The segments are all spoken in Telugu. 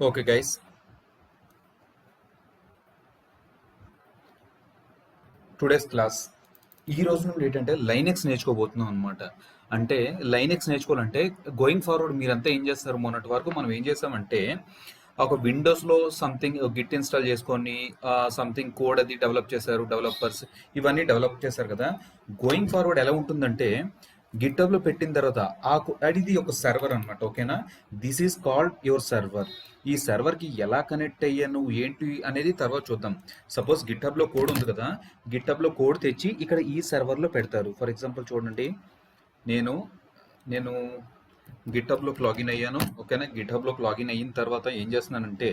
ఓకే గైస్, టుడేస్ క్లాస్ ఈ రోజు నుండి ఏంటంటే లైనెక్స్ నేర్చుకోబోతున్నాం అనమాట. అంటే లైనెక్స్ నేర్చుకోవాలంటే గోయింగ్ ఫార్వర్డ్ మీరంతా ఏం చేస్తారు? మొన్నటి వరకు మనం ఏం చేస్తామంటే ఒక విండోస్లో సంథింగ్ గిట్ ఇన్స్టాల్ చేసుకొని సంథింగ్ కోడ్ అది డెవలప్ చేశారు డెవలపర్స్, ఇవన్నీ డెవలప్ చేశారు కదా. గోయింగ్ ఫార్వర్డ్ ఎలా ఉంటుందంటే గిట్టబ్లో పెట్టిన తర్వాత అది ఒక సర్వర్ అనమాట. ఓకేనా, this is called your server. ఈ సర్వర్కి ఎలా కనెక్ట్ అయ్యాను ఏంటి అనేది తర్వాత చూద్దాం. సపోజ్ గిట్టబ్లో కోడ్ ఉంది కదా, గిట్టబ్లో కోడ్ తెచ్చి ఇక్కడ ఈ సర్వర్లో పెడతారు. ఫర్ ఎగ్జాంపుల్ చూడండి, నేను నేను గిట్టబ్లోకి లాగిన్ అయ్యాను. ఓకేనా, గిట్టబ్లోకి లాగిన్ అయిన తర్వాత ఏం చేస్తున్నానంటే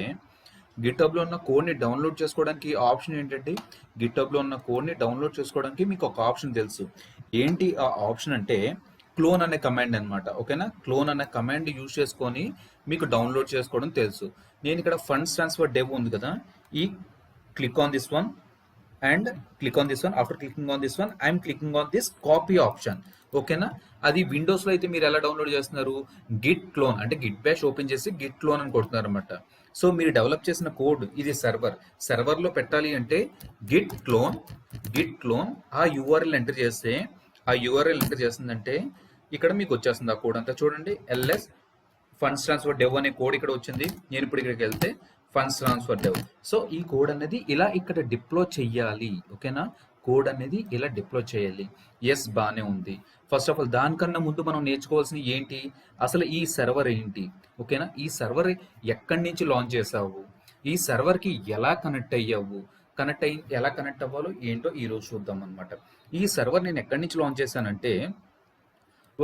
గిట్టబ్లో ఉన్న కోడ్ని డౌన్లోడ్ చేసుకోవడానికి ఆప్షన్ ఏంటంటే గిట్టబ్లో ఉన్న కోడ్ని డౌన్లోడ్ చేసుకోవడానికి మీకు ఒక ఆప్షన్ తెలుసు. ఏంటి ఆ ఆప్షన్ అంటే క్లోన్ అనే కమాండ్ అనమాట. ఓకేనా, క్లోన్ అనే కమాండ్ యూజ్ చేసుకొని మీకు డౌన్లోడ్ చేసుకోవడం తెలుసు. నేను ఇక్కడ ఫండ్స్ ట్రాన్స్ఫర్ డెవ్ ఉంది కదా, ఈ click on this one and click on this one. After clicking on this one I'm clicking on this copy option. ఓకేనా, అది విండోస్లో అయితే మీరు ఎలా డౌన్లోడ్ చేస్తున్నారు? గిట్ క్లోన్ అంటే గిట్ బ్యాష్ ఓపెన్ చేసి గిట్ క్లోన్ అని కొడుతున్నారు అనమాట. సో మీరు డెవలప్ చేసిన కోడ్ ఇది సర్వర్లో పెట్టాలి అంటే గిట్ క్లోన్ ఆ యూఆర్ఎల్ ఎంటర్ చేస్తే చేస్తుందంటే ఇక్కడ మీకు వచ్చేస్తుంది ఆ కోడ్ అంతా. చూడండి, ఎల్ఎస్ ఫండ్స్ ట్రాన్స్ఫర్ డెవ్ అనే కోడ్ ఇక్కడ వచ్చింది. నేను ఇప్పుడు ఇక్కడికి వెళ్తే ఫండ్స్ ట్రాన్స్ఫర్ డెవ్. సో ఈ కోడ్ అనేది ఇలా ఇక్కడ డిప్లోయ్ చెయ్యాలి. ఓకేనా, కోడ్ అనేది ఇలా డిప్లోయ్ చేయాలి. ఎస్, బాగానే ఉంది. ఫస్ట్ ఆఫ్ ఆల్ దానికన్నా ముందు మనం నేర్చుకోవాల్సింది ఏంటి, అసలు ఈ సర్వర్ ఏంటి? ఓకేనా, ఈ సర్వర్ ఎక్కడి నుంచి లాంచ్ చేసావు, ఈ సర్వర్కి ఎలా కనెక్ట్ అయ్యావు, ఎలా కనెక్ట్ అవ్వాలో ఏంటో ఈరోజు చూద్దాం అనమాట. ఈ సర్వర్ నేను ఎక్కడి నుంచి లాంచ్ చేశానంటే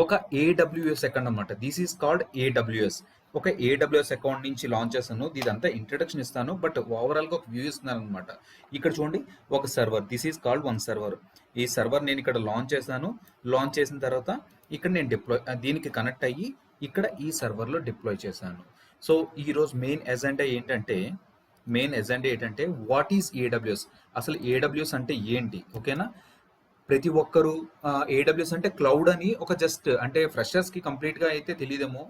ఒక ఏడబ్ల్యూఎస్ అకౌంట్ అనమాట. This is called AWS. ఒక ఏడబ్ల్యూఎస్ అకౌంట్ నుంచి లాంచ్ చేస్తాను. ఇదంతా ఇంట్రడక్షన్ ఇస్తాను, బట్ ఓవరాల్గా ఒక వ్యూ ఇస్తున్నాను అనమాట. ఇక్కడ చూడండి, ఒక server, this is called one server. ఈ సర్వర్ నేను ఇక్కడ లాంచ్ చేశాను. లాంచ్ చేసిన తర్వాత ఇక్కడ నేను దీనికి కనెక్ట్ అయ్యి ఇక్కడ ఈ సర్వర్లో డిప్లాయ్ చేశాను. సో ఈరోజు మెయిన్ ఎజెండా ఏంటంటే వాట్ ఈస్ ఏడబ్ల్యూఎస్, అసలు ఏడబ్ల్యూఎస్ అంటే ఏంటి? ఓకేనా, ప్రతి ఒక్కరు ఏడబ్ల్యూఎస్ అంటే క్లౌడ్ అని ఒక జస్ట్ అంటే ఫ్రెషర్స్కి కంప్లీట్గా అయితే తెలియదేమో.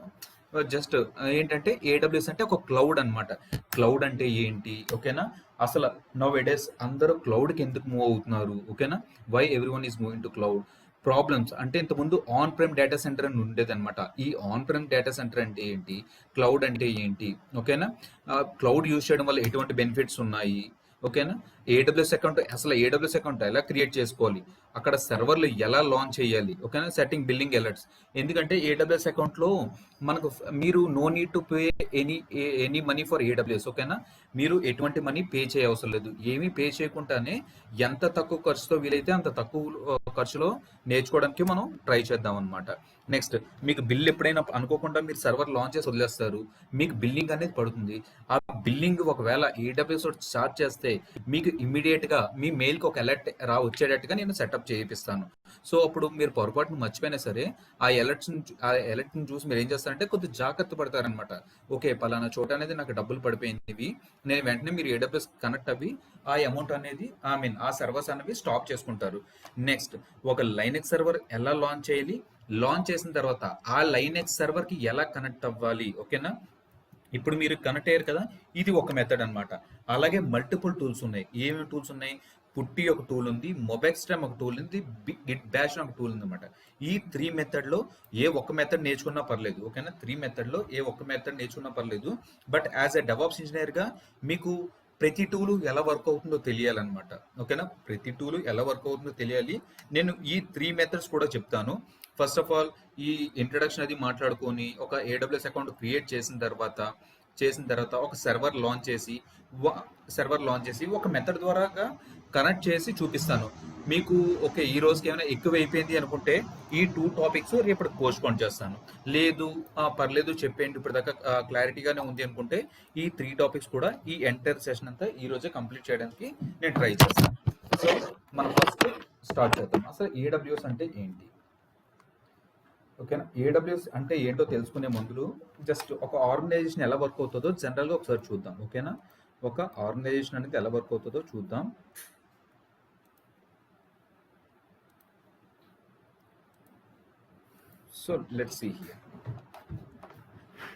జస్ట్ ఏంటంటే ఏడబ్ల్యూఎస్ అంటే ఒక క్లౌడ్ అనమాట. క్లౌడ్ అంటే ఏంటి? ఓకేనా, అసలు నౌ డేస్ అందరూ క్లౌడ్కి ఎందుకు మూవ్ అవుతున్నారు? ఓకేనా, why everyone is moving to cloud. Problems అంటే ఇంతకుముందు ఆన్ ప్రైమ్ డేటా సెంటర్ అని ఉండేది అనమాట. ఈ ఆన్ ప్రైమ్ డేటా సెంటర్ అంటే ఏంటి, క్లౌడ్ అంటే ఏంటి? ఓకేనా, క్లౌడ్ యూజ్ చేయడం వల్ల ఎటువంటి బెనిఫిట్స్ ఉన్నాయి? ఓకేనా, ఏడబ్ల్యూఎస్ అకౌంట్, అసలు ఏడబ్ల్యూఎస్ అకౌంట్ ఎలా క్రియేట్ చేసుకోవాలి, అక్కడ సర్వర్లు ఎలా లాంచ్ చేయాలి? ఓకేనా, సెట్టింగ్ బిల్లింగ్ అలర్ట్స్. ఎందుకంటే ఏడబ్ల్యూఎస్ అకౌంట్లో మనకు మీరు no need to pay any money for AWS. ఓకేనా, మీరు ఎటువంటి మనీ పే చేయవసరం లేదు. ఏమీ పే చేయకుండానే ఎంత తక్కువ ఖర్చుతో వీలైతే అంత తక్కువ ఖర్చులో నేర్చుకోవడానికి మనం ట్రై చేద్దాం అనమాట. నెక్స్ట్, మీకు బిల్ ఎప్పుడైనా అనుకోకుండా మీరు సర్వర్ లాంచ్ చేసి వదిలేస్తారు, మీకు బిల్లింగ్ అనేది పడుతుంది. ఆ బిల్లింగ్ ఒకవేళ ఏడబ్ల్యూఎస్ చార్జ్ చేస్తే మీకు ఇమ్మీడియట్గా మీ మెయిల్కి ఒక అలర్ట్ వచ్చేటట్టుగా నేను సెటప్ చేయిస్తాను. సో అప్పుడు మీరు పొరపాటును మర్చిపోయినా సరే ఆ అలర్ట్ని చూసి మీరు ఏం చేస్తారంటే కొద్దిగా జాగ్రత్త పడతారనమాట. ఓకే, పలానా చోట అనేది నాకు డబ్బులు పడిపోయినవి, నేను వెంటనే మీరు ఏడబ్ల్యూఎస్ కనెక్ట్ అవ్వి ఆ అమౌంట్ అనేది ఆ సర్వర్స్ అనేవి స్టాప్ చేసుకుంటారు. నెక్స్ట్, ఒక లైనెక్స్ సర్వర్ ఎలా లాంచ్ చేయాలి, లాంచ్ చేసిన తర్వాత ఆ లైనెక్స్ సర్వర్కి ఎలా కనెక్ట్ అవ్వాలి? ఓకేనా, ఇప్పుడు మీరు కనెక్ట్ అయ్యారు కదా, ఇది ఒక మెథడ్ అనమాట. అలాగే మల్టిపుల్ టూల్స్ ఉన్నాయి. ఏమేమి టూల్స్ ఉన్నాయి? పుట్టి ఒక టూల్ ఉంది, మొబెక్స్ట్రామ్ ఒక టూల్ ఉంది, గిట్ బ్యాష్ ఒక టూల్ ఉంది అనమాట. ఈ 3 మెథడ్లో ఏ ఒక్క మెథడ్ నేర్చుకున్నా పర్లేదు. ఓకేనా, 3 మెథడ్లో ఏ ఒక్క మెథడ్ నేర్చుకున్నా పర్లేదు. బట్ యాజ్ ఎ డెవాప్స్ ఇంజనీర్గా మీకు ప్రతి టూలు ఎలా వర్క్ అవుతుందో తెలియాలన్నమాట. ఓకేనా, ప్రతి టూలు ఎలా వర్క్ అవుతుందో తెలియాలి. నేను ఈ 3 మెథడ్స్ కూడా చెప్తాను. ఫస్ట్ ఆఫ్ ఆల్ ఈ ఇంట్రడక్షన్ అది మాట్లాడుకొని ఒక ఏడబ్ల్యూఎస్ అకౌంట్ క్రియేట్ చేసిన తర్వాత ఒక సర్వర్ లాంచ్ చేసి ఒక మెథడ్ ద్వారా కనెక్ట్ చేసి చూపిస్తాను మీకు. ఓకే, ఈ రోజుకి ఏమైనా ఎక్కువ అయిపోయింది అనుకుంటే ఈ 2 టాపిక్స్ రేపటి పోస్ట్పోన్ చేస్తాను. లేదు పర్లేదు చెప్పేయండి ఇప్పుడు దాకా క్లారిటీగానే ఉంది అనుకుంటే ఈ 3 టాపిక్స్ కూడా ఈ ఎంటైర్ సెషన్ అంతా ఈ రోజే కంప్లీట్ చేయడానికి నేను ట్రై చేస్తాను. సో మనం ఫస్ట్ స్టార్ట్ చేద్దాం. అసలు ఏడబ్ల్యూఎస్ అంటే ఏంటి? ఓకేనా, ఏడబ్ల్యూఎస్ అంటే ఏంటో తెలుసుకునే ముందు జస్ట్ ఒక ఆర్గనైజేషన్ ఎలా వర్క్ అవుతుందో జనరల్గా ఒకసారి చూద్దాం. ఓకేనా, ఒక ఆర్గనైజేషన్ అనేది ఎలా వర్క్ అవుతుందో చూద్దాం. So let's see here.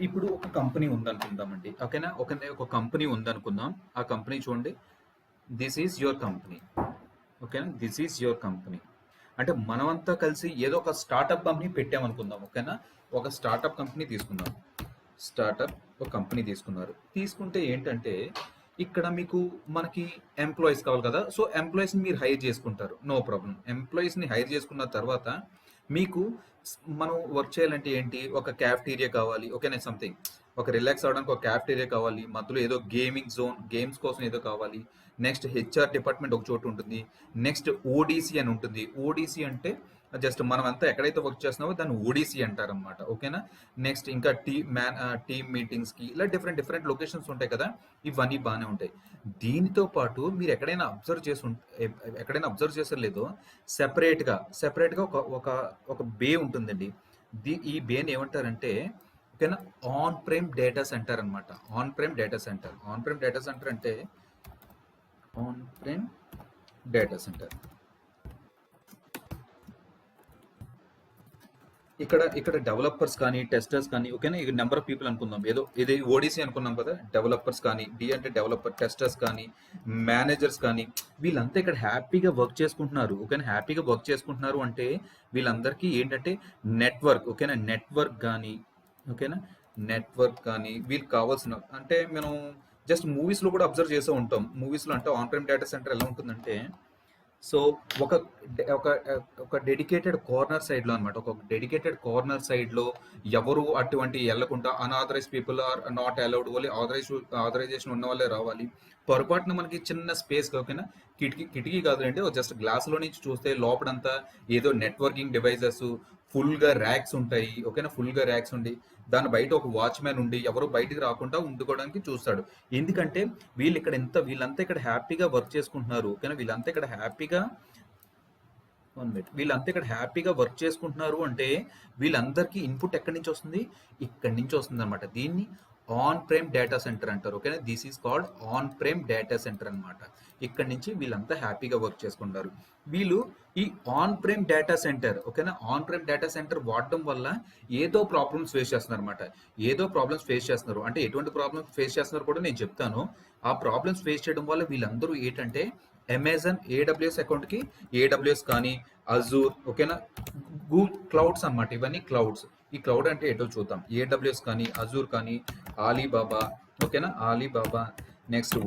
ఇప్పుడు ఒక కంపెనీ ఉందనుకుందామండి. ఓకేనా? ఒక కంపెనీ ఉందనుకుందాం. ఆ కంపెనీ చూడండి. This is your company. ఓకేనా? This is your company. అంటే మనమంతా కలిసి ఏదో ఒక స్టార్టప్ కంపెనీ పెట్టామనుకుందాం. ఓకేనా? ఒక స్టార్టప్ కంపెనీ తీసుకుందాం. స్టార్టప్ ఒక కంపెనీ తీసుకున్నారు. తీసుకుంటే ఏంటంటే ఇక్కడ మీకు మనకి ఎంప్లాయీస్ కావాలి కదా! సో, ఎంప్లాయీస్‌ని మీరు హైర్ చేసుకుంటారు. No problem. ఎంప్లాయీస్‌ని హైర్ చేసుకున్న తర్వాత మీకు మనం వర్క్ చేయాలంటే ఏంటి? ఒక క్యాఫ్టీరియా కావాలి. ఓకేనా? సంథింగ్. ఒక రిలాక్స్ అవ్వడానికి ఒక క్యాఫ్టీరియా కావాలి. మధ్యలో ఏదో గేమింగ్ జోన్, గేమ్స్ కోసం ఏదో కావాలి. నెక్స్ట్ హెచ్ఆర్ డిపార్ట్మెంట్ ఒక చోటు ఉంటుంది. నెక్స్ట్ ఓడీసీ అని ఉంటుంది. ఓడీసీ అంటే జస్ట్ మనం అంతా ఎక్కడైతే వర్క్ చేస్తున్నామో దాన్ని ఓడీసీ అంటారనమాట. ఓకేనా? నెక్స్ట్ ఇంకా టీమ్ మీటింగ్స్‌కి ఇలా డిఫరెంట్ డిఫరెంట్ లొకేషన్స్ ఉంటాయి కదా! ఇవన్నీ బానే ఉంటాయి. దీనితో పాటు మీరు ఎక్కడైనా అబ్జర్వ్ చేసారో లేదో సెపరేట్‌గా ఒక బే ఉంటుందండి. ఈ బేని ఏమంటారంటే ఓకేనా? ఆన్ ప్రైమ్ డేటా సెంటర్ అనమాట. On prime data centre. On prime data centre అంటే ఆన్ ప్రైమ్ డేటా సెంటర్. ఇక్కడ డెవలపర్స్ కానీ టెస్టర్స్ కానీ ఓకేనా? ఇక నెంబర్ ఆఫ్ పీపుల్ అనుకుందాం. ఏదో ఇది ఓడిసి అనుకున్నాం కదా! డెవలపర్స్ కానీ డి అంటే డెవలపర్, టెస్టర్స్ కానీ మేనేజర్స్ కానీ వీళ్ళంతా ఇక్కడ హ్యాపీగా వర్క్ చేసుకుంటున్నారు. ఓకేనా? హ్యాపీగా వర్క్ చేసుకుంటున్నారు అంటే వీళ్ళందరికీ ఏంటంటే నెట్వర్క్ ఓకేనా? నెట్వర్క్ కానీ ఓకేనా? నెట్వర్క్ కానీ వీళ్ళకి కావాల్సిన అంటే మనం జస్ట్ మూవీస్లో కూడా అబ్జర్వ్ చేస్తూ ఉంటాం. మూవీస్లో అంటే ఆన్ ప్రైమ్ డేటా సెంటర్ ఎలా ఉంటుందంటే సో ఒక ఒక ఒక డెడికేటెడ్ కార్నర్ సైడ్లో అనమాట. ఒక డెడికేటెడ్ కార్నర్ సైడ్లో ఎవరు అటువంటి వెళ్ళకుండా unauthorize people are not allowed. Only authorization ఉన్న వాళ్ళే రావాలి. పొరపాటున మనకి చిన్న స్పేస్ ఓకేనా? కిటికీ కాదులేండి. జస్ట్ గ్లాస్లో నుంచి చూస్తే లోపడంతా ఏదో నెట్వర్కింగ్ డివైజెస్ ఫుల్గా ర్యాక్స్ ఉంటాయి. ఓకేనా? ఫుల్గా ర్యాక్స్ ఉండి దాని బయట ఒక వాచ్మెన్ ఉండి ఎవరు బయటికి రాకుండా ఉండుకోవడానికి చూస్తాడు. ఎందుకంటే వీళ్ళంతా ఇక్కడ హ్యాపీగా వర్క్ చేసుకుంటున్నారు. ఓకేనా? వీళ్ళంతా ఇక్కడ హ్యాపీగా వర్క్ చేసుకుంటున్నారు అంటే వీళ్ళందరికీ ఇన్పుట్ ఎక్కడి నుంచి వస్తుంది? ఇక్కడి నుంచి వస్తుంది అనమాట. దీన్ని ఆన్ ప్రైమ్ డేటా సెంటర్ అంటారు. ఓకేనా? This is called on prime data centre అనమాట. ఇక్కడ నుంచి వీళ్ళంతా హ్యాపీగా వర్క్ చేసుకుంటారు. వీళ్ళు ఈ ఆన్ ప్రైమ్ డేటా సెంటర్ ఓకేనా? ఆన్ ప్రైమ్ డేటా సెంటర్ వాడటం వల్ల ఏదో ప్రాబ్లమ్స్ ఫేస్ చేస్తున్నారు అనమాట. ఏదో ప్రాబ్లమ్స్ ఫేస్ చేస్తున్నారు అంటే ఎటువంటి ప్రాబ్లమ్స్ ఫేస్ చేస్తున్నారు కూడా నేను చెప్తాను. ఆ ప్రాబ్లమ్స్ ఫేస్ చేయడం వల్ల వీళ్ళందరూ ఏంటంటే అమెజాన్ ఏడబ్ల్యూఎస్ అకౌంట్కి ఏడబ్ల్యూఎస్ కానీ అజూర్ ఓకేనా? గూగుల్ క్లౌడ్స్ అనమాట. ఇవన్నీ క్లౌడ్స్. ఈ క్లౌడ్ అంటే ఏంటో చూద్దాం. ఏడబ్ల్యూఎస్ కానీ అజూర్ కానీ ఆలీబాబా ఓకేనా? ఆలీబాబా నెక్స్ట్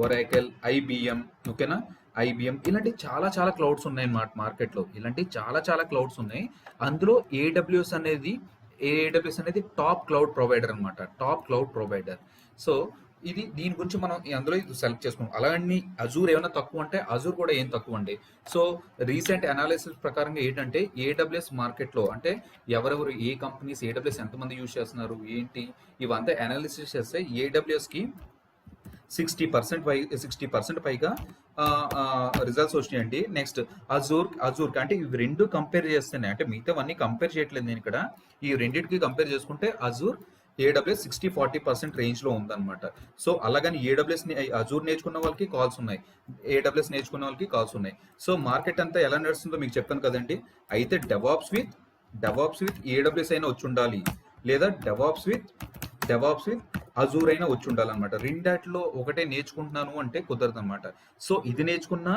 ఒరాకెల్ ఐబిఎం ఓకేనా? ఐబిఎం ఇలాంటి చాలా క్లౌడ్స్ ఉన్నాయి అన్నమాట మార్కెట్లో. ఇలాంటి చాలా క్లౌడ్స్ ఉన్నాయి. అందులో ఏడబ్ల్యూఎస్ అనేది టాప్ క్లౌడ్ ప్రొవైడర్ అనమాట. Top cloud provider. సో దీని గురించి మనం అందులో ఇది సెలెక్ట్ చేసుకున్నాం. అలాగని అజూర్ ఏమైనా తక్కువ అంటే అజూర్ కూడా ఏం తక్కువ అండి. సో రీసెంట్ అనాలిసిస్ ప్రకారంగా ఏంటంటే ఏడబ్ల్యూఎస్ మార్కెట్లో అంటే ఎవరెవరు ఏ కంపెనీస్ ఏడబ్ల్యూఎస్ ఎంతమంది యూజ్ చేస్తున్నారు ఏంటి ఇవంతా అనాలిసిస్ చేస్తే ఏడబ్ల్యూఎస్కి 60% పైగా రిజల్ట్స్ వచ్చినాయండి. నెక్స్ట్ అజూర్ అంటే ఇవి రెండు కంపేర్ చేస్తేనే అంటే మిగతావన్నీ కంపేర్ చేయట్లేదు నేను ఇక్కడ. ఈ రెండింటికి కంపేర్ చేసుకుంటే అజూర్ ఏడబ్ల్యూఎస్ 60-40% రేంజ్లో ఉందన్నమాట. సో అలాగని అజూర్ నేర్చుకున్న వాళ్ళకి కాల్స్ ఉన్నాయి. ఏడబ్ల్యూఎస్ నేర్చుకున్న వాళ్ళకి కాల్స్ ఉన్నాయి. సో మార్కెట్ అంతా ఎలా నడుస్తుందో మీకు చెప్పాను కదండి. అయితే డెవాప్స్ విత్ ఏడబ్ల్యూఎస్ అయినా వచ్చి ఉండాలి, లేదా డెవాప్స్ విత్ అజూర్ అయినా వచ్చి ఉండాలన్నమాట. రెండాటిలో ఒకటే నేర్చుకుంటున్నాను అంటే కుదరదు అనమాట. సో ఇది నేర్చుకున్నా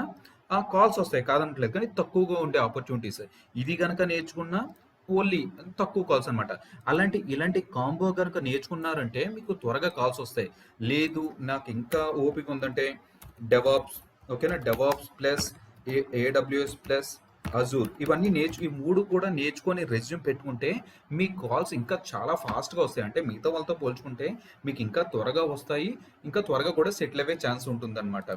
కాల్స్ వస్తాయి కాదనట్లేదు, కానీ తక్కువగా ఉండే ఆపర్చునిటీస్. ఇది కనుక నేర్చుకున్నా ఓన్లీ తక్కువ కాల్స్ అనమాట. ఇలాంటి కాంబో కనుక నేర్చుకున్నారంటే మీకు త్వరగా కాల్స్ వస్తాయి. లేదు నాకు ఇంకా ఓపిక ఉందంటే డెవాప్స్ ఓకేనా? DevOps plus AWS plus Azure ఇవన్నీ ఈ మూడు కూడా నేర్చుకొని రెజ్యూమ్ పెట్టుకుంటే మీ కాల్స్ ఇంకా చాలా ఫాస్ట్గా వస్తాయి. అంటే మిగతా వాళ్ళతో పోల్చుకుంటే మీకు ఇంకా త్వరగా వస్తాయి, ఇంకా త్వరగా కూడా సెటిల్ అయ్యే ఛాన్స్ ఉంటుందన్నమాట.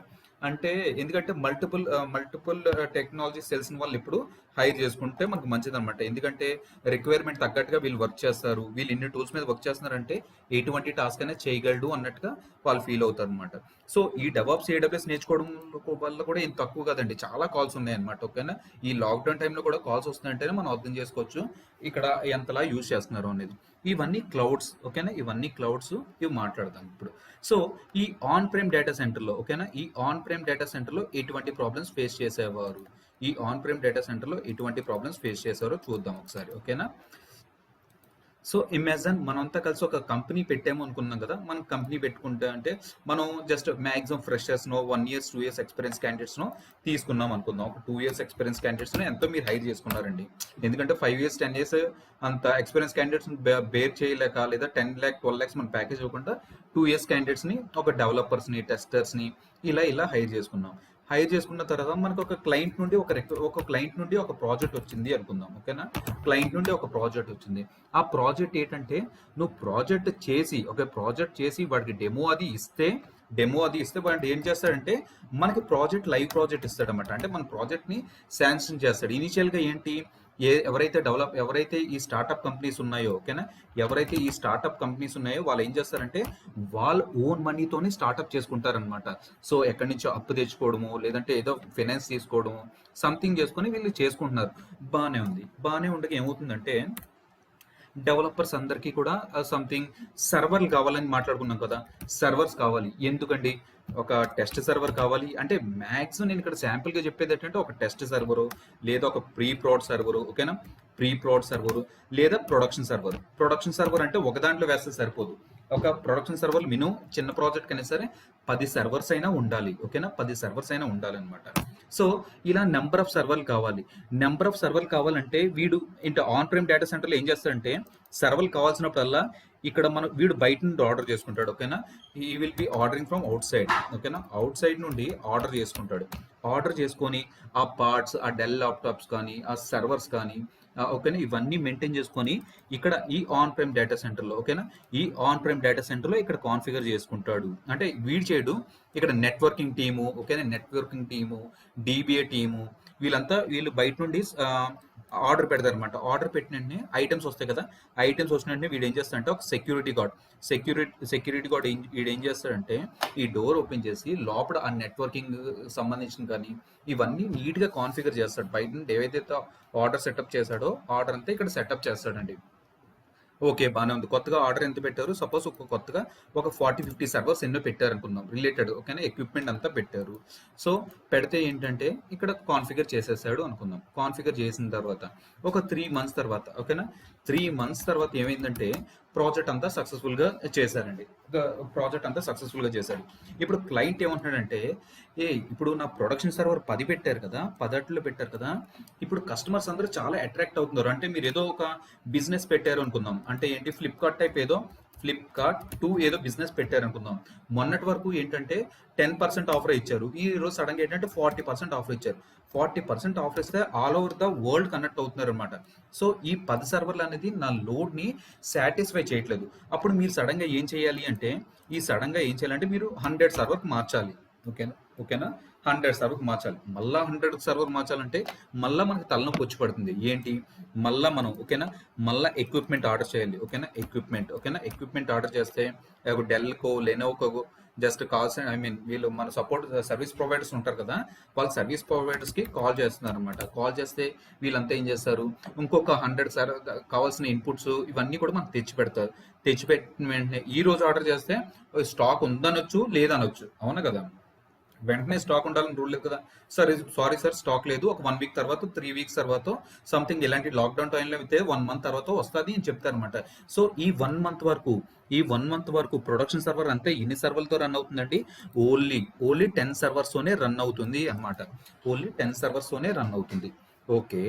అంటే ఎందుకంటే మల్టిపుల్ టెక్నాలజీస్ తెలిసిన వాళ్ళు ఇప్పుడు హైర్ చేసుకుంటే మనకు మంచిది అనమాట. ఎందుకంటే రిక్వైర్మెంట్ తగ్గట్టుగా వీళ్ళు వర్క్ చేస్తారు. వీళ్ళు ఇన్ని టూల్స్ మీద వర్క్ చేస్తున్నారంటే ఎటువంటి టాస్క్ అయినా చేయగలడు అన్నట్టుగా వాళ్ళు ఫీల్ అవుతారు అనమాట. సో ఈ డెవాప్స్ ఏడబ్ల్యూఎస్ నేర్చుకోవడం వల్ల కూడా ఏం తక్కువ కదండి, చాలా కాల్స్ ఉన్నాయన్నమాట. ఓకేనా? ఈ లాక్డౌన్ టైంలో కూడా కాల్స్ వస్తున్నాయంటేనే మనం అర్థం చేసుకోవచ్చు ఇక్కడ ఎంతలా యూజ్ చేస్తున్నారు అనేది. ఇవన్నీ క్లౌడ్స్ ఓకేనా? ఇవి మాట్లాడదాం ఇప్పుడు. సో ఈ ఆన్ ప్రైమ్ డేటా సెంటర్లో ఓకేనా? ఈ ఆన్ ప్రైమ్ డేటా సెంటర్లో ఎటువంటి ప్రాబ్లమ్స్ ఫేస్ చేసేవారు, చూద్దాం ఒకసారి. ఓకేనా? సో ఇమాజిన్ మనంతా కలిసి ఒక కంపెనీ పెట్టాము అనుకున్నాం కదా. మనం కంపెనీ పెట్టుకుంటే అంటే మనం జస్ట్ మాక్సిమం ఫ్రెషర్స్‌నో 1 ఇయర్స్, 2 ఇయర్స్ ఎక్స్‌పీరియన్స్ క్యాండిడేట్స్‌నో తీసుకున్నాం అనుకుందాం. ఒక 2 ఇయర్స్ ఎక్స్‌పీరియన్స్ క్యాండిడేట్స్‌ని ఎంతో మీరు హైర్ చేసుకున్నారండి. ఎందుకంటే 5 ఇయర్స్, 10 ఇయర్స్ అంత ఎక్స్‌పీరియన్స్ క్యాండిడేట్స్‌ని బేర్ చేయలేక లేదా 10,00,000, 12,00,000 మన ప్యాకేజ్ ఇవ్వకుండా 2 ఇయర్స్ క్యాండిడేట్స్‌ని ఒక డెవలపర్స్‌ని, టెస్టర్స్‌ని ఇలా హైర్ చేసుకున్నాం. హైర్ చేసుకున్న తర్వాత మనకు ఒక క్లయింట్ నుండి ఒక ప్రాజెక్ట్ వచ్చింది అనుకుందాం. ఓకేనా? క్లయింట్ నుండి ఒక ప్రాజెక్ట్ వచ్చింది. ఆ ప్రాజెక్ట్ ఏంటంటే నువ్వు ప్రాజెక్ట్ చేసి వాడికి డెమో అది ఇస్తే వాడు ఏం చేస్తాడంటే మనకి లైవ్ ప్రాజెక్ట్ ఇస్తాడనమాట. అంటే మన ప్రాజెక్ట్ని శాంక్షన్ చేస్తాడు. ఇనిషియల్గా ఏంటి, ఎవరైతే ఈ స్టార్టప్ కంపెనీస్ ఉన్నాయో, ఓకేనా, ఎవరైతే ఈ స్టార్టప్ కంపెనీస్ ఉన్నాయో వాళ్ళు ఏం చేస్తారంటే వాళ్ళ ఓన్ మనీతోనే స్టార్టప్ చేసుకుంటారనమాట. సో ఎక్కడి నుంచో అప్పు తెచ్చుకోవడము, లేదంటే ఏదో ఫైనాన్స్ తీసుకోవడము, సంథింగ్ చేసుకొని వీళ్ళు చేసుకుంటున్నారు. బాగానే ఉండగా ఏమవుతుందంటే డెవలపర్స్ అందరికీ కూడా సంథింగ్ సర్వర్లు కావాలని మాట్లాడుకున్నాం కదా. సర్వర్స్ కావాలి. ఎందుకండి, ఒక టెస్ట్ సర్వర్ కావాలి అంటే మ్యాక్సిమం నేను ఇక్కడ శాంపుల్గా చెప్పేది ఏంటంటే ఒక టెస్ట్ సర్వరు, లేదా ఒక ప్రీ ప్రోడ్ సర్వరు, ఓకేనా, ప్రీ ప్రోడ్ సర్వరు, లేదా ప్రొడక్షన్ సర్వర్ అంటే ఒక దాంట్లో వేస్తే సరిపోదు. ఒక ప్రొడక్షన్ సర్వర్ మినిమం చిన్న ప్రాజెక్ట్ కన్నా సరే 10 సర్వర్స్ అయినా ఉండాలి. ఓకేనా, 10 సర్వర్స్ అయినా ఉండాలన్నమాట. సో ఇలా నెంబర్ ఆఫ్ సర్వర్లు కావాలంటే వీడు ఆన్ ప్రైమ్ డేటా సెంటర్లో ఏం చేస్తాడంటే సర్వర్లు కావాల్సినప్పుడల్లా ఇక్కడ వీడు బయట నుండి ఆర్డర్ చేసుకుంటాడు. ఓకేనా, ఈ will be ordering from out side. ఓకేనా, అవుట్ సైడ్ నుండి ఆర్డర్ చేసుకుంటాడు. ఆర్డర్ చేసుకొని ఆ పార్ట్స్, ఆ డెల్ ల్యాప్టాప్స్ కానీ, ఆ సర్వర్స్ కానీ, ఓకేనా, ఇవన్నీ మెయింటైన్ చేసుకొని ఇక్కడ ఈ ఆన్ ప్రైమ్ డేటా సెంటర్లో, ఓకేనా, ఈ ఆన్ ప్రైమ్ డేటా సెంటర్లో ఇక్కడ కాన్ఫిగర్ చేసుకుంటాడు. అంటే వీడు చేయడు, ఇక్కడ నెట్వర్కింగ్ టీము, ఓకేనా, డిబిఏ టీము, వీళ్ళు బయట నుండి ఆర్డర్ పెడతారు అనమాట. ఆర్డర్ పెట్టిన వెంటనే ఐటమ్స్ వస్తాయి కదా. ఐటమ్స్ వచ్చిన వెంటనే వీడు ఏం చేస్తాడంటే ఒక సెక్యూరిటీ గార్డ్ వీడు ఏం చేస్తాడంటే ఈ డోర్ ఓపెన్ చేసి లోపల ఆ నెట్వర్కింగ్ సంబంధించిన కానీ ఇవన్నీ నీట్గా కాన్ఫిగర్ చేస్తాడు. బయట నుండి ఏవైతే ఆర్డర్ సెటప్ చేశాడో ఆర్డర్ అంతా ఇక్కడ సెటప్ చేస్తాడండి. ఓకే, బాగానే ఉంది. కొత్తగా ఆర్డర్ ఎంత పెట్టారు, సపోజ్ కొత్తగా ఒక 40-50 సర్వర్స్ ఎన్నో పెట్టారు అనుకుందాం, రిలేటెడ్, ఓకేనా, ఎక్విప్మెంట్ అంతా పెట్టారు. సో పెడితే ఏంటంటే ఇక్కడ కాన్ఫిగర్ చేసేసాడు అనుకుందాం. కాన్ఫిగర్ చేసిన తర్వాత ఒక 3 మంత్స్ తర్వాత, ఓకేనా, 3 మంత్స్ తర్వాత ఏమైందంటే ప్రాజెక్ట్ అంతా సక్సెస్ఫుల్గా చేశారండి. ఇప్పుడు క్లయింట్ ఏమంటున్నాడంటే ఇప్పుడు నా ప్రొడక్షన్ సర్వర్ 10 పెట్టారు కదా, 10 పెట్టారు కదా, ఇప్పుడు కస్టమర్స్ అందరూ చాలా అట్రాక్ట్ అవుతున్నారు. అంటే మీరు ఏదో ఒక బిజినెస్ పెట్టారు అనుకుందాం, అంటే ఏంటి, ఫ్లిప్కార్ట్ టు ఏదో బిజినెస్ పెట్టారు అనుకుందాం. మొన్నటి వరకు ఏంటంటే 10% ఆఫర్ ఇచ్చారు. ఈ రోజు సడన్ గా ఏంటంటే 40% ఆఫర్ ఇచ్చారు. 40% ఆఫర్ ఇస్తే all over the world connect అవుతున్నారు అనమాట. సో ఈ 10 సర్వర్లు అనేది నా లోడ్ ని సాటిస్ఫై చేయట్లేదు. అప్పుడు మీరు సడన్ గా ఏం చేయాలంటే మీరు 100 సర్వర్కి మార్చాలి. ఓకేనా 100 సర్వర్కి మార్చాలి. మళ్ళా 100 సర్వర్ మార్చాలంటే మళ్ళీ మనకి తలనొప్పి వచ్చి పడుతుంది. ఏంటి, మళ్ళీ మనం మళ్ళీ ఎక్విప్మెంట్ ఆర్డర్ చేయాలి. ఎక్విప్మెంట్ ఆర్డర్ చేస్తే ఒక డెల్కో, లెనోవోకో జస్ట్ కాల్స్, వీళ్ళు మన సర్వీస్ ప్రొవైడర్స్ ఉంటారు కదా, వాళ్ళ సర్వీస్ ప్రొవైడర్స్కి కాల్ చేస్తున్నారు అనమాట. కాల్ చేస్తే వీళ్ళంతా ఏం చేస్తారు, ఇంకొక 100 కావాల్సిన ఇన్పుట్స్ ఇవన్నీ కూడా మనకు తెచ్చిపెట్టిన వెంటనే ఈ రోజు ఆర్డర్ చేస్తే స్టాక్ ఉందనొచ్చు, లేదనొచ్చు, అవునా కదా. వెంటనే స్టాక్ ఉండాలని రూల్ లేదు కదా. సారీ సార్, స్టాక్ లేదు, ఒక 1 వీక్ తర్వాత, 3 వీక్స్ తర్వాత సంథింగ్ ఇలాంటి లాక్డౌన్ టైంలో అయితే 1 మంత్ తర్వాత వస్తుంది అని చెప్తారు అనమాట. సో ఈ 1 మంత్ వరకు ప్రొడక్షన్ సర్వర్ అంతే ఎన్ని సర్వర్లతో రన్ అవుతుందండి, ఓన్లీ 10 సర్వర్స్తోనే రన్ అవుతుంది అనమాట. ఓకే,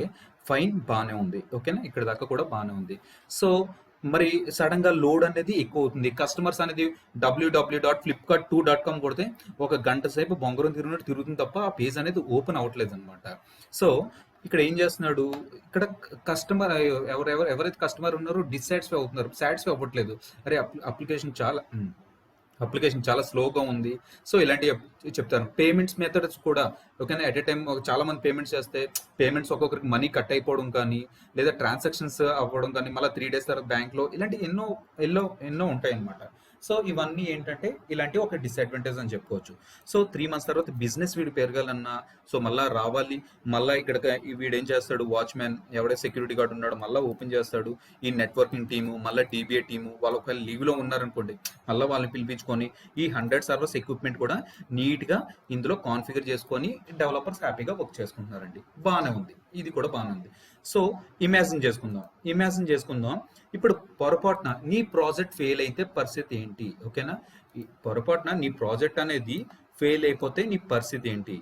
ఫైన్, బాగానే ఉంది. ఓకేనా, ఇక్కడ దాకా కూడా బాగానే ఉంది. సో మరి సడన్ గా లోడ్ అనేది ఎక్కువ అవుతుంది. కస్టమర్స్ అనేది www.flipkart2.com కొడితే ఒక గంట సేపు బొంగరం తిరుగుతుంది తప్ప ఆ పేజ్ అనేది ఓపెన్ అవ్వట్లేదు అనమాట. సో ఇక్కడ ఏం చేస్తున్నాడు, ఇక్కడ కస్టమర్ ఎవరైతే కస్టమర్ ఉన్నారో డిస్సాటిస్ఫై అవుతున్నారు, సాటిస్ఫై అవ్వట్లేదు. అరే అప్లికేషన్ చాలా స్లోగా ఉంది. సో ఇలాంటివి చెప్తారు. పేమెంట్స్ మెథడ్స్ కూడా, ఓకేనా, ఎట్ ఎ టైం చాలా మంది పేమెంట్స్ చేస్తే పేమెంట్స్ ఒక్కొక్కరికి మనీ కట్ అయిపోవడం కానీ, లేదా ట్రాన్సాక్షన్స్ అవ్వడం కానీ, మళ్ళీ 3 days తర్వాత బ్యాంక్లో ఇలాంటి ఎన్నో ఉంటాయి అన్నమాట. సో ఇవన్నీ ఏంటంటే ఇలాంటి ఒక డిసడ్వాంటేజ్ అని చెప్పుకోవచ్చు. సో 3 months తర్వాత బిజినెస్ వీడు పెరగాలన్నా సో మళ్ళీ రావాలి. మళ్ళీ ఇక్కడ వీడు ఏం చేస్తాడు, వాచ్మెన్ ఎవడైతే సెక్యూరిటీ గార్డ్ ఉన్నాడో మళ్ళీ ఓపెన్ చేస్తాడు. ఈ నెట్వర్కింగ్ టీము, మళ్ళీ డిబిఏ టీము, వాళ్ళు ఒకవేళ లీవ్లో ఉన్నారనుకోండి మళ్ళీ వాళ్ళని పిలిపించుకొని ఈ 100 సర్వర్స్ ఎక్విప్మెంట్ కూడా నీట్గా ఇందులో కాన్ఫిగర్ చేసుకొని డెవలపర్స్ హ్యాపీగా వర్క్ చేసుకుంటున్నారండి. బాగానే ఉంది, ఇది కూడా బాగానే ఉంది. సో ఇమాజిన్ చేసుకుందాం ఇప్పుడు పొరపాటున నీ ప్రాజెక్ట్ ఫెయిల్ అయితే పరిస్థితి ఏంటి? ఓకేనా? ఈ పొరపాటున నీ ప్రాజెక్ట్ అనేది ఫెయిల్ అయిపోతే నీ పరిస్థితి ఏంటి?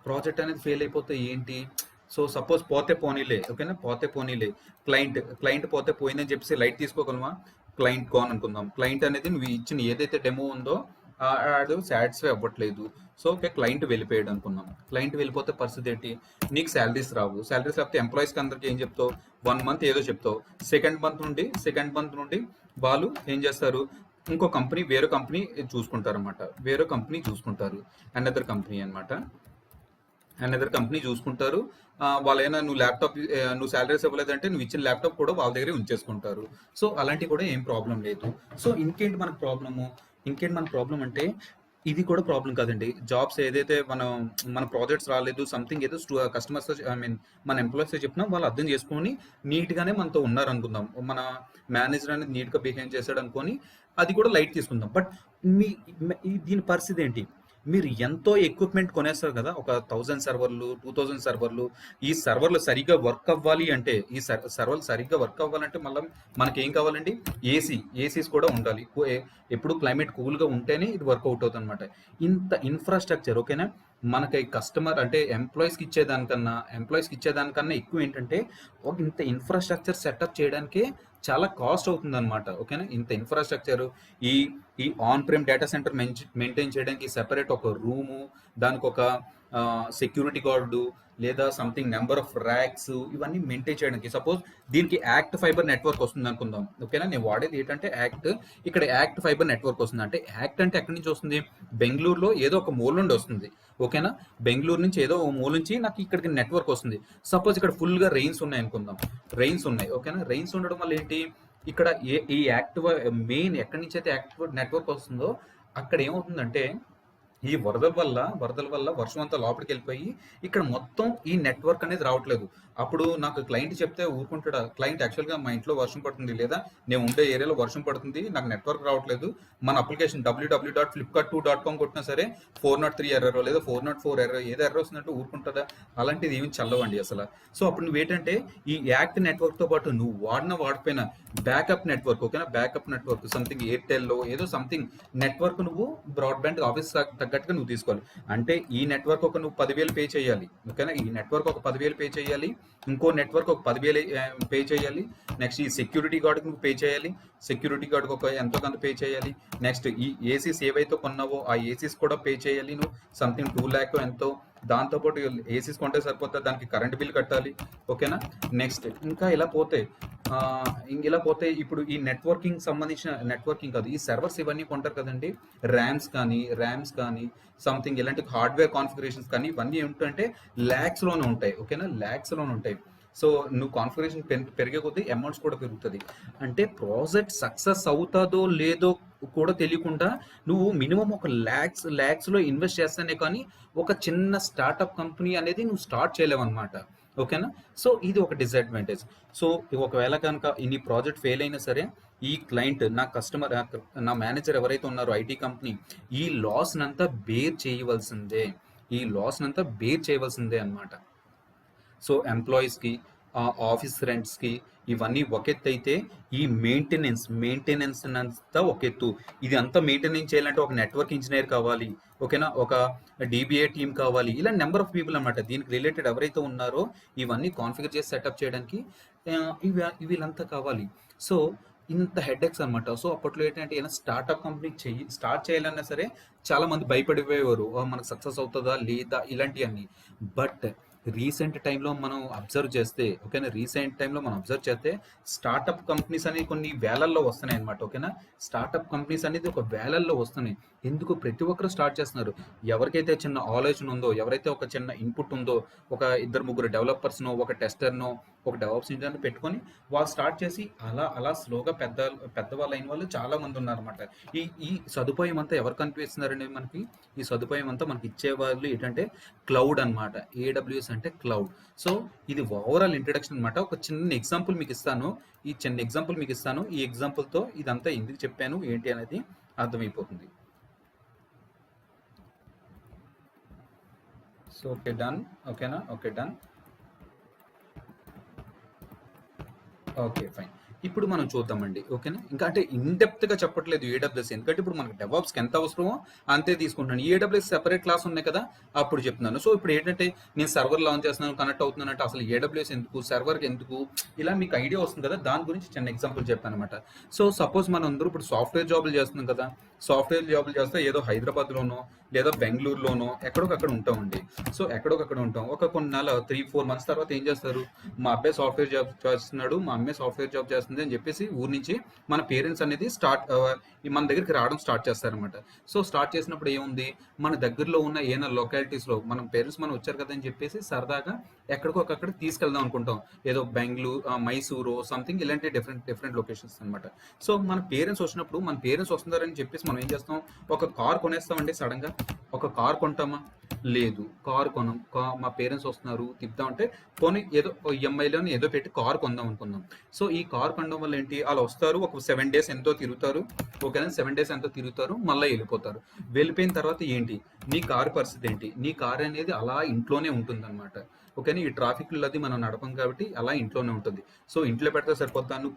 ప్రాజెక్ట్ అనేది ఫెయిల్ అయిపోతే ఏంటి? సో సపోజ్ పోతే పోనీలే, ఓకేనా? పోతే పోనీలే. క్లయింట్ పోతే పోయిందని చెప్పేసి లైట్ తీసుకోగలమా? క్లయింట్ గోన్ అనుకుందాం. క్లయింట్ అనేది నువ్వు ఇచ్చిన ఏదైతే డెమో ఉందో ఆడు సాటిస్ఫై అవ్వట్లేదు. సో ఓకే, క్లయింట్ వెళ్ళిపోయాడు అనుకుందాం. క్లయింట్ వెళ్ళిపోతే పరిస్థితి ఏంటి? నీకు శాలరీస్ రావు. శాలరీస్ రాకపోతే ఎంప్లాయీస్కి అందరికి ఏం చెప్తావు? 1 మంత్ ఏదో చెప్తావు. సెకండ్ మంత్ నుండి వాళ్ళు ఏం చేస్తారు? ఇంకో కంపెనీ, వేరే కంపెనీ చూసుకుంటారు అనమాట. వేరే కంపెనీ చూసుకుంటారు, అనదర్ కంపెనీ అనమాట. అనదర్ కంపెనీ చూసుకుంటారు. వాళ్ళైనా నువ్వు శాలరీస్ ఇవ్వలేదంటే నువ్వు ఇచ్చిన ల్యాప్టాప్ కూడా వాళ్ళ దగ్గరే ఉంచేసుకుంటారు. సో అలాంటివి కూడా ఏం ప్రాబ్లం లేదు. సో ఇంకేంటి మన ప్రాబ్లం అంటే ఇది కూడా ప్రాబ్లం కాదండి. జాబ్స్ ఏదైతే మన ప్రాజెక్ట్స్ రాలేదు, సంథింగ్ ఏదో కస్టమర్స్, ఐ మీన్ మన ఎంప్లాయీస్ చెప్పినా వాళ్ళు అర్థం చేసుకొని నీట్గానే మనతో ఉన్నారు అనుకుందాం. మన మేనేజర్ అనేది నీట్గా బిహేవ్ చేశాడు అనుకొని అది కూడా లైట్ తీసుకుందాం. బట్ మీ దీని పరిస్థితి ఏంటి? మీరు ఎంతో ఎక్విప్మెంట్ కొనేస్తారు కదా, ఒక 1000 సర్వర్లు, 2000 సర్వర్లు. ఈ సర్వర్లు సరిగ్గా వర్క్ అవ్వాలి అంటే, సర్వర్లు సరిగ్గా వర్క్ అవ్వాలంటే మళ్ళీ మనకి ఏం కావాలండి? ఏసీస్ కూడా ఉండాలి. ఎప్పుడు క్లైమేట్ కూల్గా ఉంటేనే ఇది వర్కౌట్ అవుతుంది అనమాట. ఇంత ఇన్ఫ్రాస్ట్రక్చర్, ఓకేనా? మనకి కస్టమర్ అంటే ఎంప్లాయీస్కి ఇచ్చేదానికన్నా ఎక్కువ ఏంటంటే ఇంత ఇన్ఫ్రాస్ట్రక్చర్ సెటప్ చేయడానికే చాలా కాస్ట్ అవుతుంది అనమాట. ఓకేనా? ఇంత ఇన్ఫ్రాస్ట్రక్చర్, ఈ ఈ on prem data center maintain చేయడానికి సెపరేట్ ఒక రూము, దానికి ఒక సెక్యూరిటీ గార్డు, లేదా సంథింగ్ నెంబర్ ఆఫ్ ర్యాక్స్, ఇవన్నీ మెయింటైన్ చేయడానికి. సపోజ్ దీనికి యాక్ట్ ఫైబర్ నెట్వర్క్ వస్తుంది అనుకుందాం. ఓకేనా? నేను వాడేది ఏంటంటే యాక్ట్. ఇక్కడ యాక్ట్ ఫైబర్ నెట్వర్క్ వస్తుంది. అంటే యాక్ట్ అంటే ఎక్కడి నుంచి వస్తుంది? బెంగళూరులో ఏదో ఒక మూల నుండి వస్తుంది. ఓకేనా? బెంగళూరు నుంచి ఏదో ఒక మూల నుంచి నాకు ఇక్కడికి నెట్వర్క్ వస్తుంది. సపోజ్ ఇక్కడ ఫుల్గా రెయిన్స్ ఉన్నాయి అనుకుందాం. రెయిన్స్ ఉన్నాయి, ఓకేనా? రెయిన్స్ ఉండడం వల్ల ఏంటి? ఇక్కడ ఈ యాక్టివ్ మెయిన్ ఎక్కడి నుంచి అయితే యాక్టివ్ నెట్వర్క్ వస్తుందో అక్కడ ఏమవుతుందంటే ఈ వరదల వల్ల వర్షం అంతా లోపలికి వెళ్ళిపోయి ఇక్కడ మొత్తం ఈ నెట్వర్క్ అనేది రావట్లేదు. అప్పుడు నాకు క్లయింట్ చెప్తే ఊరుకుంటాడా? క్లయింట్ యాక్చువల్గా మా ఇంట్లో వర్షం పడుతుంది, లేదా నేను ఉండే ఏరియాలో వర్షం పడుతుంది, నాకు నెట్వర్క్ రావట్లేదు, మన అప్లికేషన్ www.flipkart2.com కొట్టినా సరే 403 ఎర్రర్ లేదా 404 ఎర్రర్, ఏదో ఎర్రర్ వస్తున్నట్టు ఊరుకుంటుందా? అలాంటిది ఏమి చల్లవండి అసలు. సో అప్పుడు నువ్వేంటంటే ఈ యాక్ట్ నెట్వర్క్తో పాటు నువ్వు వాడిపోయిన బ్యాకప్ నెట్వర్క్, ఓకేనా? బ్యాకప్ నెట్వర్క్ సంథింగ్ ఎయిర్టెల్లో ఏదో సంథింగ్ నెట్వర్క్ నువ్వు బ్రాడ్బ్యాండ్ ఆఫీస్ తగ్గట్టుగా నువ్వు తీసుకోవాలి. అంటే ఈ నెట్వర్క్ ఒక నువ్వు 10,000 పే చేయాలి, ఓకేనా? ఈ నెట్వర్క్ ఒక 10,000 పే చేయాలి, ఇంకో నెట్వర్క్ ఒక 10,000 పే చేయాలి. నెక్స్ట్ ఈ సెక్యూరిటీ గార్డ్కి నువ్వు పే చేయాలి, సెక్యూరిటీ గార్డ్కి ఒక ఎంతో కొంత పే చేయాలి. నెక్స్ట్ ఈ ఏసీస్ ఏవైతే కొన్నావో ఆ ఏసీస్ కూడా పే చేయాలి నువ్వు, సంథింగ్ 2 lakh ఎంతో. దాంతోపాటు ఏసీస్ కొంటే సరిపోతే దానికి కరెంట్ బిల్ కట్టాలి, ఓకేనా? నెక్స్ట్ ఇంకా ఇలా పోతే ఇప్పుడు ఈ నెట్వర్కింగ్ కాదు, ఈ సర్వర్స్ ఇవన్నీ కొంటారు కదండి. ర్యామ్స్ కానీ సంథింగ్ ఇలాంటి హార్డ్వేర్ కాన్ఫిగరేషన్స్ కానీ ఇవన్నీ ఏమిటంటే ల్యాక్స్లోనే ఉంటాయి, ఓకేనా? ల్యాక్స్లోనే ఉంటాయి. సో నువ్వు కాన్ఫిగరేషన్ పెరిగే కొద్దీ అమౌంట్స్ కూడా పెరుగుతుంది. అంటే ప్రాజెక్ట్ సక్సెస్ అవుతుందో లేదో కూడా తెలియకుండా నువ్వు మినిమం ఒక ల్యాక్స్లో ఇన్వెస్ట్ చేస్తేనే కానీ ఒక చిన్న స్టార్టప్ కంపెనీ అనేది నువ్వు స్టార్ట్ చేయలేవన్నమాట. ఓకేనా? సో ఇది ఒక డిసడ్వాంటేజ్. సో ఒకవేళ కనుక నీ ప్రాజెక్ట్ ఫెయిల్ అయినా సరే ఈ క్లయింట్, నా కస్టమర్, నా మేనేజర్ ఎవరైతే ఉన్నారో ఐటీ కంపెనీ ఈ లాస్నంతా బేర్ చేయవలసిందే అనమాట. సో ఎంప్లాయీస్కి, ఆఫీస్ రెంట్స్కి ఇవన్నీ ఒక ఎత్తు అయితే ఈ మెయింటెనెన్స్ అంతా ఒక ఎత్తు. ఇది అంతా మెయింటెనెన్స్ చేయాలంటే ఒక నెట్వర్క్ ఇంజనీర్ కావాలి, ఓకేనా? ఒక డిబిఏ టీమ్ కావాలి, ఇలా నెంబర్ ఆఫ్ పీపుల్ అనమాట. దీనికి రిలేటెడ్ ఎవరైతే ఉన్నారో ఇవన్నీ కాన్ఫిగర్ చేసి సెటప్ చేయడానికి వీళ్ళంతా కావాలి. సో ఇంత హెడ్ఎక్స్ అనమాట. సో అప్పట్లో ఏంటంటే ఏదైనా స్టార్ట్అప్ కంపెనీ స్టార్ట్ చేయాలన్నా సరే చాలా మంది భయపడిపోయేవారు, మనకు సక్సెస్ అవుతుందా లేదా ఇలాంటివన్నీ. బట్ రీసెంట్ టైంలో మనం అబ్జర్వ్ చేస్తే స్టార్టప్ కంపెనీస్ అనేవి కొన్ని వేలల్లో వస్తున్నాయి అనమాట, ఓకేనా? స్టార్టప్ కంపెనీస్ అనేది ఒక వేలల్లో వస్తున్నాయి. ఎందుకు? ప్రతి ఒక్కరు స్టార్ట్ చేస్తున్నారు. ఎవరికైతే చిన్న ఆలోచన ఉందో, ఎవరైతే ఒక చిన్న ఇన్పుట్ ఉందో, ఒక 2-3 డెవలపర్స్నో, ఒక టెస్టర్నో, ఒక డెవలప్స్ ఇంజనీర్ని పెట్టుకొని వాళ్ళు స్టార్ట్ చేసి అలా స్లోగా పెద్దవాళ్ళు అయిన వాళ్ళు చాలా మంది ఉన్నారన్నమాట. ఈ సదుపాయం అంతా ఎవరు కనిపిస్తున్నారండి మనకి? ఈ సదుపాయం అంతా మనకి ఇచ్చేవాళ్ళు ఏంటంటే క్లౌడ్ అనమాట. ఏడబ్ల్యూఎస్ అంటే క్లౌడ్. సో ఇది ఓవరాల్ ఇంట్రడక్షన్ అనమాట. ఒక చిన్న ఎగ్జాంపుల్ మీకు ఇస్తాను. ఈ ఎగ్జాంపుల్తో ఇదంతా ఎందుకు చెప్పాను ఏంటి అనేది అర్థమైపోతుంది. So okay, done. ఓకేనా? Okay, done. ఓకే. ఫైన్. ఇప్పుడు మనం చూద్దామండి. ఓకేనా? ఇంకా అంటే ఇన్ డెప్త్‌గా చెప్పట్లేదు ఏడబ్ల్యూఎస్. ఎందుకంటే ఇప్పుడు మనకు డెవాప్స్‌కి ఎంత అవసరమో అంతే తీసుకుంటున్నాను. ఏడబ్ల్యూఎస్ సెపరేట్ క్లాస్ ఉన్నాయి కదా! అప్పుడు చెప్తున్నాను. సో, ఇప్పుడు ఏంటంటే నేను సర్వర్ లాంచ్ చేస్తున్నాను, కనెక్ట్ అవుతున్నానంటే అసలు ఏడబ్ల్యూఎస్ ఎందుకు? సర్వర్‌కి ఎందుకు? ఇలా మీకు ఐడియా వస్తుంది కదా! దాని గురించి చిన్న ఎగ్జాంపుల్ చెప్పాననమాట. సో, సపోజ్ మనందరూ ఇప్పుడు సాఫ్ట్‌వేర్ జాబులు చేస్తున్నాం కదా! సాఫ్ట్‌వేర్ జాబులు చేస్తే ఏదో హైదరాబాద్‌లోనో లేదా బెంగుళూరులోనో ఎక్కడికక్కడ ఉంటామండి. సో, ఎక్కడికక్కడ ఉంటాం. ఒక కొన్ని నెల 3, 4 మంత్స్ తర్వాత ఏం చేస్తారు? మా అబ్బాయి సాఫ్ట్‌వేర్ జాబ్ చేస్తున్నాడు, మా అమ్మాయి సాఫ్ట్‌వేర్ జాబ్ చేస్తుంది అని చెప్పేసి ఊరు నుంచి మన పేరెంట్స్ అనేది మన దగ్గరికి రావడం స్టార్ట్ చేస్తారనమాట. సో స్టార్ట్ చేసినప్పుడు ఏముంది, మన దగ్గరలో ఉన్న ఏమైనా లొకాలిటీస్లో మనం పేరెంట్స్ మనం వచ్చారు కదా అని చెప్పేసి సరదాగా ఎక్కడికో అక్కడ తీసుకెళ్దాం అనుకుంటాం. ఏదో బెంగళూరు, మైసూరు సంథింగ్ ఇలాంటి డిఫరెంట్ డిఫరెంట్ లొకేషన్స్ అనమాట. సో మన పేరెంట్స్ వచ్చినప్పుడు మన పేరెంట్స్ వస్తున్నారని చెప్పేసి మనం ఏం చేస్తాం, ఒక కార్ కొనేస్తామండి సడన్గా. ఒక కార్ కొంటామా? లేదు. కారు కొనం. మా పేరెంట్స్ వస్తున్నారు తిప్పుదామంటే పోనీ ఏదో ఈఎంఐలోని ఏదో పెట్టి కార్ కొందాం అనుకుందాం. సో ఈ కార్ కొనడం వల్ల ఏంటి, వాళ్ళు వస్తారు, ఒక 7 డేస్ ఎంతో తిరుగుతారు. ఓకేనా? 7 డేస్ ఎంతో తిరుగుతారు, మళ్ళీ వెళ్ళిపోతారు. వెళ్ళిపోయిన తర్వాత ఏంటి, నీ కారు పరిస్థితి ఏంటి? నీ కారు అనేది అలా ఇంట్లోనే ఉంటుందన్నమాట. ఓకేనా? ఈ ట్రాఫిక్లో అది మనం నడపం కాబట్టి అలా ఇంట్లోనే ఉంటుంది. సో ఇంట్లో పెడితే సరిపోతాను.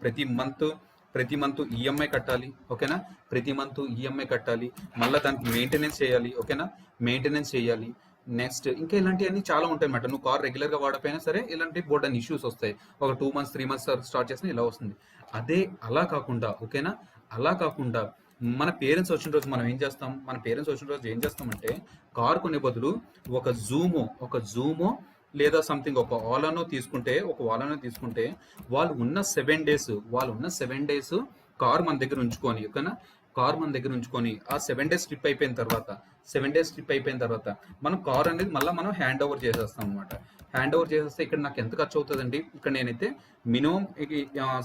ప్రతి మంత్ ఈఎంఐ కట్టాలి. ఓకేనా? ప్రతి మంత్ ఈఎంఐ కట్టాలి, మళ్ళీ దానికి మెయింటెనెన్స్ చేయాలి. ఓకేనా? మెయింటెనెన్స్ చేయాలి. నెక్స్ట్ ఇంకా ఇలాంటివన్నీ చాలా ఉంటాయి అన్నమాట. నువ్వు కార్ రెగ్యులర్గా వాడపోయినా సరే ఇలాంటి బోర్డ్ అని ఇష్యూస్ వస్తాయి. ఒక 2 మంత్స్ 3 మంత్స్ స్టార్ట్ చేసినా ఇలా వస్తుంది. అదే అలా కాకుండా, ఓకేనా, అలా కాకుండా మన పేరెంట్స్ వచ్చిన రోజు మనం ఏం చేస్తాం, మన పేరెంట్స్ వచ్చిన రోజు ఏం చేస్తామంటే కార్ కొనే బదులు ఒక జూమో లేదా సంథింగ్ ఒక వాలనో తీసుకుంటే వాళ్ళు ఉన్న 7 డేస్ కార్ మన దగ్గర ఉంచుకొని, ఓకేనా, కార్ మన దగ్గర ఉంచుకొని ఆ 7 డేస్ ట్రిప్ అయిపోయిన తర్వాత మనం కార్ అనేది మళ్ళీ మనం హ్యాండ్ ఓవర్ చేసేస్తాం అనమాట. హ్యాండ్ ఓవర్ చేసేస్తే ఇక్కడ నాకు ఎంత ఖర్చు అవుతుందండి, ఇక్కడ నేనైతే మినిమం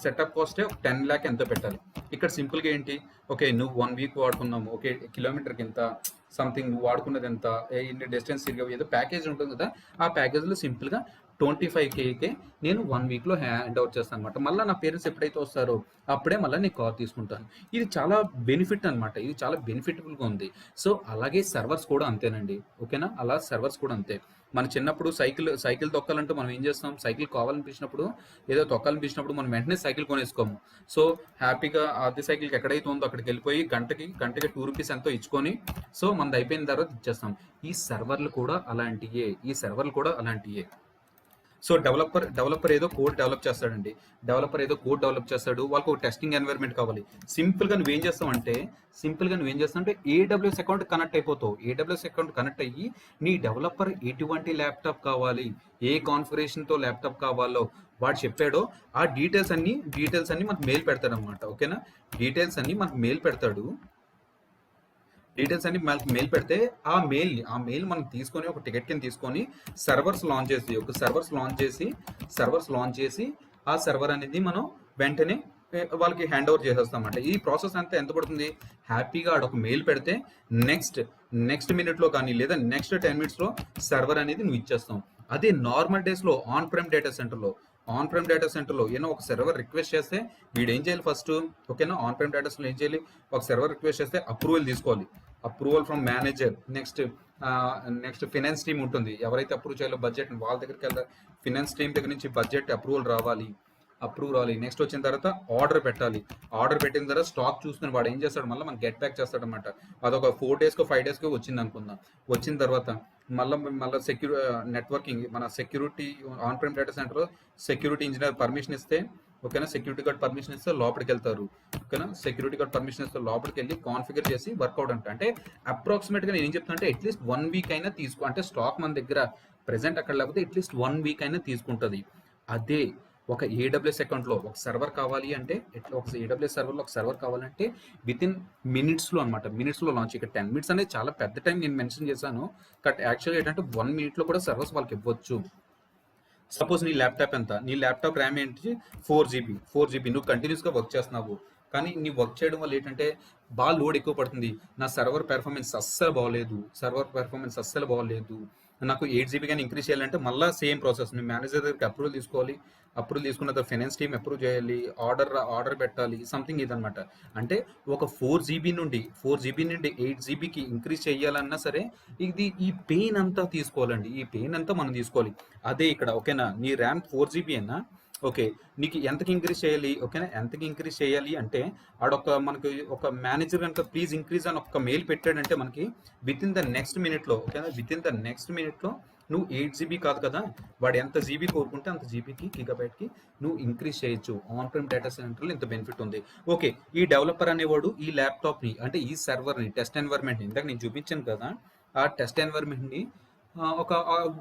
సెటప్ కాస్టే 10 lakh ఎంతో పెట్టాలి. ఇక్కడ సింపుల్గా ఏంటి, ఓకే నువ్వు 1 వీక్ వాడుకున్నాము, ఓకే కిలోమీటర్కి ఎంత సంథింగ్, నువ్వు వాడుకున్నది ఎంత, ఇన్ని డిస్టెన్స్ తిరిగి ఏదో ప్యాకేజ్ ఉంటుంది కదా, ఆ ప్యాకేజ్లో సింపుల్గా 25Kకే నేను 1 వీక్లో హ్యాండ్ ఓవర్ చేస్తాను అనమాట. మళ్ళీ నా పేరెంట్స్ ఎప్పుడైతే వస్తారో అప్పుడే మళ్ళీ నేను కార్ తీసుకుంటాను. ఇది చాలా బెనిఫిట్ అనమాట, ఇది చాలా బెనిఫిటబుల్గా ఉంది. సో అలాగే సర్వర్స్ కూడా అంతేనండి. ఓకేనా? అలా సర్వర్స్ కూడా అంతే. మన చిన్నప్పుడు సైకిల్ తొక్కాలంటే మనం ఏం చేస్తాం, సైకిల్ కావాలనిపించినప్పుడు ఏదో తొక్కాలనిపించినప్పుడు మనం వెంటనే సైకిల్ కొనేసుకోము. సో హ్యాపీగా అదే సైకిల్కి ఎక్కడైతే ఉందో అక్కడికి వెళ్ళిపోయి గంటకి 2 రూపీస్ ఎంతో ఇచ్చుకొని సో మనది అయిపోయిన తర్వాత ఇచ్చేస్తాం. ఈ సర్వర్లు కూడా అలాంటియే. సో డెవలపర్ ఏదో కోడ్ డెవలప్ చేస్తాడండి. వాళ్ళకు ఒక టెస్టింగ్ ఎన్వైర్న్మెంట్ కావాలి. సింపుల్గా నువ్వేం చేస్తావంటే ఏడబ్ల్యూఎస్ అకౌంట్ కనెక్ట్ అయిపోతావు. ఏడబ్ల్యూఎస్ అకౌంట్ కనెక్ట్ అయ్యి నీ డెవలపర్ ఎటువంటి ల్యాప్టాప్ కావాలి, ఏ కాన్ఫిగరేషన్తో ల్యాప్టాప్ కావాలో వాడు చెప్పాడో ఆ డీటెయిల్స్ అన్ని మనకు మెయిల్ పెడతాడు అనమాట. ఓకేనా? డీటెయిల్స్ అన్ని మనకు మెయిల్ పెడతాడు. డీటెయిల్స్ అన్ని మనకి మెయిల్ పెడితే ఆ మెయిల్ మనం తీసుకొని ఒక టికెట్ కింద తీసుకొని సర్వర్స్ లాంచ్ చేసి ఆ సర్వర్ అనేది మనం వెంటనే వాళ్ళకి హ్యాండ్ ఓవర్ చేసేస్తామంట. ఈ ప్రాసెస్ అంతా ఎంత పడుతుంది, హ్యాపీగా ఆడొక మెయిల్ పెడితే నెక్స్ట్ మినిట్లో కానీ లేదా నెక్స్ట్ 10 minutesలో సర్వర్ అనేది నువ్వు ఇచ్చేస్తాం. అదే నార్మల్ డేస్లో ఆన్ ప్రైమ్ డేటా సెంటర్లో ఏదో ఒక సర్వర్ రిక్వెస్ట్ చేస్తే వీడు ఏం చేయాలి ఫస్ట్, ఓకేనా, ఆన్ ప్రైమ్ డేటాస్లో ఏం చేయాలి, ఒక సర్వర్ రిక్వెస్ట్ చేస్తే అప్రూవల్ తీసుకోవాలి. Approval from manager. Next finance team ఉంటుంది, ఎవరైతే అప్రూవ్ చేయాలో బడ్జెట్ వాళ్ళ దగ్గరికి వెళ్ళాలి. ఫినాన్స్ టీమ్ దగ్గర నుంచి బడ్జెట్ అప్రూవ్ రావాలి. నెక్స్ట్ వచ్చిన తర్వాత ఆర్డర్ పెట్టిన తర్వాత స్టాక్ చూసుకుని వాడు ఏం చేస్తాడు, మళ్ళీ మనకి గెట్ బ్యాక్ చేస్తాడనమాట. అదొక 4 daysకో 5 daysకో వచ్చింది అనుకుందాం. వచ్చిన తర్వాత మళ్ళీ నెట్వర్కింగ్ మన సెక్యూరిటీ ఆన్ ప్రైమ్ డేటా సెంటర్లో సెక్యూరిటీ ఇంజనీర్ పర్మిషన్ ఇస్తే, ఓకేనా, సెక్యూరిటీ గార్డ్ పర్మిషన్ ఇస్తే లోపలికి వెళ్తారు. ఓకేనా? సెక్యూరిటీ గార్డ్ పర్మిషన్ ఇస్తే లోపలికి వెళ్ళి కాన్ఫిగర్ చేసి వర్కౌట్ అంటే అప్రాక్సిమేట్గా నేను ఏం చెప్తాను అంటే అట్లీస్ట్ 1 week అయినా అంటే స్టాక్ మన దగ్గర ప్రెసెంట్ అక్కడ లేకపోతే అట్లీస్ట్ 1 week అయినా తీసుకుంటుంది. అదే ఒక ఏడబ్ల్యూఎస్ అకౌంట్లో ఒక సర్వర్ కావాలి అంటే ఒక ఏడబ్ల్యూఎస్ సర్వర్లో ఒక సర్వర్ కావాలంటే వితిన్ మినిట్స్లో అనమాట. మినిట్స్లో లాంచ్. ఇక్కడ 10 minutes అనేది చాలా పెద్ద టైం నేను మెన్షన్ చేశాను. బట్ యాక్చువల్గా ఏంటంటే 1 minute కూడా సర్వర్స్ వాళ్ళకి ఇవ్వచ్చు. సపోజ్ నీ ల్యాప్టాప్ ర్యామ్ ఏంటి 4 GB నువ్వు కంటిన్యూస్గా వర్క్ చేస్తున్నావు. కానీ నీ వర్క్ చేయడం వల్ల ఏంటంటే బాగా లోడ్ ఎక్కువ పడుతుంది. నా సర్వర్ పెర్ఫార్మెన్స్ అస్సలు బాగోలేదు. నాకు 8 GB కానీ ఇంక్రీజ్ చేయాలంటే మళ్ళీ సేమ్ ప్రాసెస్. మీ మేనేజర్ దగ్గరికి అప్రూవల్ తీసుకోవాలి. అప్రూవల్ తీసుకున్న తర్వాత ఫైనాన్స్ టీమ్ అప్రూవ్ చేయాలి. ఆర్డర్ పెట్టాలి. సంథింగ్ ఇదనమాట. అంటే ఒక 4 GB నుండి 8 GBకి ఇంక్రీజ్ చేయాలన్నా సరే ఈ పెయిన్ అంతా తీసుకోవాలండి. ఈ పెయిన్ అంతా మనం తీసుకోవాలి. అదే ఇక్కడ, ఓకేనా, నీ ర్యామ్ 4 GB అయినా ఓకే. నీకు ఎంతకి ఇంక్రీజ్ చేయాలి? ఓకేనా? ఎంతకి ఇంక్రీజ్ చేయాలి అంటే ఆడొక మనకి ఒక మేనేజర్ గనుక ప్లీజ్ ఇంక్రీజ్ అని ఒక మెయిల్ పెట్టాడంటే మనకి వితిన్ ద నెక్స్ట్ మినిట్‌లో ఓకేనా? వితిన్ ద నెక్స్ట్ మినిట్‌లో నువ్వు 8 జీబీ కాదు కదా! వాడు ఎంత జీబీ కోరుకుంటే అంత జీబీకి గిగాబైట్‌కి నువ్వు ఇంక్రీజ్ చేయొచ్చు. ఆన్ ప్రైమ్ డేటా సెంటర్‌లో ఇంత బెనిఫిట్ ఉంది. ఓకే. ఈ డెవలపర్ అనేవాడు ఈ ల్యాప్‌టాప్‌ని అంటే ఈ సర్వర్‌ని టెస్ట్ ఎన్వైర్న్‌మెంట్‌ని ఇందాక నేను చూపించాను కదా! ఆ టెస్ట్ ఎన్వైర్న్‌మెంట్‌ని ఒక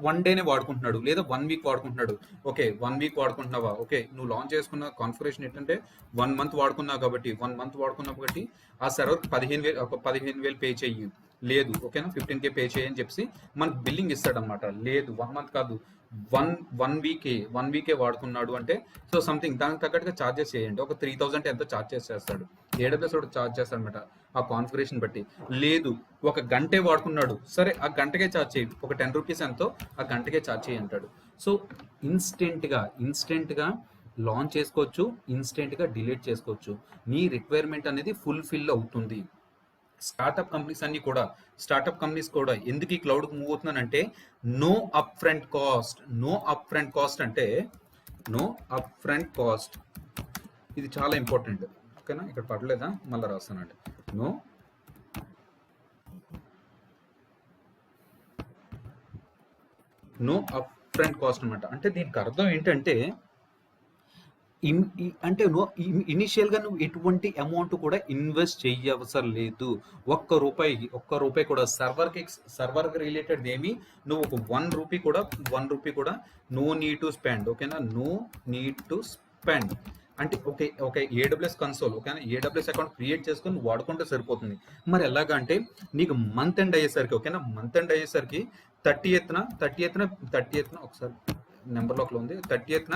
1 డేనే వాడుకుంటున్నాడు లేదా 1 వీక్ వాడుకుంటున్నాడు. ఓకే. 1 వీక్ వాడుకుంటున్నావా? ఓకే. నువ్వు లాంచ్ చేసుకున్న కాన్ఫిగరేషన్ ఏంటంటే 1 మంత్ వాడుకున్నావు కాబట్టి 1 మంత్ వాడుకున్నావు కాబట్టి ఆ సర్వర్‌కి 15,000 ఒక 15,000 పే చెయ్యి. లేదు ఓకేనా 15K పే చేయి అని చెప్పేసి మనకు బిల్లింగ్ ఇస్తాడనమాట. లేదు 1 మంత్ కాదు 1 వీకే వాడుకున్నాడు అంటే సో సంథింగ్ దానికి తగ్గట్టుగా చార్జెస్ చేయండి. ఒక 3,000 ఎంతో చార్జెస్ చేస్తాడు. ఏడబ్ల్యూఎస్ వాడు చార్జ్ చేస్తాడనమాట ఆ కాన్ఫిగరేషన్ బట్టి. లేదు ఒక గంటే వాడుకున్నాడు సరే ఆ గంటకే చార్జ్ చేయి ఒక ₹10 ఎంతో ఆ గంటకే చార్జ్ చేయి అంటాడు. సో ఇన్స్టెంట్గా లాంచ్ చేసుకోవచ్చు, ఇన్స్టెంట్గా డిలీట్ చేసుకోవచ్చు. నీ రిక్వైర్మెంట్ అనేది ఫుల్ఫిల్ అవుతుంది. స్టార్టప్ కంపెనీస్ కూడా ఎందుకు ఈ క్లౌడ్కి మూవ్ అవుతున్నానంటే నో అప్ ఫ్రంట్ కాస్ట్ అంటే నో అప్ ఫ్రంట్ కాస్ట్ ఇది చాలా ఇంపార్టెంట్ ఓకేనా. ఇక్కడ పడలేదా మళ్ళీ రాస్తానండి. నో అప్ ఫ్రంట్ కాస్ట్ అనమాట. అంటే దీనికి అర్థం ఏంటంటే అంటే ఇనిషియల్గా నువ్వు ఎటువంటి అమౌంట్ కూడా ఇన్వెస్ట్ చెయ్యవసరం లేదు. ఒక్క రూపాయి కూడా సర్వర్కి రిలేటెడ్ ఏమి నువ్వు ఒక వన్ రూపీ కూడా నో నీడ్ టు స్పెండ్ ఓకేనా. నో నీడ్ టు స్పెండ్ అంటే ఓకే ఏడబ్ల్యూఎస్ కన్సోల్ ఓకేనా. ఏడబ్ల్యూఎస్ అకౌంట్ క్రియేట్ చేసుకొని నువ్వు వాడుకుంటే సరిపోతుంది. మరి ఎలాగా అంటే నీకు మంత్ ఎండ్ అయ్యేసరికి ఓకేనా 30th ఒకసారి నెంబర్లోకి ఉంది 30th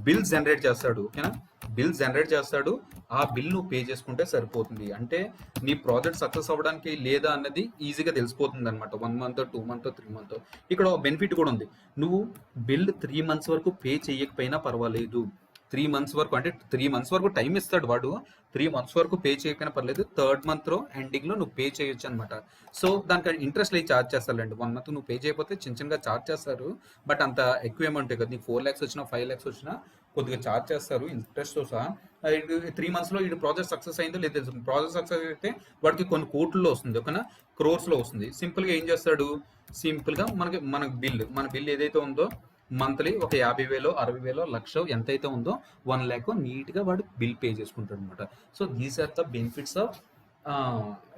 బిల్ జనరేట్ చేస్తాడు ఓకేనా. బిల్ జనరేట్ చేస్తాడు ఆ బిల్ నువ్వు పే చేసుకుంటే సరిపోతుంది. అంటే నీ ప్రాజెక్ట్ సక్సెస్ అవ్వడానికి లేదా అన్నది ఈజీగా తెలిసిపోతుంది అనమాట. 1 మంత్ 2 మంత్ 3 మంత్. ఇక్కడ బెనిఫిట్ కూడా ఉంది. నువ్వు బిల్ 3 మంత్స్ వరకు పే చేయకపోయినా పర్వాలేదు. 3 మంత్స్ వరకు అంటే 3 మంత్స్ వరకు టైం ఇస్తాడు వాడు. 3 మంత్స్ వరకు పే చేయకపోయినా పర్లేదు. 3rd మంత్ ఎండింగ్లో నువ్వు పే చేయొచ్చు అనమాట. సో దానికి ఇంట్రెస్ట్ లేదు ఛార్జ్ చేస్తారండి. 1 మంత్ నువ్వు పే చేయకపోతే చిన్నగా ఛార్జ్ చేస్తారు. బట్ అంత ఎక్కువ అమౌంట్ కదా నీకు 4 lakhs వచ్చినా 5 lakhs వచ్చినా కొద్దిగా ఛార్జ్ చేస్తారు ఇంట్రెస్ట్తో సహా. 3 మంత్స్లో ఈ ప్రాజెక్ట్ సక్సెస్ అయిందో లేదు తెలుసు. ప్రాజెక్ట్ సక్సెస్ అయితే వాడికి కొన్ని కోట్లలో వస్తుంది ఓకేనా, క్రోర్స్లో వస్తుంది. సింపుల్గా ఏం చేస్తాడు, సింపుల్గా మన బిల్ ఏదైతే ఉందో మంత్లీ ఒక 50,000 60,000 లక్ష ఎంతైతే ఉందో 1 lakh నీట్గా వాడు బిల్ పే చేసుకుంటాడు అనమాట. So these are the benefits of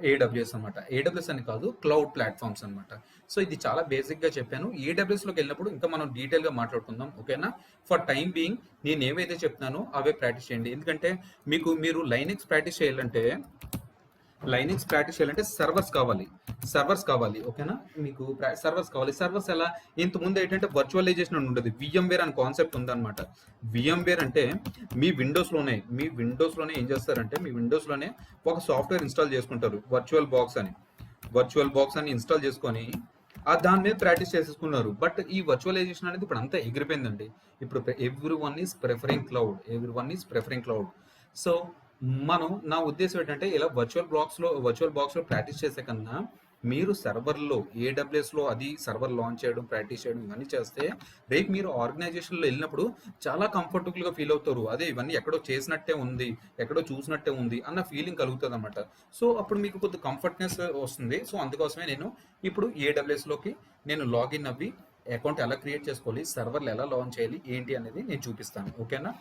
AWS అనమాట. ఏడబ్ల్యూఎస్ అని కాదు క్లౌడ్ ప్లాట్ఫామ్స్ అనమాట. సో ఇది చాలా బేసిక్గా చెప్పాను. ఏడబ్ల్యూఎస్లోకి వెళ్ళినప్పుడు ఇంకా మనం డీటెయిల్గా మాట్లాడుకుందాం ఓకేనా. ఫర్ టైం బీయింగ్ నేను ఏవైతే చెప్తున్నానో అవే ప్రాక్టీస్ చేయండి. ఎందుకంటే మీరు లైనెక్స్ ప్రాక్టీస్ చేయాలంటే సర్వర్స్ కావాలి ఓకేనా. మీకు సర్వర్స్ కావాలి. సర్వర్స్ ఎలా ఇంతకుముందు ఏంటంటే వర్చువలైజేషన్ అని ఉండదు. విఎంవేర్ అనే కాన్సెప్ట్ ఉందన్నమాట. విఎంవేర్ అంటే మీ విండోస్లోనే ఏం చేస్తారంటే మీ విండోస్లోనే ఒక సాఫ్ట్వేర్ ఇన్స్టాల్ చేసుకుంటారు వర్చువల్ బాక్స్ అని ఇన్స్టాల్ చేసుకొని దాని మీద ప్రాక్టీస్ చేసేసుకున్నారు. బట్ ఈ వర్చువలైజేషన్ అనేది ఇప్పుడు అంతా ఎగిరిపోయిందండి. ఇప్పుడు every one is preferring cloud. So నా ఉద్దేశం ఏంటంటే ఇలా వర్చువల్ బాక్స్లో ప్రాక్టీస్ చేసే కన్నా మీరు సర్వర్లో ఏడబ్ల్యూఎస్లో అది సర్వర్ లాంచ్ చేయడం ప్రాక్టీస్ చేయడం ఇవన్నీ చేస్తే రేపు మీరు ఆర్గనైజేషన్లో వెళ్ళినప్పుడు చాలా కంఫర్టబుల్గా ఫీల్ అవుతారు. అదే ఇవన్నీ ఎక్కడో చేసినట్టే ఉంది, ఎక్కడో చూసినట్టే ఉంది అన్న ఫీలింగ్ కలుగుతుంది అనమాట. సో అప్పుడు మీకు కొద్ది కంఫర్ట్నెస్ వస్తుంది. సో అందుకోసమే నేను ఇప్పుడు ఏడబ్ల్యూఎస్లోకి నేను లాగిన్ అవ్వి అకౌంట్ ఎలా క్రియేట్ చేసుకోవాలి, సర్వర్లు ఎలా లాంచ్ చేయాలి ఏంటి అనేది నేను చూపిస్తాను ఓకేనా.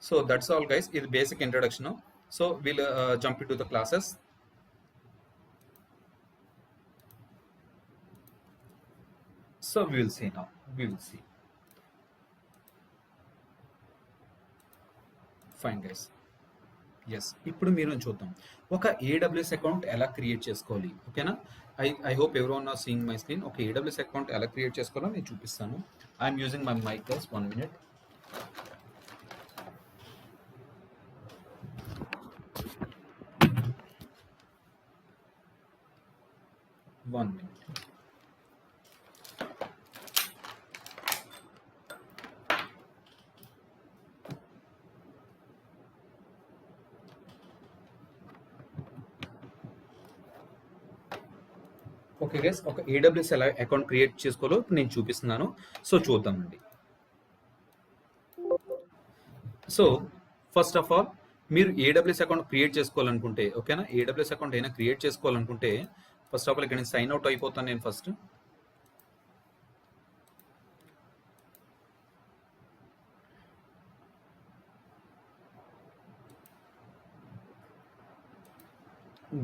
So that's all guys. ఇది basic introduction. So we'll jump into the classes. So we will see now. Fine guys. Yes. ఇప్పుడు మీరు చూద్దాం ఒక AWS అకౌంట్ ఎలా క్రియేట్ చేసుకోవాలి ఓకేనా. I hope everyone are seeing my screen. ఒక AWS అకౌంట్ ఎలా క్రియేట్ చేసుకోవాలో నేను చూపిస్తాను. I'm using my mic guys. 1 minute. Okay guys, ఒక AWS ఎలా అకౌంట్ క్రియేట్ చేసుకోవాలో ఇప్పుడు నేను చూపిస్తున్నాను. సో చూద్దామండి. సో ఫస్ట్ ఆఫ్ ఆల్ మీరు ఏడబ్ల్యూఎస్ అకౌంట్ క్రియేట్ చేసుకోవాలనుకుంటే, ఓకేనా, ఏడబ్ల్యూఎస్ అకౌంట్ అయినా క్రియేట్ చేసుకోవాలనుకుంటే ఫస్ట్ ఆఫ్ ఆల్ ఇక్కడ నేను సైన్ అవుట్ అయిపోతాను. నేను ఫస్ట్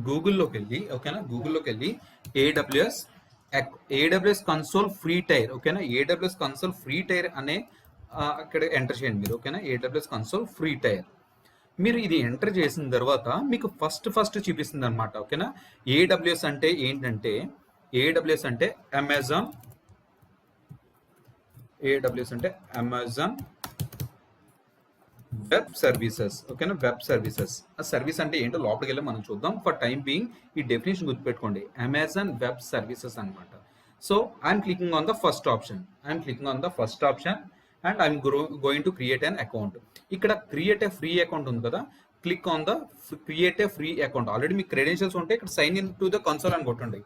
గూగుల్లోకి వెళ్ళి, ఓకేనా, గూగుల్లోకి వెళ్ళి ఏడబ్ల్యూఎస్ కన్సోల్ ఫ్రీ టైర్, ఓకేనా, ఏడబ్ల్యూఎస్ కన్సోల్ ఫ్రీ టైర్ అనే అక్కడ ఎంటర్ చేయండి మీరు, ఓకేనా, ఏడబ్ల్యూఎస్ కన్సోల్ ఫ్రీ టైర్. మీరు ఇది ఎంటర్ చేసిన తర్వాత మీకు ఫస్ట్ చూపిస్తుంది అనమాట, ఓకేనా. ఏడబ్ల్యూఎస్ అంటే ఏంటంటే, ఏడబ్ల్యూఎస్ అంటే అమెజాన్, ఏడబ్ల్యూఎస్ అంటే అమెజాన్ వెబ్ సర్వీసెస్, ఓకేనా, వెబ్ సర్వీసెస్. ఆ సర్వీస్ అంటే ఏంటో లోపలికి వెళ్ళి మనం చూద్దాం. ఫర్ టైం బీయింగ్ ఈ డెఫినేషన్ గుర్తుపెట్టుకోండి, అమెజాన్ వెబ్ సర్వీసెస్ అనమాట. So I'm clicking on the first option, and I'm going to create an account. ఇక్కడ క్రియేట్ ఏ ఫ్రీ అకౌంట్ ఉంది కదా, click on the create a free account. Already మీ క్రెడెన్షియల్స్ ఉంటే ఇక్కడ sign in to the console అని కొట్టండి.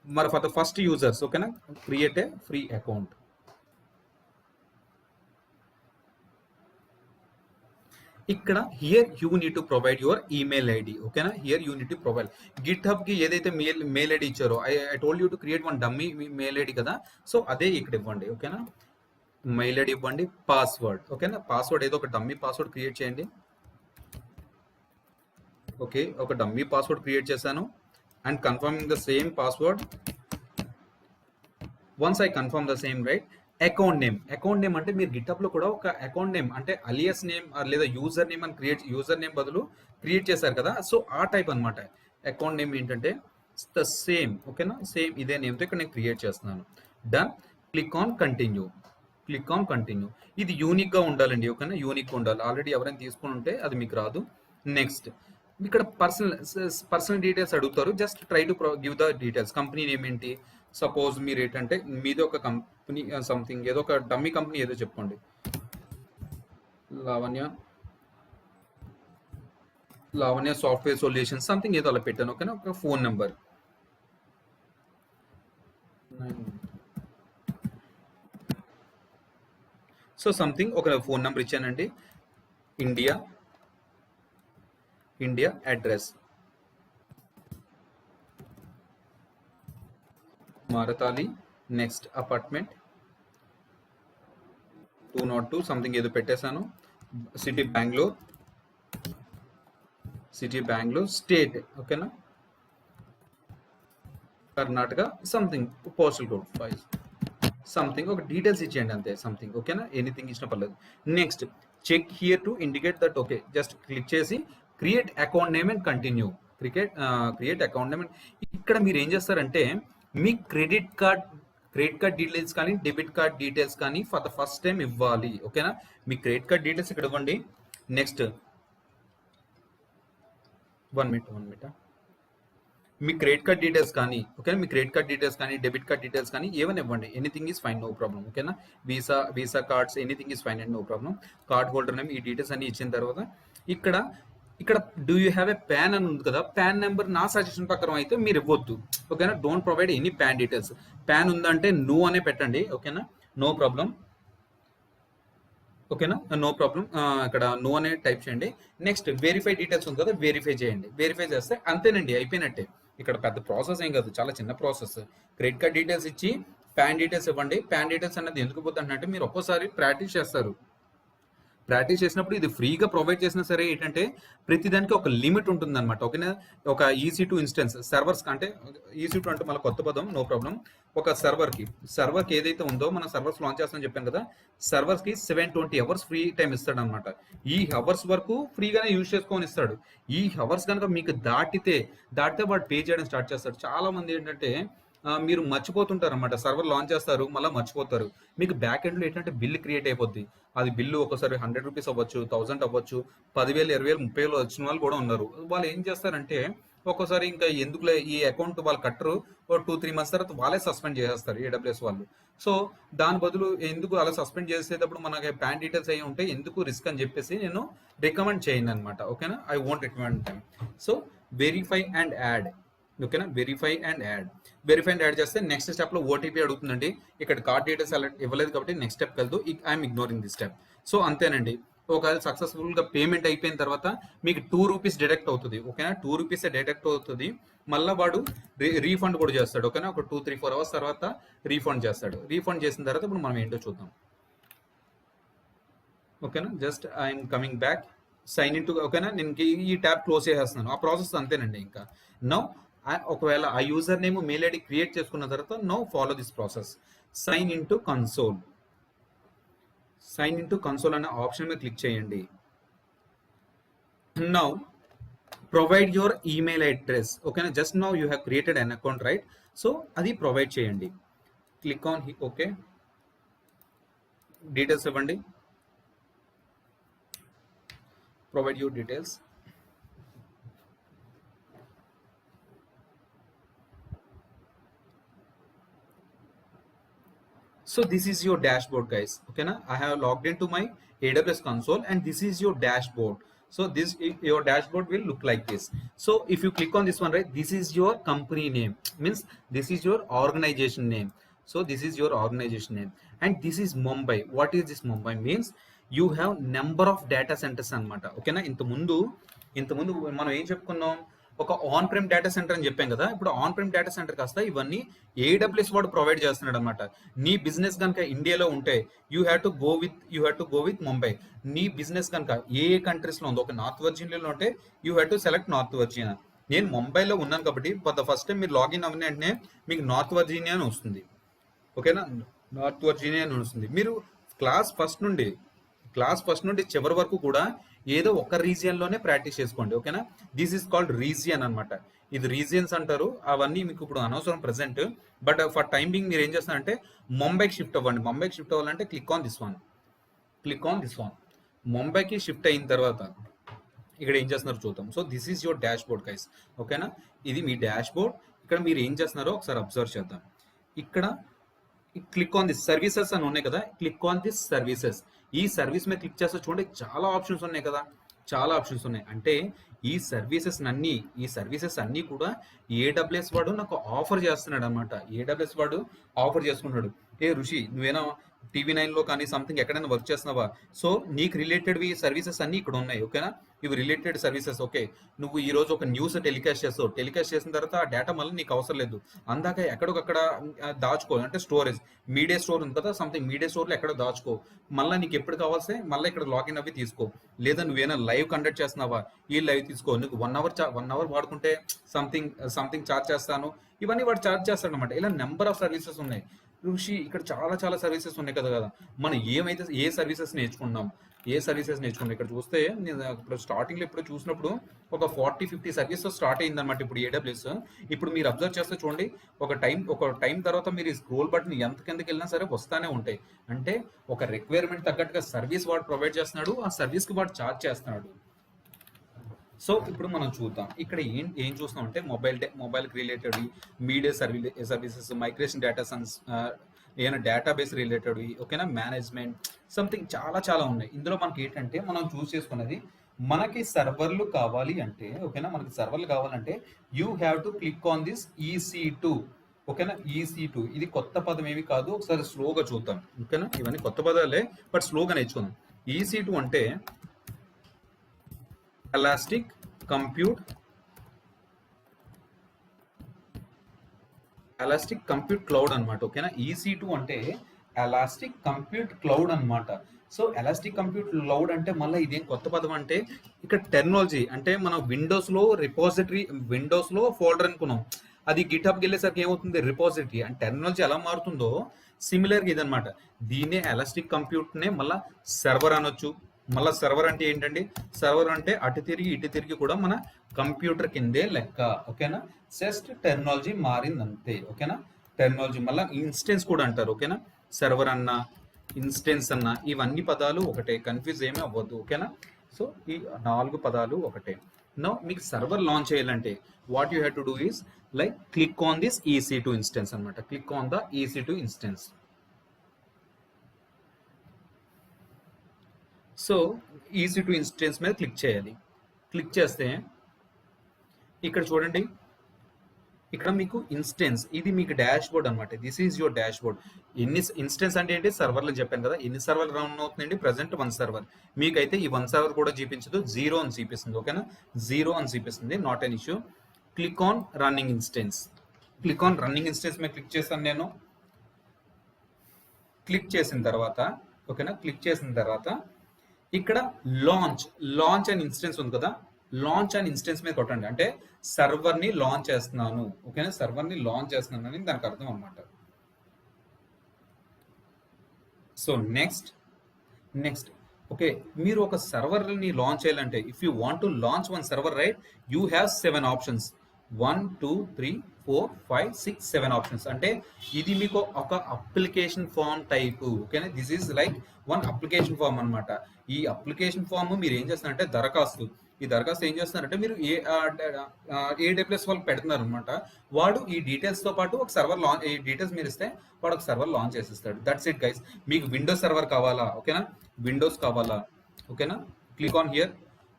మరి ఫర్ ద ఫస్ట్ యూజర్స్, ఓకేనా, క్రియేట్ ఏ ఫ్రీ అకౌంట్. ఇక్కడ here you need to provide your email ID, ఓకేనా, here you need to provide. GitHub కి ఏదైతే మెయిల్ ఐడి ఇచ్చారో, I told you to create one dummy mail ID కదా, సో అదే ఇక్కడ ఇవ్వండి, ఓకేనా. మెయిల్ ఐడి ఇవ్వండి, పాస్వర్డ్, ఓకేనా, పాస్వర్డ్ ఏదో ఒక డమ్మీ పాస్వర్డ్ క్రియేట్ చేయండి. ఓకే, ఒక డమ్మీ పాస్వర్డ్ క్రియేట్ చేశాను and confirming the same password. Once I confirm the same, right. Account name అంటే మీరు గిటప్ లో కూడా ఒక అకౌంట్ నేమ్ అంటే అలియస్ నేమ్ లేదా యూజర్ నేమ్ అని యూజర్ నేమ్ బదులు క్రియేట్ చేశారు కదా, సో ఆ టైప్ అనమాట. అకౌంట్ నేమ్ ఏంటంటే ద సేమ్, ఓకేనా, సేమ్ ఇదే నేమ్తో ఇక్కడ నేను క్రియేట్ చేస్తున్నాను. డన్. Click on continue. ఇది యూనిక్ గా ఉండాలండి, ఓకేనా, యూనిక్ ఉండాలి. ఆల్రెడీ ఎవరైనా తీసుకుని ఉంటే అది మీకు రాదు. నెక్స్ట్ ఇక్కడ పర్సనల్ డీటెయిల్స్ అడుగుతారు, just try to give the details. Company name ఏంటి, సపోజ్ మీరు ఏంటంటే మీది ఒక కంపెనీ సంథింగ్ ఏదో ఒక డమ్మీ కంపెనీ ఏదో చెప్పుకోండి, లావణ్య సాఫ్ట్వేర్ సొల్యూషన్ సంథింగ్ ఏదో అలా పెట్టాను, ఓకేనా. ఒక ఫోన్ నెంబర్, సో సంథింగ్ ఒక ఫోన్ నెంబర్ ఇచ్చానండి. ఇండియా అడ్రస్ మారతాలి. నెక్స్ట్ అపార్ట్మెంట్ 202 సంథింగ్ ఏదో పెట్టేశాను. సిటీ బెంగళూరు, స్టేట్, ఓకేనా, Karnataka, something postal code 5 something ఒక డీటెయిల్స్ ఇచ్చేయండి అంతే, సంథింగ్, ఓకేనా, ఎనీథింగ్ ఇచ్చిన పర్లేదు. Next check here to indicate that, okay, just click చేసి create account name and continue. Create account name. ఇక్కడ మీరు ఏం చేస్తారంటే మీ క్రెడిట్ కార్డ్ డీటెయిల్స్ కానీ డెబిట్ కార్డ్ డీటెయిల్స్ కానీ ఫర్ ద ఫస్ట్ టైం ఇవ్వాలి, ఓకేనా. మీ క్రెడిట్ కార్డ్ డీటెయిల్స్ ఇక్కడ ఇవ్వండి. నెక్స్ట్ వన్ మినిట్ మీ క్రెడిట్ కార్డ్ డీటెయిల్స్ కానీ, ఓకేనా, మీ క్రెడిట్ కార్డ్ డీటెయిల్స్ కానీ డెబిట్ కార్డ్ డీటెయిల్స్ కానీ ఏమైనా ఇవ్వండి. Anything is fine, no problem, ఓకేనా. Visa cards anything is fine and no problem. Card holder name, ఈ డీటెయిల్స్ అన్ని ఇచ్చిన తర్వాత ఇక్కడ do you have a PAN అని ఉంది కదా, ప్యాన్ నెంబర్ నా సజెషన్ ప్రకారం అయితే మీరు ఇవ్వద్దు, ఓకేనా. Don't provide any pan details. Pan ఉందంటే నో అనే పెట్టండి, ఓకేనా, నో ప్రాబ్లం, ఓకేనా, నో ప్రాబ్లం. ఇక్కడ నో అనే టైప్ చేయండి. నెక్స్ట్ వెరిఫై డీటెయిల్స్ ఉంది కదా, వెరిఫై చేయండి. వెరిఫై చేస్తే అంతేనండి, అయిపోయినట్టే. ఇక్కడ పెద్ద ప్రాసెస్ ఏం కాదు, చాలా చిన్న ప్రాసెస్. క్రెడిట్ కార్డ్ డీటెయిల్స్ ఇచ్చి ప్యాన్ డీటెయిల్స్ ఇవ్వండి. ప్యాన్ డీటెయిల్స్ అనేది ఎందుకు పోతుంది అంటే మీరు ఒక్కోసారి ప్రాక్టీస్ చేస్తారు. ప్రాక్టీస్ చేసినప్పుడు ఇది ఫ్రీగా ప్రొవైడ్ చేసినా సరే ఏంటంటే ప్రతిదానికి ఒక లిమిట్ ఉంటుంది అనమాట, ఓకేనా. ఒక EC2 ఇన్స్టెన్స్ సర్వర్స్ అంటే EC2 అంటే మళ్ళీ కొత్త పదం, నో ప్రాబ్లం. ఒక సర్వర్కి ఏదైతే ఉందో మనం సర్వర్స్ లాంచ్ చేస్తామని చెప్పాను కదా, సర్వర్స్కి 720 అవర్స్ ఫ్రీ టైం ఇస్తాడు అనమాట. ఈ అవర్స్ వరకు ఫ్రీగానే యూజ్ చేసుకొని ఇస్తాడు. ఈ అవర్స్ కనుక మీకు దాటితే వాడు పే చేయడం స్టార్ట్ చేస్తాడు. చాలా మంది ఏంటంటే మీరు మర్చిపోతుంటారు అనమాట, సర్వర్ లాంచ్ చేస్తారు మళ్ళీ మర్చిపోతారు. మీకు బ్యాక్ ఎండ్లో ఏంటంటే బిల్ క్రియేట్ అయిపోద్ది. అది బిల్లు ఒకసారి 100 రూపీస్ అవ్వచ్చు, 1000 అవ్వచ్చు, 10,000, 20,000, 30,000 వచ్చిన వాళ్ళు కూడా ఉన్నారు. వాళ్ళు ఏం చేస్తారంటే ఒక్కోసారి ఇంకా ఎందుకులే ఈ అకౌంట్ వాళ్ళు కట్టరు, 2-3 months తర్వాత వాళ్ళే సస్పెండ్ చేసేస్తారు AWS వాళ్ళు. సో దాని బదులు ఎందుకు అలా సస్పెండ్ చేసేటప్పుడు మనకి ప్యాన్ డీటెయిల్స్ అయ్యి ఉంటే ఎందుకు రిస్క్ అని చెప్పేసి నేను రికమెండ్ చేయను అనమాట, ఓకేనా. I won't recommend time. So verify and add, ఓకేనా. వెరిఫై అండ్ యాడ్ చేస్తే నెక్స్ట్ స్టెప్ లో OTP అడుగుతుందండి. ఇక్కడ కార్డ్ డీటెయిల్స్ ఇవ్వలేదు కాబట్టి నెక్స్ట్ స్టెప్ వెళ్తూ I'm ignoring this step. So అంతేనండి, ఒకవేళ సక్సెస్ఫుల్గా పేమెంట్ అయిపోయిన తర్వాత మీకు ₹2 డిడక్ట్ అవుతుంది, ఓకేనా. ₹2 డిడక్ట్ అవుతుంది. మళ్ళీ వాడు రీఫండ్ కూడా చేస్తాడు, ఓకేనా. ఒక 2-3-4 అవర్స్ తర్వాత రీఫండ్ చేస్తాడు. రీఫండ్ చేసిన తర్వాత ఇప్పుడు మనం ఏంటో చూద్దాం, ఓకేనా. Just I'm coming back, sign in to, ఓకేనా. నేను ఈ ట్యాబ్ క్లోజ్ చేసేస్తున్నాను. ఆ ప్రాసెస్ అంతేనండి. ఇంకా నో ఒకవేళ ఆ user name mail ID create చేసుకున్న తర్వాత no follow this process. Sign in to console, sign in to console అనే ఆప్షన్ మీద క్లిక్ చేయండి. Now provide your email address, ఓకేనా. Just now you have created an account, right. So అది ప్రొవైడ్ చేయండి. క్లిక్ ఆన్ ఓకే, డీటెయిల్స్ ఇవ్వండి, provide your details. So this is your dashboard, guys, okay na. I have logged into my AWS console and this is your dashboard. So this your dashboard will look like this. So if you click on this one, right, this is your company name, means this is your organization name. So this is your organization name and this is Mumbai. What is this Mumbai means? You have number of data centers anamata, okay na. ఇంతకుముందు మనం ఏం చెప్పుకున్నాం, ఒక ఆన్ ప్రిమ్ డేటా సెంటర్ అని చెప్పాం కదా. ఇప్పుడు ఆన్ ప్రిమ్ డేటా సెంటర్ కాస్త ఇవన్నీ ఏడబ్ల్యూఎస్ వాడు ప్రొవైడ్ చేస్తున్నాడు అనమాట. నీ బిజినెస్ కనుక ఇండియాలో ఉంటే you have to go with Mumbai. నీ బిజినెస్ కనుక ఏ కంట్రీస్లో ఉందో, ఒక నార్త్ వర్జీనియాలో ఉంటే you have to select north Virginia. నేను ముంబైలో ఉన్నాను కాబట్టి ఫర్ ద ఫస్ట్ టైం మీరు లాగిన్ అవ్వని వెంటనే మీకు నార్త్ వర్జీనియా అని వస్తుంది, ఓకేనా. నార్త్ వర్జీనియా అని వస్తుంది. మీరు క్లాస్ ఫస్ట్ నుండి చివరి వరకు కూడా ఏదో ఒక రీజియన్లోనే ప్రాక్టీస్ చేసుకోండి, ఓకేనా. దిస్ ఈస్ కాల్డ్ రీజియన్ అనమాట. ఇది రీజియన్స్ అంటారు. అవన్నీ మీకు ఇప్పుడు అనవసరం ప్రెసెంట్, బట్ ఫర్ టైమింగ్ మీరు ఏం చేస్తారంటే ముంబైకి షిఫ్ట్ అవ్వండి. ముంబైకి షిఫ్ట్ అవ్వాలంటే క్లిక్ ఆన్ దిస్ వన్. ముంబైకి షిఫ్ట్ అయిన తర్వాత ఇక్కడ ఏం చేస్తున్నారో చూద్దాం. So this is your dash board, guys, ఓకేనా. ఇది మీ డాష్ బోర్డ్. ఇక్కడ మీరు ఏం చేస్తున్నారో ఒకసారి అబ్జర్వ్ చేద్దాం. ఇక్కడ క్లిక్ ఆన్ దిస్ సర్వీసెస్ అని ఉన్నాయి కదా, క్లిక్ ఆన్ దిస్ సర్వీసెస్. ఈ సర్వీస్ మీద క్లిక్ చేస్తే చూడండి చాలా ఆప్షన్స్ ఉన్నాయి కదా, చాలా ఆప్షన్స్ ఉన్నాయి. అంటే ఈ సర్వీసెస్ అన్నీ కూడా ఏడబ్ల్యూఎస్ వాడు నాకు ఆఫర్ చేస్తున్నాడు అనమాట. ఏడబ్ల్యూఎస్ వాడు ఆఫర్ చేసుకుంటున్నాడు. ఏ ఋషి, నువ్వేనా TV9లో కానీ సంథింగ్ ఎక్కడైనా వర్క్ చేస్తున్నావా? సో నీకు రిలేటెడ్వి సర్వీసెస్ అన్నీ ఇక్కడ ఉన్నాయి, ఓకేనా. ఇవి రిలేటెడ్ సర్వీసెస్, ఓకే. నువ్వు ఈ రోజు ఒక న్యూస్ టెలికాస్ట్ చేసిన తర్వాత ఆ డేటా మళ్ళీ నీకు అవసరం లేదు. అందాక ఎక్కడికక్కడ దాచుకో, అంటే స్టోరేజ్ మీడియా స్టోర్ ఉంది కదా, సంథింగ్ మీడియా స్టోర్లో ఎక్కడ దాచుకో. మళ్ళీ నీకు ఎప్పుడు కావాల్సి మళ్ళీ ఇక్కడ లాగిన్ అవి తీసుకో. లేదా నువ్వేనా లైవ్ కండక్ట్ చేస్తున్నావా, ఈ లైవ్ తీసుకో. నీకు 1 అవర్ వాడుకుంటే సంథింగ్ ఛార్జ్ చేస్తాను, ఇవన్నీ వాడు ఛార్జ్ చేస్తాడు అనమాట. ఇలా నెంబర్ ఆఫ్ సర్వీసెస్ ఉన్నాయి ఋషి. ఇక్కడ చాలా సర్వీసెస్ ఉన్నాయి కదా. మనం ఏ సర్వీసెస్ నేర్చుకున్నాం. ఇక్కడ చూస్తే నేను ఇప్పుడు స్టార్టింగ్లో ఇప్పుడు చూసినప్పుడు ఒక 40-50 సర్వీసెస్ స్టార్ట్ అయిందనమాట ఇప్పుడు ఏడబ్ల్యూఎస్. ఇప్పుడు మీరు అబ్జర్వ్ చేస్తే చూడండి, ఒక టైం తర్వాత మీరు స్క్రోల్ బటన్ ఎంత కిందకి వెళ్ళినా సరే వస్తానే ఉంటాయి. అంటే ఒక రిక్వైర్మెంట్ తగ్గట్టుగా సర్వీస్ వాడు ప్రొవైడ్ చేస్తున్నాడు, ఆ సర్వీస్కి వాడు ఛార్జ్ చేస్తున్నాడు. సో ఇప్పుడు మనం చూద్దాం ఇక్కడ ఏం చూస్తాం అంటే మొబైల్కి related media services, migration data ఏమైనా డేటాబేస్ రిలేటెడ్, ఓకేనా, మేనేజ్మెంట్, సంథింగ్ చాలా ఉన్నాయి. ఇందులో మనకి ఏంటంటే మనం చూస్ చేసుకున్నది మనకి సర్వర్లు కావాలి అంటే, ఓకేనా, మనకి సర్వర్లు కావాలంటే you have to click on this EC2, ఓకేనా. EC2 ఇది కొత్త పదం ఏమి కాదు, ఒకసారి స్లోగా చూద్దాం, ఓకేనా. ఇవన్నీ కొత్త పదాలే బట్ స్లోగా నేర్చుకుందాం. EC2 అంటే ఎలాస్టిక్ కంప్యూట్ క్లౌడ్ అనమాట, ఓకేనా. EC2 అంటే ఎలాస్టిక్ కంప్యూట్ క్లౌడ్ అనమాట. సో ఎలాస్టిక్ కంప్యూట్ క్లౌడ్ అంటే మళ్ళీ ఇదేం కొత్త పదం అంటే ఇక్కడ టెక్నాలజీ అంటే మనం విండోస్లో ఫోల్డర్ అనుకున్నాం, అది గిట్హబ్కి వెళ్ళేసరికి ఏమవుతుంది రిపోజిటరీ. అంటే టెక్నాలజీ ఎలా మారుతుందో సిమిలర్గా ఇదనమాట. దీన్నే ఎలాస్టిక్ కంప్యూట్నే మళ్ళీ సర్వర్ అనొచ్చు. మళ్ళీ సర్వర్ అంటే ఏంటండి, సర్వర్ అంటే అటు తిరిగి కూడా మన కంప్యూటర్ కిందే లెక్క, ఓకేనా. జస్ట్ టెక్నాలజీ మారింది అంతే, ఓకేనా. టెక్నాలజీ మళ్ళీ ఇన్స్టెన్స్ కూడా అంటారు, ఓకేనా. సర్వర్ అన్నా ఇన్స్టెన్స్ అన్నా ఇవన్నీ పదాలు ఒకటే, కన్ఫ్యూజ్ ఏమీ అవ్వద్దు, ఓకేనా. సో ఈ 4 పదాలు ఒకటే. నో మీకు సర్వర్ లాంచ్ చేయాలంటే what you have to do is like click on this EC2 instance అనమాట. Click on the EC2 instance. So EC2 instance మీద క్లిక్ చేయాలి. క్లిక్ చేస్తే ఇక్కడ చూడండి ఇక్కడ మీకు ఇన్స్టెన్స్, ఇది మీకు డాష్ బోర్డ్ అనమాట. This is your dashboard. ఎన్ని ఇన్స్టెన్స్ అంటే ఏంటి, సర్వర్లు చెప్పాను కదా, ఎన్ని సర్వర్లు రన్ అవుతుందండి, ప్రజెంట్ 1 సర్వర్. మీకైతే ఈ 1 సర్వర్ కూడా చూపించదు, 0 అని చూపిస్తుంది. ఓకేనా, 0 అని చూపిస్తుంది, not an issue. Click on running instance. Click on running instance మీద క్లిక్ చేస్తాను నేను. క్లిక్ చేసిన తర్వాత, ఓకేనా, క్లిక్ చేసిన తర్వాత ఇక్కడ లాంచ్ అండ్ ఇన్స్టెన్స్ ఉంది కదా, లాంచ్ అండ్ ఇన్స్టెన్స్ మీద కొట్టండి. అంటే సర్వర్ని లాంచ్ చేస్తున్నాను, ఓకేనా, సర్వర్ని లాంచ్ చేస్తున్నాను అని దానికి అర్థం అనమాట. సో నెక్స్ట్ ఓకే, మీరు ఒక సర్వర్ని లాంచ్ చేయాలంటే, if you want to launch one server, right, you have 7 options. 1 2 3 4 5 6 7 options. అంటే ఇది మీకు ఒక అప్లికేషన్ ఫామ్ టైప్. ఓకేనా, this is like one application form అనమాట. ఈ అప్లికేషన్ ఫామ్ మీరు ఏం చేస్తున్నారంటే దరఖాస్తు. ఈ దరఖాస్తు ఏం చేస్తున్నారంటే మీరు AWS వాళ్ళు పెడుతున్నారు అనమాట. వాడు ఈ డీటెయిల్స్ తో పాటు ఒక సర్వర్ లాంచ్, ఈ డీటెయిల్స్ మీరు ఇస్తే వాడు ఒక సర్వర్ లాంచ్ చేసిస్తాడు. That's it guys. మీకు విండోస్ సర్వర్ కావాలా, ఓకేనా, విండోస్ కావాలా, ఓకేనా, క్లిక్ ఆన్ హియర్.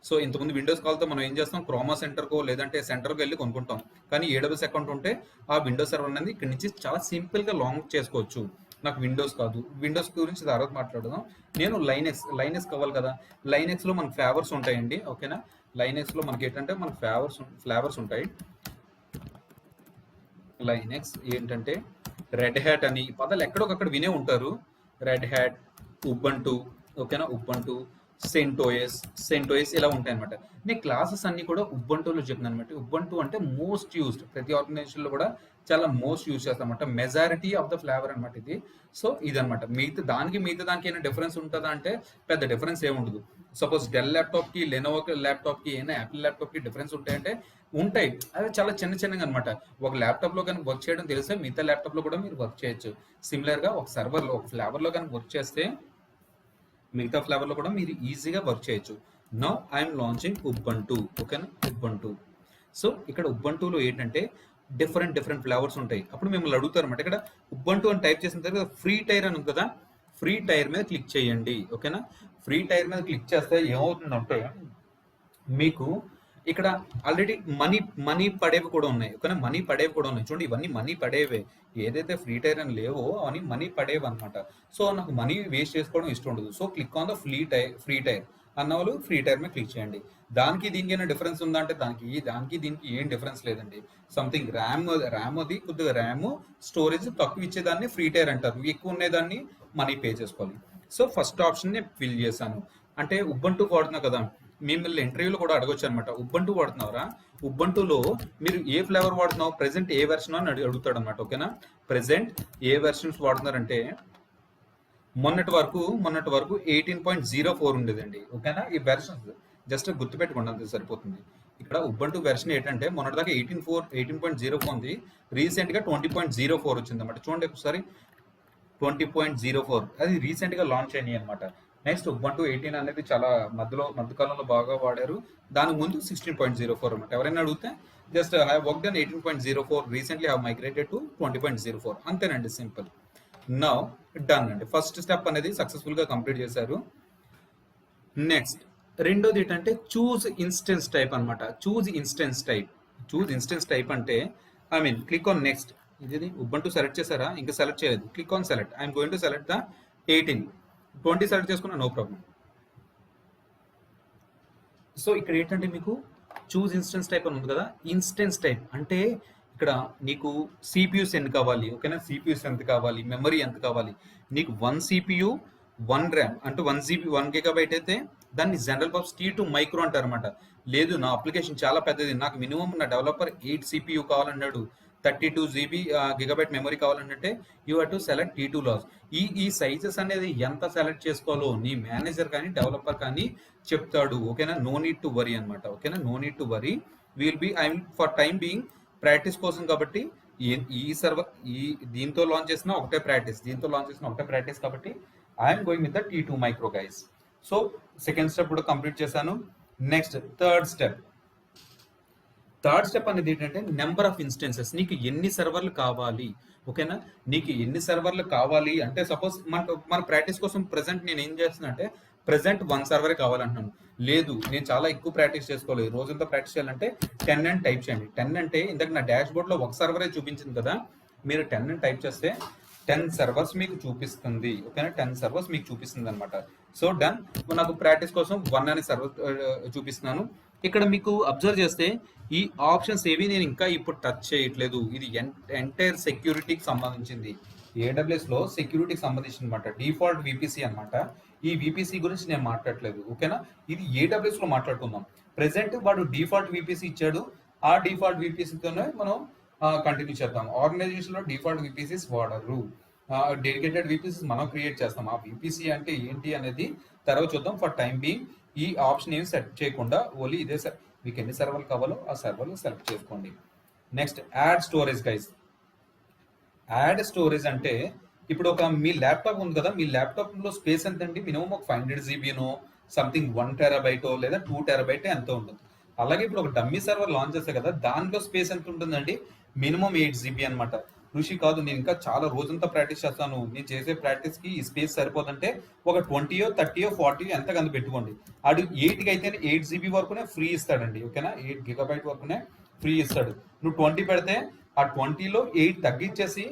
సో ఇంతకుముందు విండోస్ కాల్తో మనం ఏం చేస్తాం, క్రోమా సెంటర్కో లేదంటే సెంటర్కి వెళ్ళి కొనుక్కుంటాం. కానీ AWS అకౌంట్ ఉంటే ఆ విండోస్ సర్వర్ అనేది ఇక్కడ నుంచి చాలా సింపుల్గా లాంచ్ చేసుకోవచ్చు. నాకు విండోస్ కాదు, విండోస్ గురించి తర్వాత మాట్లాడదాం. నేను లైనెక్స్ కావాలి కదా. లైనెక్స్లో మనకు ఫ్లేవర్స్ ఉంటాయండి, ఓకేనా. లైనెక్స్లో మనకి ఏంటంటే మనకు ఫ్లేవర్స్ ఉంటాయి. లైనెక్స్ ఏంటంటే రెడ్ హ్యాట్ అని పదాలు ఎక్కడొకక్కడ వినే ఉంటారు. రెడ్ హ్యాట్, ఉబంటు, ఓకేనా, ఉబంటు, సెంటోయస్ ఇలా ఉంటాయి అనమాట. నేను క్లాసెస్ అన్ని కూడా ఉబంటులో చెప్తున్నాను అనమాట. ఉబంటు అంటే మోస్ట్ యూస్డ్, ప్రతి ఆర్గనైజేషన్లో కూడా చాలా మోస్ట్ యూజ్ చేస్తాం అనమాట. మెజారిటీ ఆఫ్ ద ఫ్లేవర్ అనమాట ఇది. సో ఇదనమాట. మిగతా దానికి ఏమైనా డిఫరెన్స్ ఉంటుందా అంటే పెద్ద డిఫరెన్స్ ఏముండదు. సపోజ్ డెల్ ల్యాప్టాప్కి, లెనోవో ల్యాప్టాప్కి, ఏమైనా యాపిల్ ల్యాప్టాప్కి డిఫరెన్స్ ఉంటాయంటే ఉంటాయి. అవి చాలా చిన్నగా అనమాట. ఒక ల్యాప్టాప్లో కానీ వర్క్ చేయడం తెలిస్తే మిగతా ల్యాప్టాప్లో కూడా మీరు వర్క్ చేయొచ్చు. సిమిలర్గా ఒక సర్వర్లో, ఒక ఫ్లేవర్లో కానీ వర్క్ చేస్తే మిగతా ఫ్లేవర్లో కూడా మీరు ఈజీగా వర్క్ చేయొచ్చు. నౌ ఐఎమ్ లాంచింగ్ ఉబంటు, ఓకేనా, ఉబంటు. సో ఇక్కడ ఉబంటులో ఏంటంటే డిఫరెంట్ ఫ్లేవర్స్ ఉంటాయి. అప్పుడు మిమ్మల్ని అడుగుతారు అనమాట. ఇక్కడ ఉబంటు అని టైప్ చేసిన తర్వాత ఫ్రీ టైర్ అని ఉంది కదా, ఫ్రీ టైర్ మీద క్లిక్ చేయండి, ఓకేనా. ఫ్రీ టైర్ మీద క్లిక్ చేస్తే ఏమవుతుందంటే మీకు ఇక్కడ ఆల్రెడీ మనీ పడేవి కూడా ఉన్నాయి, ఓకేనా, మనీ పడేవి కూడా ఉన్నాయి. చూడండి, ఇవన్నీ మనీ పడేవే. ఏదైతే ఫ్రీ టైర్ అని లేవో అవన్నీ మనీ పడేవి అనమాట. సో నాకు మనీ వేస్ట్ చేసుకోవడం ఇష్టం ఉండదు. So click on the free tyre అన్న వాళ్ళు ఫ్రీ టైర్ మీద క్లిక్ చేయండి. దానికి దీనికి ఏమైనా డిఫరెన్స్ ఉందా అంటే దానికి దీనికి ఏం డిఫరెన్స్ లేదండి. సంథింగ్ ర్యామ్ అది కొద్దిగా ర్యామ్ స్టోరేజ్ తక్కువ ఇచ్చేదాన్ని ఫ్రీ టైర్ అంటారు, ఎక్కువ ఉండేదాన్ని మనీ పే చేసుకోవాలి. సో ఫస్ట్ ఆప్షన్ నేను ఫిల్ చేశాను. అంటే ఉబంటు వాడుతున్నా కదా, మిమ్మల్ని ఇంటర్వ్యూలో కూడా అడగొచ్చు అనమాట. ఉబంటు వాడుతున్నారా, ఉబంటులో మీరు ఏ ఫ్లేవర్ వాడుతున్నావు, ప్రెసెంట్ ఏ వెర్షన్ అని అడుగుతాడు అనమాట, ఓకేనా. ప్రెసెంట్ ఏ వెర్షన్స్ వాడుతున్నారంటే మొన్నటి వరకు 18.04 ఉండేదండి, ఓకేనా. ఈ వెర్షన్స్ జస్ట్ గుర్తుపెట్టుకోండి, అంతే సరిపోతుంది. ఇక్కడ ఉబంటు వెర్షన్ ఏంటంటే మొన్నటిదాకా 18.04 ఉంది, రీసెంట్గా 20.04 వచ్చింది అనమాట. చూడండి ఒకసారి, 20.04 అది రీసెంట్గా లాంచ్ అయినాయి అనమాట. నెక్స్ట్ ఉబంటు 18 అనేది చాలా మధ్యకాలంలో బాగా వాడారు. దాని ముందు 16.04 అనమాట. ఎవరైనా అడిగితే just I worked on 18.04, recently I migrated to 20.04, అంతేనండి, సింపుల్. నౌ డన్ అండి. ఫస్ట్ స్టెప్ అనేది సక్సెస్ఫుల్ గా కంప్లీట్ చేశారు. నెక్స్ట్ రెండోది ఏంటంటే చూజ్ ఇన్స్టెన్స్ టైప్ అనమాట. చూజ్ ఇన్స్టెన్స్ టైప్ అంటే క్లిక్ ఆన్ నెక్స్ట్. ఇది ఉబంటు సెలెక్ట్ చేశారా, ఇంకా సెలెక్ట్ చేయలేదు, click on select. I'm going to select the 18, 20 select చేసుకున్నా, నో ప్రాబ్లం. సో ఇక్కడ ఏంటంటే మీకు చూజ్ ఇన్స్టెన్స్ టైప్ అని ఉంది కదా. ఇన్స్టెన్స్ టైప్ అంటే ఇక్కడ నీకు సిపియూస్ ఎన్ని కావాలి, ఓకేనా, సిపియూస్ ఎంత కావాలి, మెమరీ ఎంత కావాలి. నీకు 1 CPU 1 ర్యామ్ అంటే 1 GB 1 GB అయితే దాన్ని జనరల్ పర్పస్ T2 మైక్రో అంటారు అనమాట. లేదు నా అప్లికేషన్ చాలా పెద్దది, నాకు మినిమం నా డెవలపర్ 8 CPU కావాలన్నాడు, 32 GB గిగాబైట్ మెమరీ కావాలంటే you have to select T2 లాస్. ఈ సైజెస్ అనేది ఎంత సెలెక్ట్ చేసుకోవాలో నీ మేనేజర్ కానీ డెవలపర్ కానీ చెప్తాడు, ఓకేనా. నో నీడ్ టు వరీ అనమాట, ఓకేనా, no need to worry. Will be for time being practice కోసం కాబట్టి దీంతో లాంచ్ చేసిన ఒకటే ప్రాక్టీస్, కాబట్టి I'm going with the T2 micro guys. So second step కూడా కంప్లీట్ చేశాను. నెక్స్ట్ థర్డ్ స్టెప్ అనేది ఏంటంటే నెంబర్ ఆఫ్ ఇన్స్టెన్సెస్. నీకు ఎన్ని సర్వర్లు కావాలి, ఓకేనా. నీకు ఎన్ని సర్వర్లు కావాలి అంటే సపోజ్ మన ప్రాక్టీస్ కోసం ప్రెసెంట్ నేను ఏం చేస్తున్నా అంటే ప్రెసెంట్ 1 సర్వరే కావాలంటున్నాను. లేదు నేను చాలా ఎక్కువ ప్రాక్టీస్ చేసుకోవాలి, రోజంతా ప్రాక్టీస్ చేయాలంటే 10 అని టైప్ చేయండి. 10 అంటే ఇందాక నా డాష్ బోర్డ్లో ఒక సర్వరే చూపించింది కదా, మీరు 10 అని టైప్ చేస్తే 10 సర్వర్స్ మీకు చూపిస్తుంది. ఓకేనా, 10 సర్వర్స్ మీకు చూపిస్తుంది అనమాట. So done. నాకు ప్రాక్టీస్ కోసం 1 అనే సర్వర్ చూపిస్తున్నాను. ఇక్కడ మీకు అబ్జర్వ్ చేస్తే ఈ ఆప్షన్స్ ఏవి నేను ఇంకా ఇప్పుడు టచ్ చేయట్లేదు. ఇది ఎంటైర్ సెక్యూరిటీకి సంబంధించింది. AWS లో సెక్యూరిటీకి సంబంధించిన అనమాట. డిఫాల్ట్ VPC అనమాట. ఈ VPC గురించి నేను మాట్లాడట్లేదు. ఓకేనా, ఇది AWS లో మాట్లాడుకుందాం. ప్రెసెంట్ వాడు డిఫాల్ట్ VPC ఇచ్చాడు, ఆ డిఫాల్ట్ VPCతోనే మనం కంటిన్యూ చేద్దాం. ఆర్గనైజేషన్ లో డిఫాల్ట్ VPCs వాడరు, డెడికేటెడ్ VPCs మనం క్రియేట్ చేస్తాం. ఆ VPC అంటే ఏంటి అనేది తర్వాత చూద్దాం. ఫర్ టైం బీయింగ్ ఈ ఆప్షన్ ఏమి సెట్ చేయకుండా ఓన్లీ ఇదే మీకు ఎన్ని సర్వర్లు కావాలో ఆ సర్వర్లు సెలెక్ట్ చేసుకోండి. Next add storage guys. Add storage అంటే ఇప్పుడు ఒక మీ ల్యాప్టాప్ ఉంది కదా, మీ ల్యాప్టాప్ లో స్పేస్ ఎంత అండి? మినిమం ఒక 500 జీబీనో సంథింగ్ 1 టెరాబైటో లేదా 2 టెరాబైట్ ఎంతో ఉంటుంది. అలాగే ఇప్పుడు ఒక డమ్మీ సర్వర్ లాంచ్ చేస్తే కదా, దానిలో స్పేస్ ఎంత ఉంటుందండి? మినిమం 8 GB అనమాట. ఋషి కాదు, నేను ఇంకా చాలా రోజంతా ప్రాక్టీస్ చేస్తాను, నేను చేసే ప్రాక్టీస్ కి ఈ స్పేస్ సరిపోతుంటే ఒక 20, 30, 40 ఎంత కంత పెట్టుకోండి. అది 8కి అయితే 8 GB వరకునే ఫ్రీ ఇస్తాడండి. ఓకేనా, 8 GB వరకునే ఫ్రీ ఇస్తాడు. నువ్వు 20 పెడితే ఆ 20లో 8 తగ్గించేసి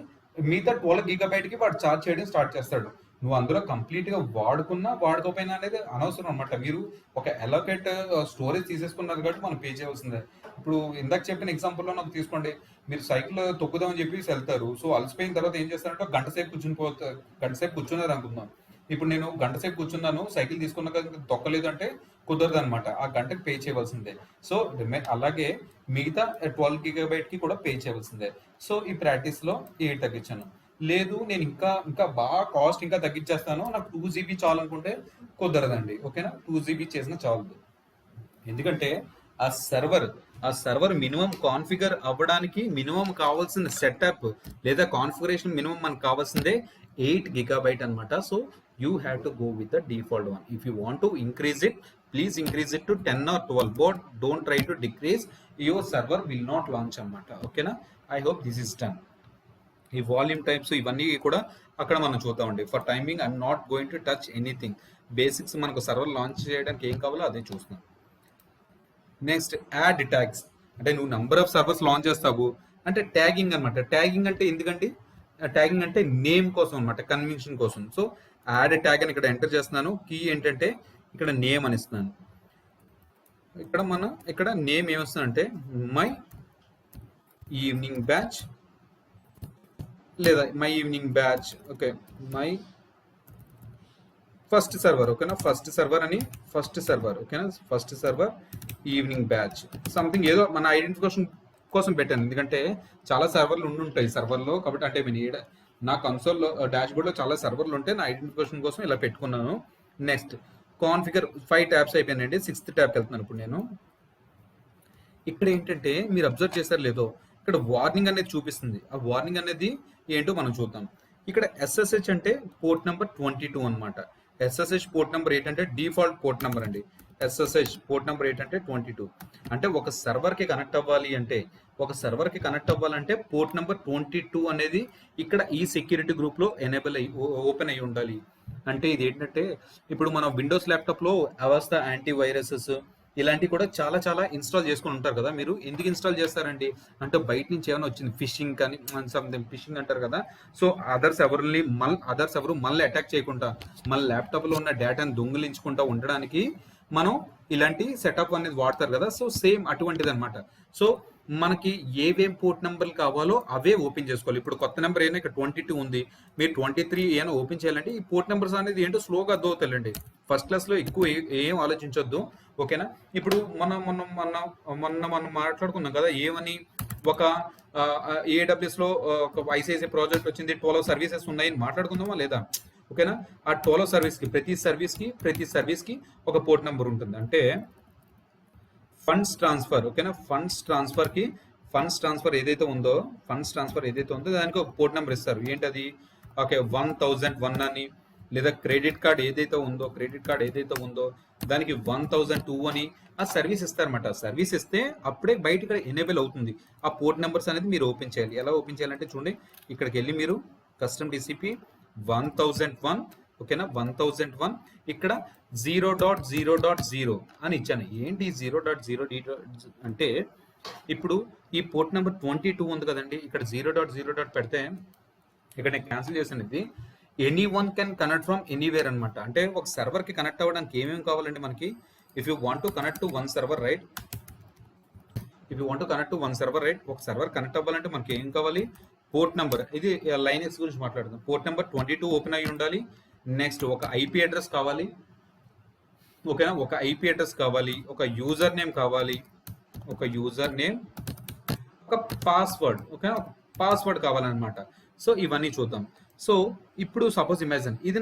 మిగతా 12 GB కి వాడు ఛార్జ్ చేయడం స్టార్ట్ చేస్తాడు. నువ్వు అందులో కంప్లీట్ గా వాడుకున్నా వాడుకోపోయినా అనేది అనవసరం అనమాట. మీరు ఒక అలోకేట్ స్టోరేజ్ తీసేసుకున్నారు కాబట్టి మనం పే చేయవలసిందే. ఇప్పుడు ఇందాక చెప్పిన ఎగ్జాంపుల్లో నాకు తీసుకోండి, మీరు సైకిల్ తొక్కుదామని చెప్పి వెళ్తారు. సో అలసిపోయిన తర్వాత ఏం చేస్తారంటే గంట సేపు కూర్చున్నారు అనుకుందాం. ఇప్పుడు నేను గంట సేపు కూర్చున్నాను, సైకిల్ తీసుకున్నాక తొక్కలేదు అంటే కుదరదు అనమాట. ఆ గంటకి పే చేయవలసిందే. సో అలాగే మిగతా 12 GB కి కూడా పే చేయవలసిందే. సో ఈ ప్రాక్టీస్ లో 8 తగ్గించాను. లేదు నేను ఇంకా బాగా కాస్ట్ ఇంకా తగ్గించేస్తాను, నాకు 2 GB చాలు అనుకుంటే కుదరదండి. ఓకేనా, 2 GB చేసిన చాలు. ఎందుకంటే ఆ సర్వర్ మినిమం కాన్ఫిగర్ అవ్వడానికి మినిమం కావాల్సిన సెటప్ లేదా కాన్ఫిగరేషన్ మినిమం మనకు కావాల్సిందే 8 GB అనమాట. So you have to go with the default one. If you want to increase it, please increase it to 10 or 12, but don't try to decrease. Your server will not launch అనమాట. ఓకేనా, I hope this is done. ఈ వాల్యూమ్ టైప్స్ ఇవన్నీ కూడా అక్కడ మనం చూద్దామండి. For timing I'm not going to touch anything. Basics మనకు సర్వర్ లాంచ్ చేయడానికి ఏం కావాలో అదే చూస్తున్నాం. Next add tags. అంటే నువ్వు నంబర్ ఆఫ్ సర్వర్స్ లాంచ్ చేస్తావు అంటే ట్యాగింగ్ అనమాట. ట్యాగింగ్ అంటే ఎందుకండి? ట్యాగింగ్ అంటే నేమ్ కోసం అనమాట, కన్వెన్షన్ కోసం. సో యాడ్ ట్యాగ్ అని ఇక్కడ ఎంటర్ చేస్తున్నాను. కీ ఏంటంటే ఇక్కడ నేమ్ అని ఇస్తున్నాను. ఇక్కడ నేమ్ ఏమొస్తుందంటే మై ఈవినింగ్ బ్యాచ్ లేదా my evening batch. Okay, my first server. ఓకేనా, ఫస్ట్ సర్వర్ ఓకేనా, first server evening batch something ఏదో మన ఐడెంటిఫికేషన్ కోసం పెట్టాను. ఎందుకంటే చాలా సర్వర్లు ఉండుంటాయి సర్వర్లో కాబట్టి. అంటే నేను నా కన్సోల్లో డాష్ బోర్డ్లో చాలా సర్వర్లు ఉంటే నా ఐడెంటిఫికేషన్ కోసం ఇలా పెట్టుకున్నాను. నెక్స్ట్ కాన్ఫిగర్ 5 ట్యాబ్స్ అయిపోయానండి. 6th ట్యాబ్కి వెళ్తున్నాను ఇప్పుడు నేను. ఇక్కడ ఏంటంటే మీరు అబ్జర్వ్ చేశారు లేదో, ఇక్కడ వార్నింగ్ అనేది చూపిస్తుంది. ఆ వార్నింగ్ అనేది ఏంటో మనం చూద్దాం. ఇక్కడ SSH అంటే పోర్ట్ నెంబర్ 22 అనమాట. SSH పోర్ట్ నెంబర్ ఏంటంటే డిఫాల్ట్ పోర్ట్ నెంబర్ అండి. SSH పోర్ట్ నెంబర్ ఏంటంటే 22. అంటే ఒక సర్వర్కి కనెక్ట్ అవ్వాలంటే పోర్ట్ నెంబర్ 22 అనేది ఇక్కడ ఈ సెక్యూరిటీ గ్రూప్లో ఎనేబుల్ ఓపెన్ అయ్యి ఉండాలి. అంటే ఇది ఏంటంటే ఇప్పుడు మన విండోస్ ల్యాప్టాప్లో అవస్థ యాంటీవైరసెస్ ఇలాంటివి కూడా చాలా చాలా ఇన్స్టాల్ చేసుకుని ఉంటారు కదా. మీరు ఎందుకు ఇన్స్టాల్ చేస్తారండి అంటే బయట నుంచి ఏమైనా వచ్చింది, ఫిషింగ్ కానీ సంథింగ్ ఫిషింగ్ అంటారు కదా. సో అదర్స్ ఎవరు మళ్ళీ అటాక్ చేయకుండా మన ల్యాప్టాప్లో ఉన్న డేటాను దొంగిలించుకుంటూ ఉండడానికి మనం ఇలాంటి సెటప్ అనేది వాడతారు కదా. సో సేమ్ అటువంటిది అనమాట. సో మనకి ఏవేం పోర్ట్ నెంబర్లు కావాలో అవే ఓపెన్ చేసుకోవాలి. ఇప్పుడు కొత్త నెంబర్ ఏమైనా ఇక్కడ 22 ఉంది, మీరు 23 ఏమైనా ఓపెన్ చేయాలంటే ఈ పోర్ట్ నెంబర్స్ అనేది ఏంటో స్లోగా అర్థమవుతాయండి. ఫస్ట్ క్లాస్లో ఎక్కువ ఏం ఆలోచించొద్దు. ఓకేనా, ఇప్పుడు మనం మాట్లాడుకున్నాం కదా ఏమని, ఒక AWSలో ఒక ICICI ప్రాజెక్ట్ వచ్చింది, 12 సర్వీసెస్ ఉన్నాయని మాట్లాడుకుందామా లేదా? ఓకేనా, ఆ 12 సర్వీస్కి ప్రతి సర్వీస్కి ఒక పోర్ట్ నెంబర్ ఉంటుంది. అంటే ఫండ్స్ ట్రాన్స్ఫర్. ఓకేనా, ఫండ్స్ ట్రాన్స్ఫర్ ఏదైతే ఉందో దానికి ఒక పోర్ట్ నెంబర్ ఇస్తారు. ఏంటది? ఓకే, 1001 అని. లేదా క్రెడిట్ కార్డ్ ఏదైతే ఉందో దానికి 1002 అని ఆ సర్వీస్ ఇస్తారన్నమాట. సర్వీస్ ఇస్తే అప్పుడే బయట ఇక్కడ ఎనేబుల్ అవుతుంది. ఆ పోర్ట్ నెంబర్స్ అనేది మీరు ఓపెన్ చేయాలి. ఎలా ఓపెన్ చేయాలంటే చూడండి, ఇక్కడికి వెళ్ళి మీరు కస్టమ్ TCP 1001 ఓకేనా 1001 ఇక్కడ 0.0.0 అని ఇచ్చాను. ఏంటి 0.0 అంటే ఇప్పుడు ఈ పోర్ట్ నెంబర్ 22 ఉంది కదండి, ఇక్కడ 0.0 పెడితే ఇక్కడ నేను క్యాన్సిల్ చేశాను. ఇది any one can connect from anywhere అనమాట. అంటే ఒక సర్వర్ కి కనెక్ట్ అవ్వడానికి ఏమేమి కావాలండి మనకి? If you want to connect to one server right, ఒక సర్వర్ కనెక్ట్ అవ్వాలంటే మనకి ఏం కావాలి? Port number. ఇది లైనెక్స్ గురించి మాట్లాడుతాం. పోర్ట్ నెంబర్ 22 ఓపెన్ అయి ఉండాలి. నెక్స్ట్ ఒక ఐపీ అడ్రస్ కావాలి, ఓకేనా? ఒక ఐపీ అడ్రస్ కావాలి, ఒక యూజర్ నేమ్ కావాలి, ఒక పాస్వర్డ్, ఓకేనా? పాస్వర్డ్ కావాలన్నమాట. సో ఇవన్నీ చూద్దాం. సో ఇప్పుడు సపోజ్ ఇమాజిన్ ఇది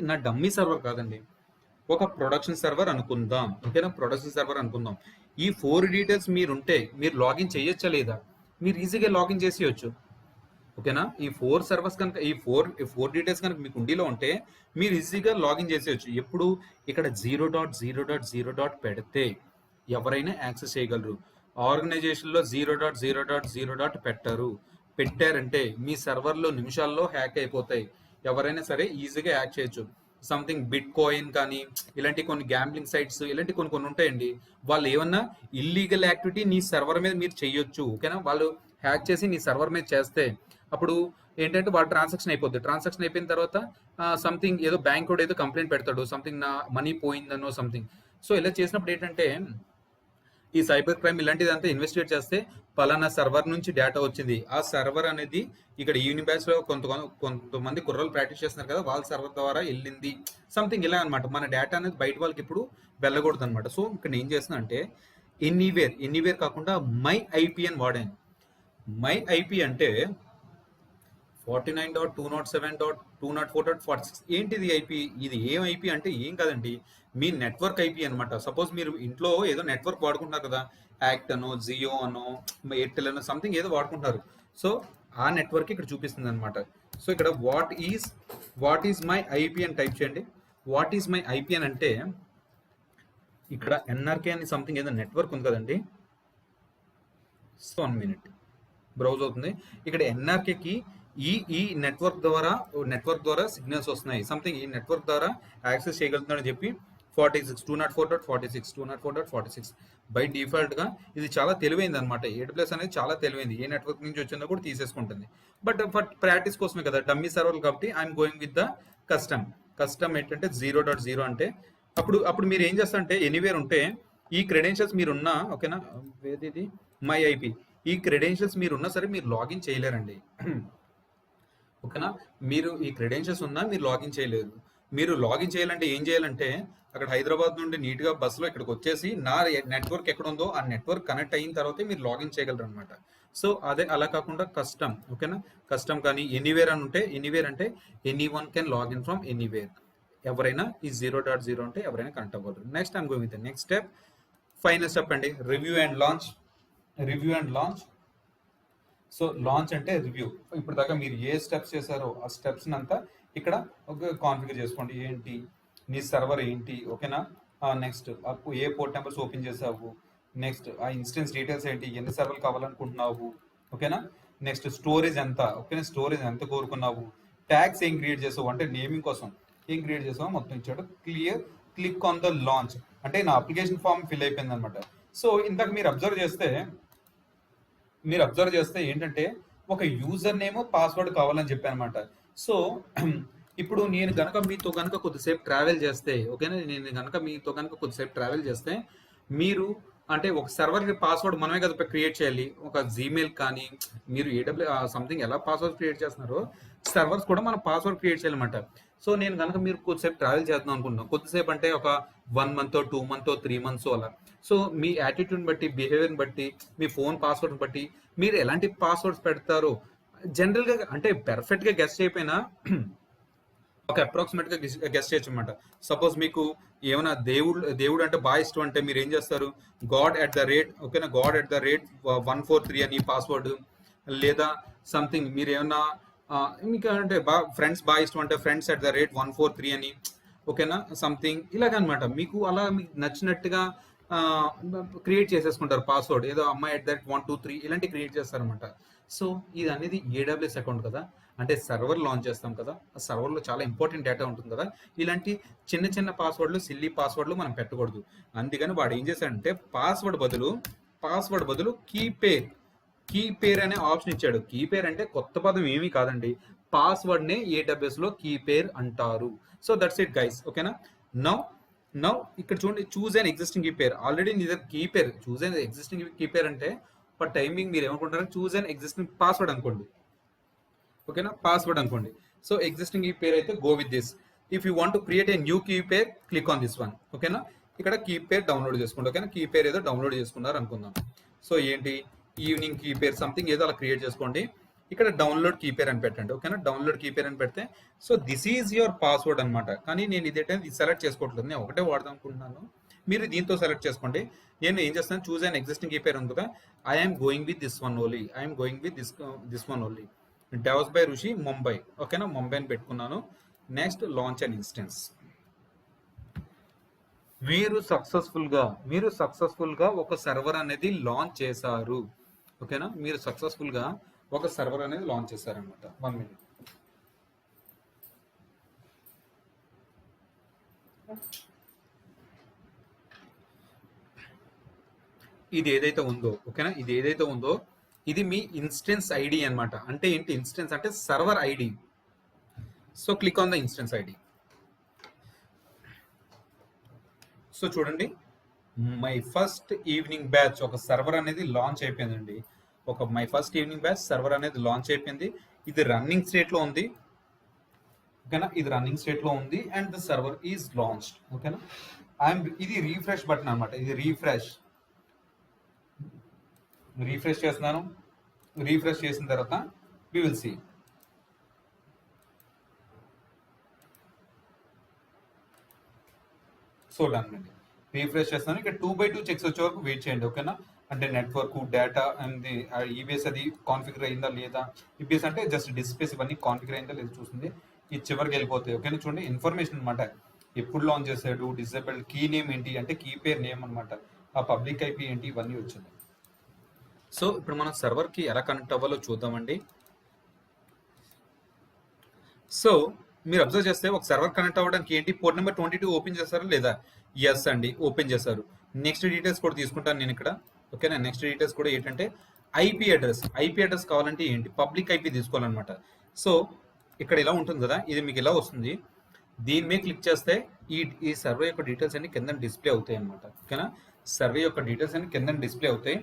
నా డమ్మీ సర్వర్ కాదండి, ఒక ప్రొడక్షన్ సర్వర్ అనుకుందాం, ఓకేనా? ప్రొడక్షన్ సర్వర్ అనుకుందాం. ఈ 4 డీటెయిల్స్ మీరుంటే మీరు లాగిన్ చేయొచ్చా లేదా? మీరు ఈజీగా లాగిన్ చేసేయచ్చు, ఓకేనా? ఈ 4 సర్వర్స్ కనుక, ఈ ఫోర్ డీటెయిల్స్ కనుక మీకు ఉండిలో ఉంటే మీరు ఈజీగా లాగిన్ చేసేయచ్చు. ఎప్పుడు ఇక్కడ 0.0.0 పెడితే ఎవరైనా యాక్సెస్ చేయగలరు. ఆర్గనైజేషన్లో 0.0.0 పెట్టారంటే మీ సర్వర్లో నిమిషాల్లో హ్యాక్ అయిపోతాయి. ఎవరైనా సరే ఈజీగా హ్యాక్ చేయొచ్చు. సంథింగ్ బిట్ కాయిన్ కానీ ఇలాంటి కొన్ని గ్యాంబ్లింగ్ సైట్స్ ఇలాంటి కొన్ని ఉంటాయండి. వాళ్ళు ఏమన్నా ఇల్లీగల్ యాక్టివిటీ నీ సర్వర్ మీద మీరు చేయొచ్చు, ఓకేనా? వాళ్ళు హ్యాక్ చేసి నీ సర్వర్ మీద చేస్తే అప్పుడు ఏంటంటే వాళ్ళ ట్రాన్సాక్షన్ అయిపోద్ది. ట్రాన్సాక్షన్ అయిపోయిన తర్వాత సంథింగ్ ఏదో బ్యాంక్ కూడా ఏదో కంప్లైంట్ పెడతాడు, సంథింగ్ నా మనీ పోయిందనో సంథింగ్. సో ఇలా చేసినప్పుడు ఏంటంటే ఈ సైబర్ క్రైమ్ ఇలాంటిదంతా ఇన్వెస్టిగేట్ చేస్తే పలానా సర్వర్ నుంచి డేటా వచ్చింది. ఆ సర్వర్ అనేది ఇక్కడ యూనిబ్యాచ్ లో కొంతమంది కుర్రలు ప్రాక్టీస్ చేస్తున్నారు కదా, వాళ్ళ సర్వర్ ద్వారా వెళ్ళింది సంథింగ్ ఇలా అనమాట. మన డేటా అనేది బయట వాళ్ళకి ఇప్పుడు వెళ్ళకూడదు అనమాట. సో ఇక్కడ ఏం చేస్తున్నా అంటే ఎనీవేర్ కాకుండా మై ఐపీ అని వాడాను. మై ఐపీ అంటే 49.207.204.46. ఏంటిది ఐపీ? ఇది ఏం ఐపీ అంటే ఏం కాదండి, మీ నెట్వర్క్ ఐపీ అనమాట. సపోజ్ మీరు ఇంట్లో ఏదో నెట్వర్క్ వాడుకుంటున్నారు కదా, యాక్ట్ అనో, జియో అనో, ఎయిర్టెల్ అనో సంథింగ్ ఏదో వాడుకుంటారు. సో ఆ నెట్వర్క్ ఇక్కడ చూపిస్తుంది అనమాట. సో ఇక్కడ వాట్ ఈజ్ మై ఐపీ అని టైప్ చేయండి. వాట్ ఈజ్ మై ఐపీ అని అంటే ఇక్కడ ఎన్ఆర్కే అని సంథింగ్ ఏదో నెట్వర్క్ ఉంది కదండి. సో 1 minute బ్రౌజ్ అవుతుంది. ఇక్కడ ఎన్ఆర్కేకి ఈ నెట్వర్క్ ద్వారా సిగ్నల్స్ వస్తున్నాయి. సంథింగ్ ఈ నెట్వర్క్ ద్వారా యాక్సెస్ చేయగలుగుతుందని చెప్పి 204.46 బై డిఫాల్ట్ గా ఇది చాలా తెలివైంది అనమాట. AWS అనేది చాలా తెలివైంది, ఏ నెట్వర్క్ నుంచి వచ్చిందో కూడా తీసేసుకుంటుంది. బట్ ప్రాక్టీస్ కోసమే కదా, డమ్మీ సర్వర్లు కాబట్టి I'm going with the custom ఏంటంటే 0.0 అంటే అప్పుడు మీరు ఏం చేస్తారంటే ఎనీవేర్ ఉంటే ఈ క్రెడెన్షియల్స్ మీరున్నా, ఓకేనా? ఇది మై ఐపీ, ఈ క్రెడెన్షియల్స్ మీరున్నా సరే మీరు లాగిన్ చేయలేరండి, ఓకేనా? మీరు ఈ క్రెడెన్షియల్స్ ఉన్నా మీరు లాగిన్ చేయలేరు. మీరు లాగిన్ చేయాలంటే ఏం చేయాలంటే అక్కడ హైదరాబాద్ నుండి నీట్గా బస్సులో ఇక్కడికి వచ్చేసి నా నెట్వర్క్ ఎక్కడ ఉందో ఆ నెట్వర్క్ కనెక్ట్ అయిన తర్వాతే మీరు లాగిన్ చేయగలరు అనమాట. సో అదే అలా కాకుండా కస్టమ్, ఓకేనా? కస్టమ్ కానీ ఎనీవేర్ అని ఉంటే, ఎనీవేర్ అంటే anyone can login from anywhere. ఎవరైనా ఈ 0.0 అంటే ఎవరైనా కనెక్ట్ అవ్వగలరు. Next I'm going with the next step, final step అండి, review and launch. So launch అంటే రివ్యూ. ఇప్పుడు దాకా మీరు ఏ స్టెప్స్ చేశారో ఆ స్టెప్స్ అంతా ఇక్కడ ఒక కాన్ఫిగర్ చేసుకోండి. ఏంటి నీ సర్వర్ ఏంటి, ఓకేనా? నెక్స్ట్ ఏ పోర్ట్ నెంబర్స్ ఓపెన్ చేసావు, నెక్స్ట్ ఆ ఇన్స్టెన్స్ డీటెయిల్స్ ఏంటి, ఎన్ని సర్వర్లు కావాలనుకుంటున్నావు, ఓకేనా? నెక్స్ట్ స్టోరేజ్ ఎంత, ఓకేనా? స్టోరేజ్ ఎంత కోరుకున్నావు, ట్యాగ్స్ ఏం క్రియేట్ చేసావు అంటే నేమింగ్ కోసం ఏం క్రియేట్ చేసావు మొత్తం ఇచ్చాడు. క్లిక్ ఆన్ ద లాంచ్ అంటే నా అప్లికేషన్ ఫామ్ ఫిల్ అయిపోయింది అనమాట. సో ఇందాక మీరు అబ్జర్వ్ చేస్తే ఏంటంటే ఒక యూజర్ నేమ్ పాస్వర్డ్ కావాలని చెప్పాను అనమాట. సో ఇప్పుడు నేను గనక మీతో కనుక కొద్దిసేపు ట్రావెల్ చేస్తే, ఓకేనా? మీరు అంటే ఒక సర్వర్కి పాస్వర్డ్ మనమే కదా క్రియేట్ చేయాలి. ఒక జీమెయిల్ కానీ మీరు సంథింగ్ ఎలా పాస్వర్డ్ క్రియేట్ చేస్తున్నారో సర్వర్స్ కూడా మనం పాస్వర్డ్ క్రియేట్ చేయాలన్నమాట. సో నేను కనుక మీరు కొద్దిసేపు ట్రావెల్ చేద్దాం అనుకుంటున్నాం, కొద్దిసేపు అంటే ఒక 1 month 2 months 3 months అలా. సో మీ యాటిట్యూడ్ని బట్టి, బిహేవియర్ని బట్టి, మీ ఫోన్ పాస్వర్డ్ని బట్టి మీరు ఎలాంటి పాస్వర్డ్స్ పెడతారో జనరల్గా అంటే పర్ఫెక్ట్గా గెస్ట్ అయిపోయినా ఒక అప్రాక్సిమేట్గా గెస్ట్ చేయొచ్చు అనమాట. సపోజ్ మీకు ఏమైనా దేవుడు అంటే బాగా ఇష్టం అంటే మీరు ఏం చేస్తారు, God@, ఓకేనా? God@ 143 అని పాస్వర్డ్, లేదా సంథింగ్ మీరు ఏమన్నా మీకు అంటే ఫ్రెండ్స్ బాగా ఇష్టం అంటే Friends@, 143 అని, ఓకేనా? సంథింగ్ ఇలాగనమాట. మీకు అలా మీకు నచ్చినట్టుగా క్రియేట్ చేసేసుకుంటారు పాస్వర్డ్. ఏదో అమ్మాయి @123 ఇలాంటివి క్రియేట్ చేస్తారనమాట. సో ఇది అనేది ఏడబ్ల్యూఎస్ అకౌంట్ కదా, అంటే సర్వర్ లాంచ్ చేస్తాం కదా, ఆ సర్వర్లో చాలా ఇంపార్టెంట్ డేటా ఉంటుంది కదా, ఇలాంటి చిన్న చిన్న పాస్వర్డ్లు సిల్లీ పాస్వర్డ్లు మనం పెట్టకూడదు. అందుకని వాడు ఏం చేశాడంటే పాస్వర్డ్ బదులు కీ పేర్ అనే ఆప్షన్ ఇచ్చాడు. కీ పేర్ అంటే కొత్త పదం ఏమీ కాదండి, పాస్వర్డ్ నే ఏడబ్ల్యూఎస్ లో కీ పేర్ అంటారు. సో దట్స్ ఇట్ గైస్, ఓకేనా. నౌ నౌ ఇక్కడ చూడండి, choose and existing key pair. ఆల్రెడీ నీ దగ్గర key pair, choose and existing key pair అంటే ఫర్ టైమింగ్ మీరు ఏమనుకుంటారు, చూజ్ అండ్ ఎగ్జిస్టింగ్ పాస్వర్డ్ అనుకోండి, ఓకేనా, పాస్వర్డ్ అనుకోండి. సో ఎగ్జిస్టింగ్ కీ పేర్ అయితే go with this. If you want to create a new key pair, click on this one, ఓకేనా. ఇక్కడ కీ పేర్ డౌన్లోడ్ చేసుకోండి, ఓకేనా. కీ పేర్ ఏదో డౌన్లోడ్ చేసుకున్నారు అనుకుందాం. సో ఏంటి, ఈవినింగ్ కీ పేర్ సంథింగ్ ఏదో అలా క్రియేట్ చేసుకోండి. ఇక్కడ డౌన్లోడ్ కీ పేర్ అని పెట్టండి, ఓకేనా. డౌన్లోడ్ కీ పేర్ అని పెడితే so this is your password అనమాట. కానీ నేను ఇదేంటే ఇది సెలెక్ట్ చేసుకోవట్లేదు, నేను ఒకటే వాడదాం అనుకుంటున్నాను. మీరు దీంతో సెలెక్ట్ చేసుకోండి. నేను ఏం చేస్తాను, choose and existing key pair ఉంది కదా, I'm going with this one only, I'm going with this one only. డెవస్ బై ఋషి ముంబై, ఓకేనా, ముంబై అని పెట్టుకున్నాను. Next launch and instance. మీరు సక్సెస్ఫుల్ గా ఒక సర్వర్ అనేది లాంచ్ చేశారు, ఓకేనా. మీరు సక్సెస్ఫుల్ గా ఒక సర్వర్ అనేది లాంచ్ చేశారనమాట. 1 minute. ఇది ఏదైతే ఉందో, ఓకేనా, ఇది ఏదైతే ఉందో ఇది మీ ఇన్స్టెన్స్ ఐడి అన్నమాట. అంటే ఏంటి ఇన్స్టెన్స్ అంటే server ID. So click on the instance ID. So చూడండి, మై ఫస్ట్ ఈవినింగ్ బ్యాచ్ ఒక సర్వర్ అనేది లాంచ్ అయిపోయిందండి. My first evening batch server అనేది లాంచ్ అయిపోయింది. ఇది రన్నింగ్ స్టేట్ లో ఉంది, ఓకేనా. ఇది రన్నింగ్ స్టేట్ లో ఉంది and the server is launched, ఓకేనా. ఇది రీఫ్రెష్ బటన్ అనమాట. ఇది రీఫ్రెష్ చేస్తున్నాను. రీఫ్రెష్ చేసిన తర్వాత we will see. So done అండి. రీఫ్రెష్ చేస్తాను. ఇక్కడ 2x2 చెక్స్ వచ్చే వరకు వెయిట్ చేయండి, ఓకేనా. అంటే నెట్వర్క్ డేటా అండ్ ఈబీఎస్ అది కాన్ఫిగర్ అయిందా లేదా, ఈబీఎస్ అంటే జస్ట్ డిస్ప్లేస్ ఇవన్నీ కాన్ఫిగర్ అయిందా లేదా చూస్తుంది. ఈ చివరికి వెళ్ళిపోతాయి, ఓకేనా. చూడండి ఇన్ఫర్మేషన్ అనమాట, ఎప్పుడు లాంచ్ చేశాడు, డిసేబుల్డ్ కీ నేమ్ ఏంటి అంటే కీ పేర్ నేమ్ అనమాట, ఆ పబ్లిక్ ఐపీ ఏంటి ఇవన్నీ వచ్చింది. సో ఇప్పుడు మనం సర్వర్ కి ఎలా కనెక్ట్ అవ్వాలో చూద్దామండి. సో మీరు అబ్జర్వ్ చేస్తే ఒక సర్వర్ కనెక్ట్ అవ్వడానికి ఏంటి, పోర్ట్ నెంబర్ 22 ఓపెన్ చేస్తారా లేదా, ఎస్ అండి ఓపెన్ చేశారు. నెక్స్ట్ డీటెయిల్స్ కూడా తీసుకుంటాను నేను ఇక్కడ, ఓకేనా. నెక్స్ట్ డీటెయిల్స్ కూడా ఏంటంటే ఐపీ అడ్రస్ కావాలంటే ఏంటి, పబ్లిక్ ఐపీ తీసుకోవాలన్నమాట. సో ఇక్కడ ఇలా ఉంటుంది కదా, ఇది మీకు ఇలా వస్తుంది. దీని మీద క్లిక్ చేస్తే ఈ సర్వే యొక్క డీటెయిల్స్ అన్ని కింద డిస్ప్లే అవుతాయి అనమాట, ఓకేనా. సర్వే యొక్క డీటెయిల్స్ అన్ని కింద డిస్ప్లే అవుతాయి.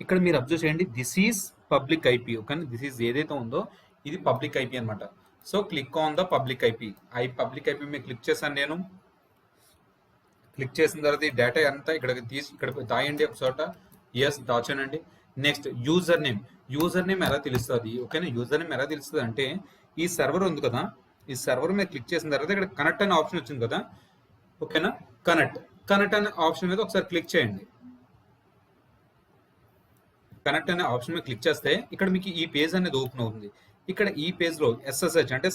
ఇక్కడ మీరు అబ్జర్వ్ చేయండి, దిస్ ఈజ్ పబ్లిక్ ఐపీ, ఓకేనా. దిస్ ఈజ్ ఏదైతే ఉందో ఇది పబ్లిక్ ఐపీ అనమాట. So click on the public IP. Public IP మీద క్లిక్ చేశాను నేను. క్లిక్ చేసిన తర్వాత ఈ డేటా అంతా ఇక్కడ దాయండి ఒక చోట. ఎస్ దాచానండి. నెక్స్ట్ యూజర్ నేమ్ ఎలా తెలుస్తుంది, ఓకేనా. యూజర్ నేమ్ ఎలా తెలుస్తుంది అంటే ఈ సర్వర్ ఉంది కదా, ఈ సర్వర్ మీద క్లిక్ చేసిన తర్వాత ఇక్కడ కనెక్ట్ అనే ఆప్షన్ వచ్చింది కదా, ఓకేనా. కనెక్ట్ అనే ఆప్షన్ మీద ఒకసారి క్లిక్ చేయండి. కనెక్ట్ అనే ఆప్షన్ మీద క్లిక్ చేస్తే ఇక్కడ మీకు ఈ పేజ్ అనేది ఓపెన్ అవుతుంది. ఇక్కడ ఈ పేజ్ లో SSH అంటే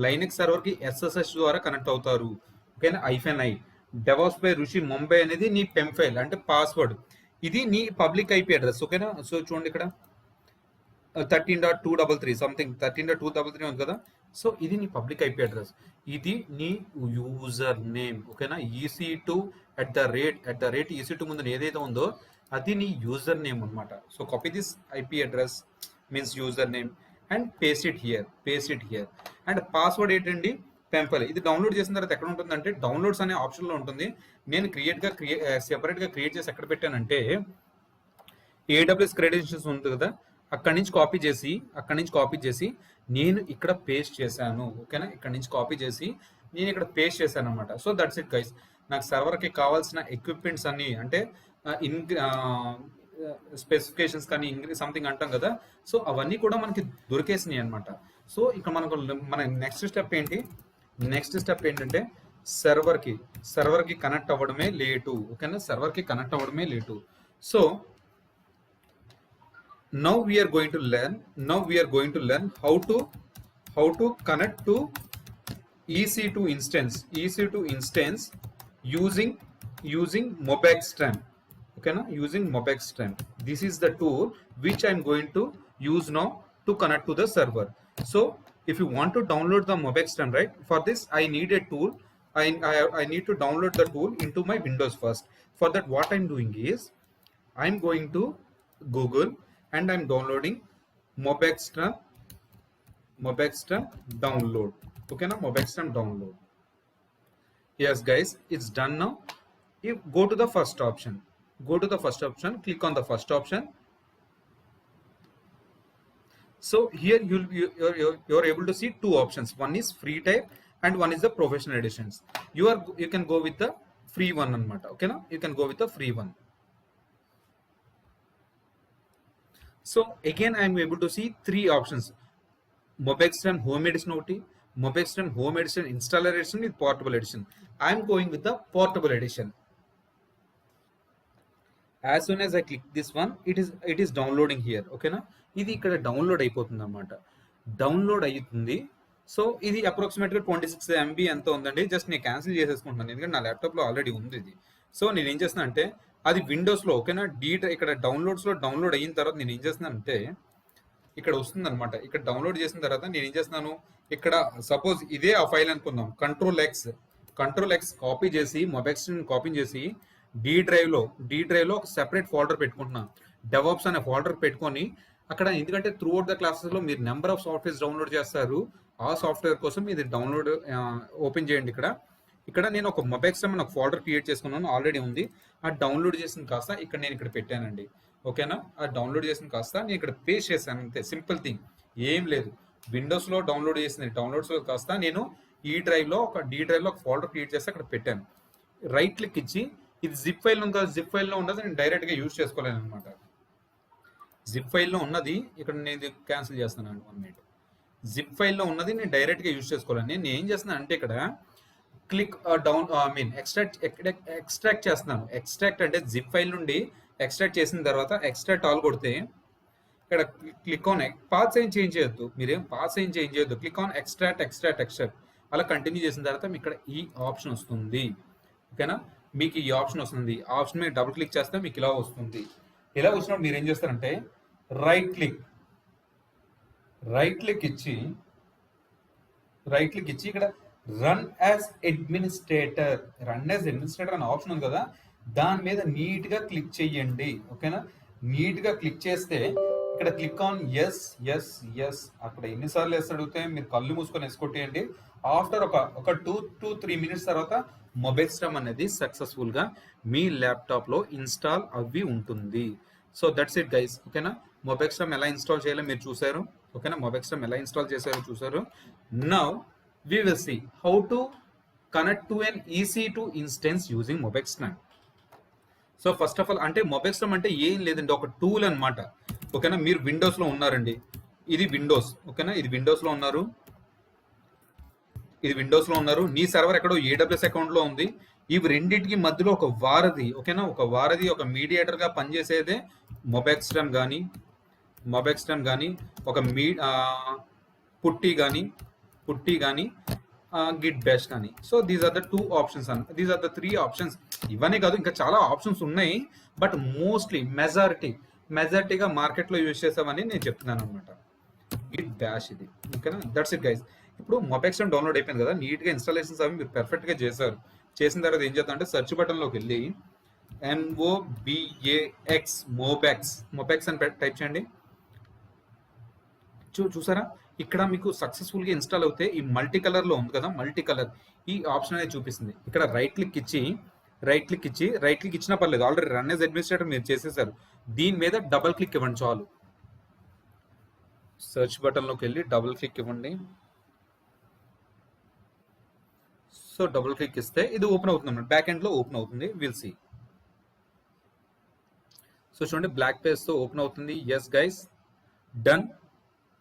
లైనక్స్ సర్వర్ కి SSH ద్వారా కనెక్ట్ అవుతారు, ఓకేనా. -i డెవాస్ బై ఋషి ముంబై అనేది నీ పెమ్ ఫైల్ అంటే పాస్వర్డ్, ఇది నీ పబ్లిక్ ఐపీ అడ్రస్, ఓకేనా. సో చూడండి ఇక్కడ 13.233 సంథింగ్ 13.233 ఉంది కదా. సో ఇది నీ పబ్లిక్ ఐపీ అడ్రస్, ఇది నీ యూజర్ నేమ్, ఓకేనా. EC2 at the rate EC2 ముందు ఏదైతే ఉందో అది నీ యూజర్ నేమ్ అనమాట. So copy this IP address means user name and paste it here and password ఏంటండి పెంపల్. ఇది డౌన్లోడ్ చేసిన తర్వాత ఎక్కడ ఉంటుందంటే డౌన్లోడ్స్ అనే ఆప్షన్లో ఉంటుంది. నేను సెపరేట్గా క్రియేట్ చేసి ఎక్కడ పెట్టానంటే AWS క్రెడెన్షియల్స్ ఉంటుంది కదా, అక్కడి నుంచి కాపీ చేసి నేను ఇక్కడ పేస్ట్ చేశాను, ఓకేనా. ఇక్కడ నుంచి కాపీ చేసి నేను ఇక్కడ పేస్ట్ చేశాను అనమాట. So that's it guys. నాకు సర్వర్కి కావాల్సిన ఎక్విప్మెంట్స్ అన్ని అంటే స్పెసిఫికేషన్స్ కానీ సంథింగ్ అంటాం కదా, సో అవన్నీ కూడా మనకి దొరికేసినాయి అనమాట. సో ఇక్కడ మన నెక్స్ట్ స్టెప్ ఏంటంటే సర్వర్కి కనెక్ట్ అవ్వడమే లేటు, ఓకేనా. సర్వర్కి కనెక్ట్ అవ్వడమే late. So now we are going to learn how to connect to EC2 instance using Mobextram, okay na, using Mobextram. This is the tool which I am going to use now to connect to the server. So if you want to download the Mobextran, right, for this I need a tool. I need to download the tool into my Windows first. For that, what I'm doing is I'm going to Google and I'm downloading Mobextran download. Okay, now Mobextran download. Yes guys, it's done now. You go to the first option. Click on the first option. So here you're able to see two options. One is free type and one is the professional editions. You can go with the free one anamata. Okay, now you can go with the free one. So again I am able to see three options. Mobextran home edition OT, Mobextran home edition installer edition with portable edition. I am going with the portable edition. As soon as I click this one, it is downloading here. Okay na, ఇది ఇక్కడ డౌన్లోడ్ అయిపోతుంది అన్నమాట. డౌన్లోడ్ అవుతుంది. సో ఇది అప్రాక్సిమేట్గా 26 MB ఎంత ఉందండి. జస్ట్ నేను క్యాన్సిల్ చేసేసుకుంటున్నాను ఎందుకంటే నా ల్యాప్టాప్లో ఆల్రెడీ ఉంది ఇది. సో నేను ఏం చేస్తున్నా అంటే అది విండోస్లో ఓకేనా ఇక్కడ డౌన్లోడ్స్లో డౌన్లోడ్ అయిన తర్వాత నేను ఏం చేస్తున్నాను అంటే ఇక్కడ వస్తుంది అనమాట. ఇక్కడ డౌన్లోడ్ చేసిన తర్వాత నేను ఏం చేస్తున్నాను, ఇక్కడ సపోజ్ ఇదే ఆ ఫైల్ అనుకుందాం, కంట్రోల్ ఎక్స్ కాపీ చేసి Mobextran కాపీ చేసి డి డ్రైవ్ లో ఒక సెపరేట్ ఫోల్డర్ పెట్టుకుంటున్నాను. డెవాప్స్ అనే ఫోల్డర్ పెట్టుకొని అక్కడ, ఎందుకంటే త్రూ అవుట్ ద క్లాసెస్ లో మీరు నెంబర్ ఆఫ్ సాఫ్ట్వేర్స్ డౌన్లోడ్ చేస్తారు. ఆ సాఫ్ట్వేర్ కోసం ఇది డౌన్లోడ్ ఓపెన్ చేయండి. ఇక్కడ నేను ఒక Mobextran ఒక ఫోల్డర్ క్రియేట్ చేసుకున్నాను, ఆల్రెడీ ఉంది. ఆ డౌన్లోడ్ చేసిన కాస్త నేను ఇక్కడ పెట్టానండి. ఓకేనా, ఆ డౌన్లోడ్ చేసిన కాస్త నేను ఇక్కడ పేస్ట్ చేశాను అంతే. సింపుల్ థింగ్, ఏం లేదు. విండోస్లో డౌన్లోడ్ చేసింది డౌన్లోడ్స్లో కాస్త నేను డి డ్రైవ్లో ఒక ఫోల్డర్ క్రియేట్ చేసి అక్కడ పెట్టాను. రైట్ క్లిక్ ఇచ్చి ఇది జిప్ ఫైల్ ఉంది కదా, జిప్ ఫైల్లో ఉన్నది నేను డైరెక్ట్గా యూజ్ చేసుకోలేను అనమాట. జిప్ ఫైల్లో ఉన్నది ఇక్కడ నేను ఇది క్యాన్సిల్ చేస్తున్నాను. 1 minute. జిప్ ఫైల్లో ఉన్నది నేను డైరెక్ట్గా యూజ్ చేసుకోలేను. నేను ఏం చేస్తున్నాను అంటే ఇక్కడ క్లిక్ డౌన్ ఎక్స్ట్రాక్ట్ చేస్తున్నాను. ఎక్స్ట్రాక్ట్ అంటే జిప్ ఫైల్ నుండి ఎక్స్ట్రాక్ట్ చేసిన తర్వాత ఎక్స్ట్రాక్ట్ ఆల్ కొడితే ఇక్కడ క్లిక్ ఆన్ పాత్ ఏం చేంజ్ చేయొద్దు, మీరేం పాత్ ఏం చేంజ్ చేయొద్దు. క్లిక్ ఆన్ ఎక్స్ట్రాక్ట్ అలా కంటిన్యూ చేసిన తర్వాత మీకు ఇక్కడ ఈ ఆప్షన్ వస్తుంది. ఓకేనా, మీకు ఈ ఆప్షన్ వస్తుంది. ఆప్షన్ మీద డబుల్ క్లిక్ చేస్తే మీకు ఇలా వస్తుంది. ఇలా వచ్చినప్పుడు మీరు ఏం చేస్తారంటే రైట్ క్లిక్ ఇచ్చి ఇక్కడ రన్ యాజ్ అడ్మినిస్ట్రేటర్ అనే ఆప్షన్ ఉంది కదా, దాని మీద నీట్ గా క్లిక్ చేయండి. ఓకేనా, నీట్ గా క్లిక్ చేస్తే ఇక్కడ క్లిక్ ఆన్ ఎస్. అక్కడ ఎన్నిసార్లు వేసి అడిగితే మీరు కళ్ళు మూసుకొని వేసుకొట్టేయండి. ఆఫ్టర్ ఒక 2 to 3 minutes తర్వాత Mobextran అనేది సక్సెస్ఫుల్ గా మీ ల్యాప్టాప్ లో ఇన్స్టాల్ అవ్వి ఉంటుంది. So that's it guys. ఓకేనా, Mobextran ఎలా ఇన్స్టాల్ చేయాలో మీరు చూసారు. ఓకేనా, Mobextran ఎలా ఇన్స్టాల్ చేశారో చూసారు. Now we will see how to connect to an EC2 instance using Mobextran. So first of all అంటే Mobextran అంటే ఏం లేదండి, ఒక టూల్ అనమాట. ఓకేనా, మీరు విండోస్ లో ఉన్నారండి, ఇది విండోస్. ఓకేనా, ఇది విండోస్ లో ఉన్నారు. నీ సర్వర్ ఎక్కడో AWS అకౌంట్ లో ఉంది. ఇవి రెండింటికి మధ్యలో ఒక వారధి. ఓకేనా, ఒక మీడియేటర్ గా పనిచేసేదే Mobextran కానీ ఒక పుట్టి కానీ గిట్ బ్యాష్ కానీ. So these are the 2 options these are the 3 options. ఇవన్నీ కాదు, ఇంకా చాలా ఆప్షన్స్ ఉన్నాయి. బట్ మోస్ట్లీ మెజారిటీగా మార్కెట్లో యూజ్ చేసామని నేను చెప్తున్నాను అనమాట. గిట్ బ్యాష్ ఇది. ఓకేనా, దట్స్ ఇట్ గైస్. ఇప్పుడు Mobextran డౌన్లోడ్ అయిపోయింది కదా, నీట్గా ఇన్స్టాలేషన్స్ అవి మీరు పర్ఫెక్ట్గా చేశారు. చేసిన తర్వాత ఏం చేద్దాం అంటే సెర్చ్ బటన్లోకి వెళ్ళి MOBEX అని టైప్ చేయండి. చూసారా, ఇక్కడ మీకు సక్సెస్ఫుల్గా ఇన్స్టాల్ అవుతే ఈ మల్టీ కలర్లో ఉంది కదా, మల్టీ కలర్ ఈ ఆప్షన్ అనేది చూపిస్తుంది. ఇక్కడ రైట్ క్లిక్ ఇచ్చినా పర్లేదు, ఆల్రెడీ రన్ యాజ్ అడ్మినిస్ట్రేటర్ మీరు చేసేసారు. దీని మీద డబుల్ క్లిక్ ఇవ్వండి చాలు. సెర్చ్ బటన్లోకి వెళ్ళి డబుల్ క్లిక్ ఇవ్వండి. సో డబుల్ క్లిక్ ఇస్తే ఇది ఓపెన్ అవుతుంది అన్నమాట, బ్యాక్ ఎండ్ లో ఓపెన్ అవుతుంది. Will see. సో చూడండి, బ్లాక్ పేజ్ తో ఓపెన్ అవుతుంది. Yes guys, done.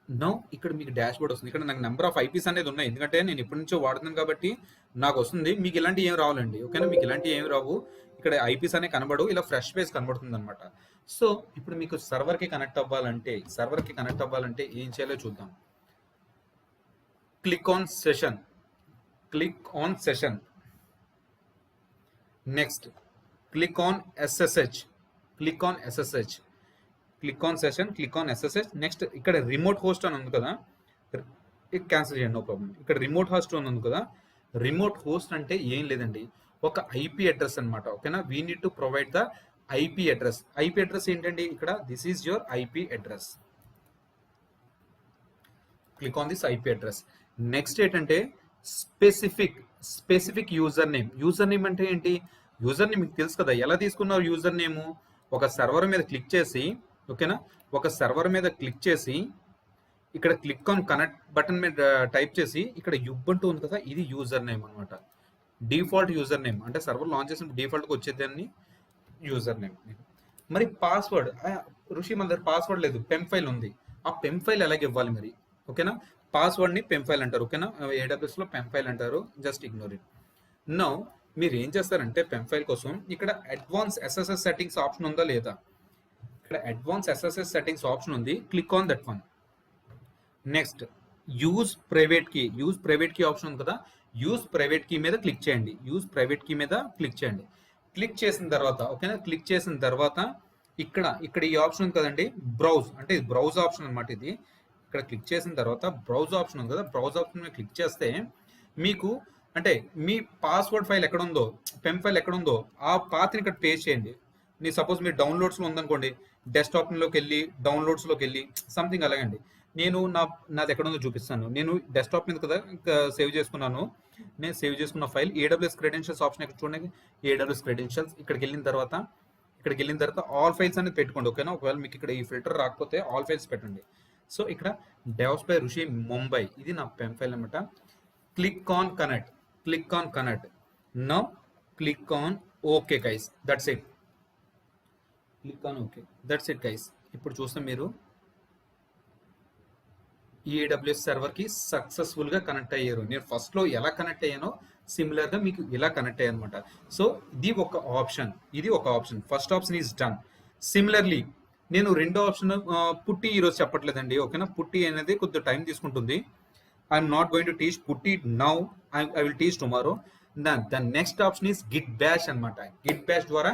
నౌ ఇక్కడ మీకు డాష్ బోర్డ్ వస్తుంది. ఇక్కడ నాకు నెంబర్ ఆఫ్ ఐపీస్ అనేది ఉన్నాయి, ఎందుకంటే నేను ఇప్పటి నుంచో వాడుతున్నాను కాబట్టి నాకు వస్తుంది. మీకు ఇలాంటి ఏం రావాలండి. ఓకేనా, మీకు ఇలాంటి ఏమి రావు. ఇక్కడ ఐపీస్ అనే కనబడు, ఇలా ఫ్రెష్ పేజ్ కనబడుతుంది అనమాట. సో ఇప్పుడు మీకు సర్వర్కి కనెక్ట్ అవ్వాలంటే ఏం చేయాలో చూద్దాం. Click on session. Next click on SSH. Click on session, click on SSH. Next ఇక్కడ రిమోట్ హోస్ట్ అని ఉంది కదా, క్యాన్సిల్ చేయండి, నో ప్రాబ్లం. ఇక్కడ రిమోట్ హోస్ట్ అని ఉంది కదా, రిమోట్ హోస్ట్ అంటే ఏం లేదండి, ఒక ఐపీ అడ్రస్ అనమాట. ఓకేనా, we need to provide the IP address. IP address ఏంటండి, ఇక్కడ this is your IP address. Click on this IP address. Next ఏంటంటే specific user name. User name అంటే ఏంటి, యూజర్ నేమ్ మీకు తెలుసు కదా, ఎలా తీసుకున్నారు యూజర్ నేమ్, ఒక సర్వర్ మీద క్లిక్ చేసి, ఓకేనా, ఒక సర్వర్ మీద క్లిక్ చేసి ఇక్కడ క్లిక్ ఆన్ కనెక్ట్ బటన్ మీద టైప్ చేసి ఇక్కడ యుబంటూ ఉంది కదా, ఇది యూజర్ నేమ్ అనమాట. డిఫాల్ట్ యూజర్ నేమ్ అంటే సర్వర్ లాంచ్ చేసిన డిఫాల్ట్గా వచ్చేదాన్ని యూజర్ నేమ్. మరి పాస్వర్డ్, ఋషి మన దగ్గర పాస్వర్డ్ లేదు, పెమ్ ఫైల్ ఉంది. ఆ పెమ్ ఫైల్ ఎలాగ ఇవ్వాలి మరి, ఓకేనా, పాస్వర్డ్ని పెమ్ ఫైల్ అంటారు. ఓకేనా, ఏడబ్ల్యూఎస్లో పెమ్ ఫైల్ అంటారు, జస్ట్ ఇగ్నోర్ ఇట్. నౌ మీరు ఏం చేస్తారంటే పెమ్ ఫైల్ కోసం ఇక్కడ అడ్వాన్స్ ఎస్ఎస్ఎస్ సెట్టింగ్స్ ఆప్షన్ ఉందా లేదా, ఇక్కడ అడ్వాన్స్ ఎస్ఎస్ఎస్ సెట్టింగ్స్ ఆప్షన్ ఉంది, click on that one. Next use private key option ఉంది కదా, యూజ్ ప్రైవేట్ కీ మీద క్లిక్ చేయండి. యూజ్ ప్రైవేట్ కీ మీద క్లిక్ చేయండి. క్లిక్ చేసిన తర్వాత, ఓకేనా, క్లిక్ చేసిన తర్వాత ఇక్కడ ఈ ఆప్షన్ ఉంది కదండి, బ్రౌజ్, అంటే ఇది బ్రౌజ్ ఆప్షన్ అనమాట. ఇది ఇక్కడ క్లిక్ చేసిన తర్వాత బ్రౌజ్ ఆప్షన్ ఉంది కదా, బ్రౌజ్ ఆప్షన్ మీద క్లిక్ చేస్తే మీకు అంటే మీ పాస్వర్డ్ ఫైల్ ఎక్కడ ఉందో, పెమ్ ఫైల్ ఎక్కడ ఉందో ఆ పాత్ని ఇక్కడ పేస్ట్ చేయండి. సపోజ్ మీరు డౌన్లోడ్స్లో ఉందనుకోండి, డెస్క్టాప్లోకి వెళ్ళి డౌన్లోడ్స్లోకి వెళ్ళి సంథింగ్ అలాగండి. నేను నాది ఎక్కడ ఉందో చూపిస్తాను. నేను డెస్క్టాప్ మీద కదా సేవ్ చేసుకున్నాను. నేను సేవ్ చేసుకున్న ఫైల్ ఏడబ్ల్యూఎస్ క్రెడెన్షియల్స్ ఆప్షన్ ఇక్కడ చూడండి, ఏడబ్ల్యూఎస్ క్రెడెన్షియల్స్. ఇక్కడికి వెళ్ళిన తర్వాత ఆల్ ఫైల్స్ అనేది పెట్టుకోండి. ఓకేనా, ఒకవేళ మీకు ఇక్కడ ఈ ఫిల్టర్ రాకపోతే ఆల్ ఫైల్స్ పెట్టండి. సో ఇక్కడ డెవస్ బై ఋషి ముంబై, ఇది నా పెమ్ ఫైల్ అనమాట. Click on connect, now click on okay guys, that's it. Click on okay, that's it guys. ఇప్పుడు చూస్తే మీరు ఈ ఏడబ్ల్యూఎస్ సర్వర్కి సక్సెస్ఫుల్గా కనెక్ట్ అయ్యారు. నేను ఫస్ట్లో ఎలా కనెక్ట్ అయ్యానో సిమిలర్గా మీకు ఇలా కనెక్ట్ అయ్యాను అనమాట. సో ఇది ఒక option, first option is done. Similarly నేను రెండో ఆప్షన్ పుట్టి ఈరోజు చెప్పట్లేదండి, ఓకేనా, పుట్టి అనేది కొద్దిగా టైం తీసుకుంటుంది. I'm not going to teach PuTTY now, I will teach tomorrow. The next option is Git Bash అనమాట. గిట్ బ్యాష్ ద్వారా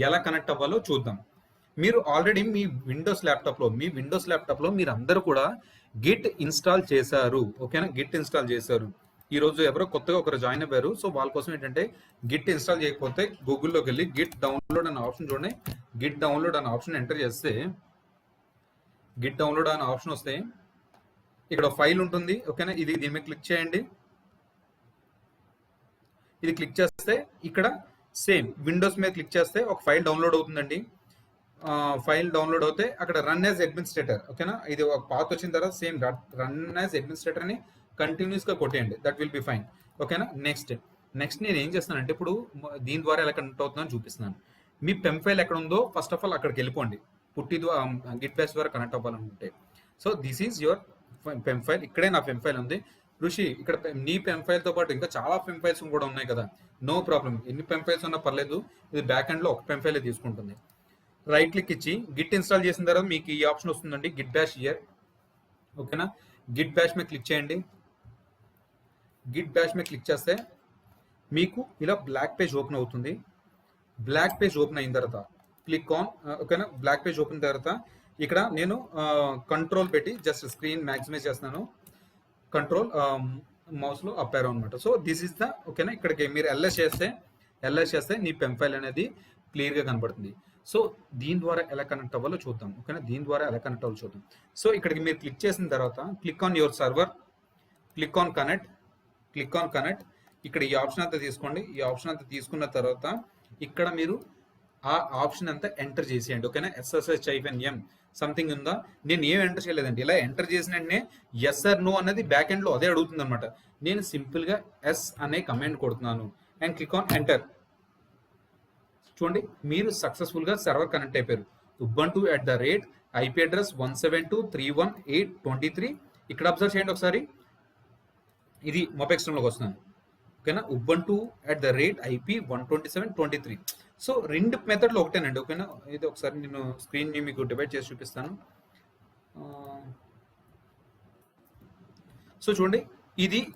ఎలా కనెక్ట్ అవ్వాలో చూద్దాం. మీరు ఆల్రెడీ మీ విండోస్ ల్యాప్టాప్లో మీరు అందరూ కూడా గిట్ ఇన్స్టాల్ చేశారు. ఓకేనా, గిట్ ఇన్స్టాల్ చేశారు. ఈరోజు ఎవరో కొత్తగా ఒకరు జాయిన్ అయ్యారు. సో వాళ్ళ కోసం ఏంటంటే గిట్ ఇన్స్టాల్ చేయకపోతే గూగుల్లోకి వెళ్ళి గిట్ డౌన్లోడ్ అనే ఆప్షన్ చూడండి. గిట్ డౌన్లోడ్ అనే ఆప్షన్ ఎంటర్ చేస్తే గిట్ డౌన్లోడ్ అనే ఆప్షన్ వస్తే ఇక్కడ ఫైల్ ఉంటుంది. ఓకేనా, దీని మీద క్లిక్ చేయండి. ఇది క్లిక్ చేస్తే ఇక్కడ సేమ్ విండోస్ మీద క్లిక్ చేస్తే ఒక ఫైల్ డౌన్లోడ్ అవుతుందండి. ఫైల్ డౌన్లోడ్ అవుతే అక్కడ రన్ యాజ్ అడ్మినిస్ట్రేటర్, ఓకేనా, ఇది ఒక పాత్ వచ్చిన తర్వాత సేమ్ రన్ యాజ్ అడ్మినిస్ట్రేటర్ అని కంటిన్యూస్గా కొట్టేయండి, దట్ విల్ బి ఫైన్. ఓకేనా, నెక్స్ట్ నేను ఏం చేస్తానంటే ఇప్పుడు దీని ద్వారా ఎలా కనెక్ట్ అవుతుందని చూపిస్తున్నాను. మీ పెమ్ ఫైల్ ఎక్కడ ఉందో ఫస్ట్ ఆఫ్ ఆల్ అక్కడికి వెళ్ళిపోండి, పుట్టి గిట్ బ్యాష్ ద్వారా కనెక్ట్ అవ్వాలనుకుంటే. So this is your pem file. ఇక్కడే నా పెమ్ ఫైల్ ఉంది. ఋషి ఇక్కడ నీ పెమ్ ఫైల్తో పాటు ఇంకా చాలా పెమ్ ఫైల్స్ కూడా ఉన్నాయి కదా, నో ప్రాబ్లం, ఎన్ని పెమ్ ఫైల్స్ ఉన్నా పర్లేదు, ఇది బ్యాక్ ఎండ్లో ఒక పెమ్ ఫైలే తీసుకుంటుంది. రైట్ క్లిక్ ఇచ్చి గిట్ ఇన్స్టాల్ చేసిన తర్వాత మీకు ఈ ఆప్షన్ వస్తుందండి, గిట్ బ్యాష్ హియర్. ఓకేనా, గిట్ బ్యాష్ మీద క్లిక్ చేయండి. గిట్ బ్యాష్ మీద క్లిక్ చేస్తే మీకు ఇలా బ్లాక్ పేజ్ ఓపెన్ అవుతుంది. బ్లాక్ పేజ్ ఓపెన్ అయిన తర్వాత క్లిక్ ఆన్, ఓకేనా, బ్లాక్ పేజ్ ఓపెన్ తర్వాత ఇక్కడ నేను కంట్రోల్ పెట్టి జస్ట్ స్క్రీన్ మ్యాక్సిమైజ్ చేస్తున్నాను, కంట్రోల్ మౌస్లో అప్ యారో అనమాట. సో దిస్ ఇస్ ద, ఓకేనా, ఇక్కడికి మీరు ఎల్ఎస్ చేస్తే నీ పెమ్ ఫైల్ అనేది క్లియర్గా కనబడుతుంది. సో దీని ద్వారా ఎలా కనెక్ట్ అవ్వాలో చూద్దాం. ఓకేనా, దీని ద్వారా ఎలా కనెక్ట్ అవ్వాలో చూద్దాం. సో ఇక్కడికి మీరు క్లిక్ చేసిన తర్వాత click on your server, click on connect. ఇక్కడ ఈ ఆప్షన్ అంతా తీసుకోండి. ఈ ఆప్షన్ అంతా తీసుకున్న తర్వాత ఇక్కడ మీరు ఆ ఆప్షన్ అంతా ఎంటర్ చేసేయండి. ఓకేనా, SSH-M సంథింగ్ ఉందా, నేను ఏం ఎంటర్ చేయలేదండి. ఇలా ఎంటర్ చేసిన వెంటనే ఎస్ ఆర్ నో అనేది బ్యాక్ ఎండ్లో అదే అడుగుతుంది అనమాట. నేను సింపుల్గా ఎస్ అనే కమాండ్ కొడుతున్నాను అండ్ క్లిక్ ఆన్ ఎంటర్. చూడండి, మీరు సక్సెస్ఫుల్గా సర్వర్ కనెక్ట్ అయిపోయారు. Ubuntu IP address 172.318.23. ఇక్కడ అబ్జర్వ్ చేయండి ఒకసారి, ఇది మొబైల్ సిస్టంలోకి వస్తున్నాను. ఓకేనా, ఉబంటు IP 127.23. సో రెండు మెథడ్లు ఒకటేనండి. ఓకేనా, ఇది ఒకసారి నేను స్క్రీన్ని మీకు డివైడ్ చేసి చూపిస్తాను. సో చూడండి,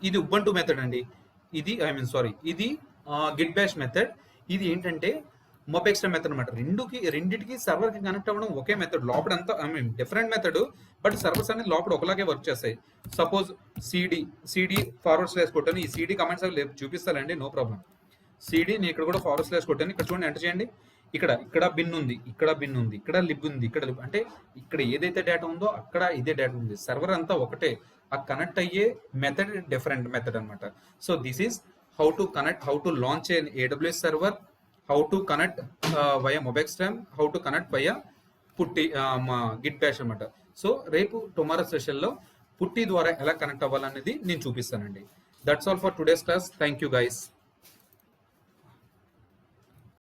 ఇది ఉబంటు మెథడ్ అండి. ఇది గిట్ బ్యాష్ మెథడ్. ఇది ఏంటంటే మొబెక్స్ట్రా మెథడ్ అనమాట. రెండింటికి సర్వర్ కి కనెక్ట్ అవ్వడం ఒకే మెథడ్. లోపల అంతా I mean different method, but servers అనేది లోపల ఒకలాగే వర్క్ చేస్తాయి. సపోజ్ సిడి ఫార్వర్డ్ స్లాష్ కొట్టాను. ఈ సిడి కమెంట్స్ అవి చూపిస్తానండి, నో ప్రాబ్లం. సిడి నేను ఇక్కడ కూడా ఫార్వర్డ్ స్లాష్ కొట్టాను. ఇక్కడ చూడండి, ఎంటర్ చేయండి. ఇక్కడ బిన్ ఉంది, ఇక్కడ బిన్ ఉంది, ఇక్కడ లిబ్ ఉంది, ఇక్కడ లిబ్, అంటే ఇక్కడ ఏదైతే డేటా ఉందో అక్కడ ఇదే డేటా ఉంది. సర్వర్ అంతా ఒకటే, ఆ కనెక్ట్ అయ్యే మెథడ్ డిఫరెంట్ మెథడ్ అనమాట. So this is how to connect, how to launch a AWS server, how to connect via MobaXterm, how to connect via PuTTY Git Bash అనమాట. సో రేపు టుమారో సెషన్లో పుట్టి ద్వారా ఎలా కనెక్ట్ అవ్వాలనేది నేను చూపిస్తానండి. That's all for today's class. Thank you guys.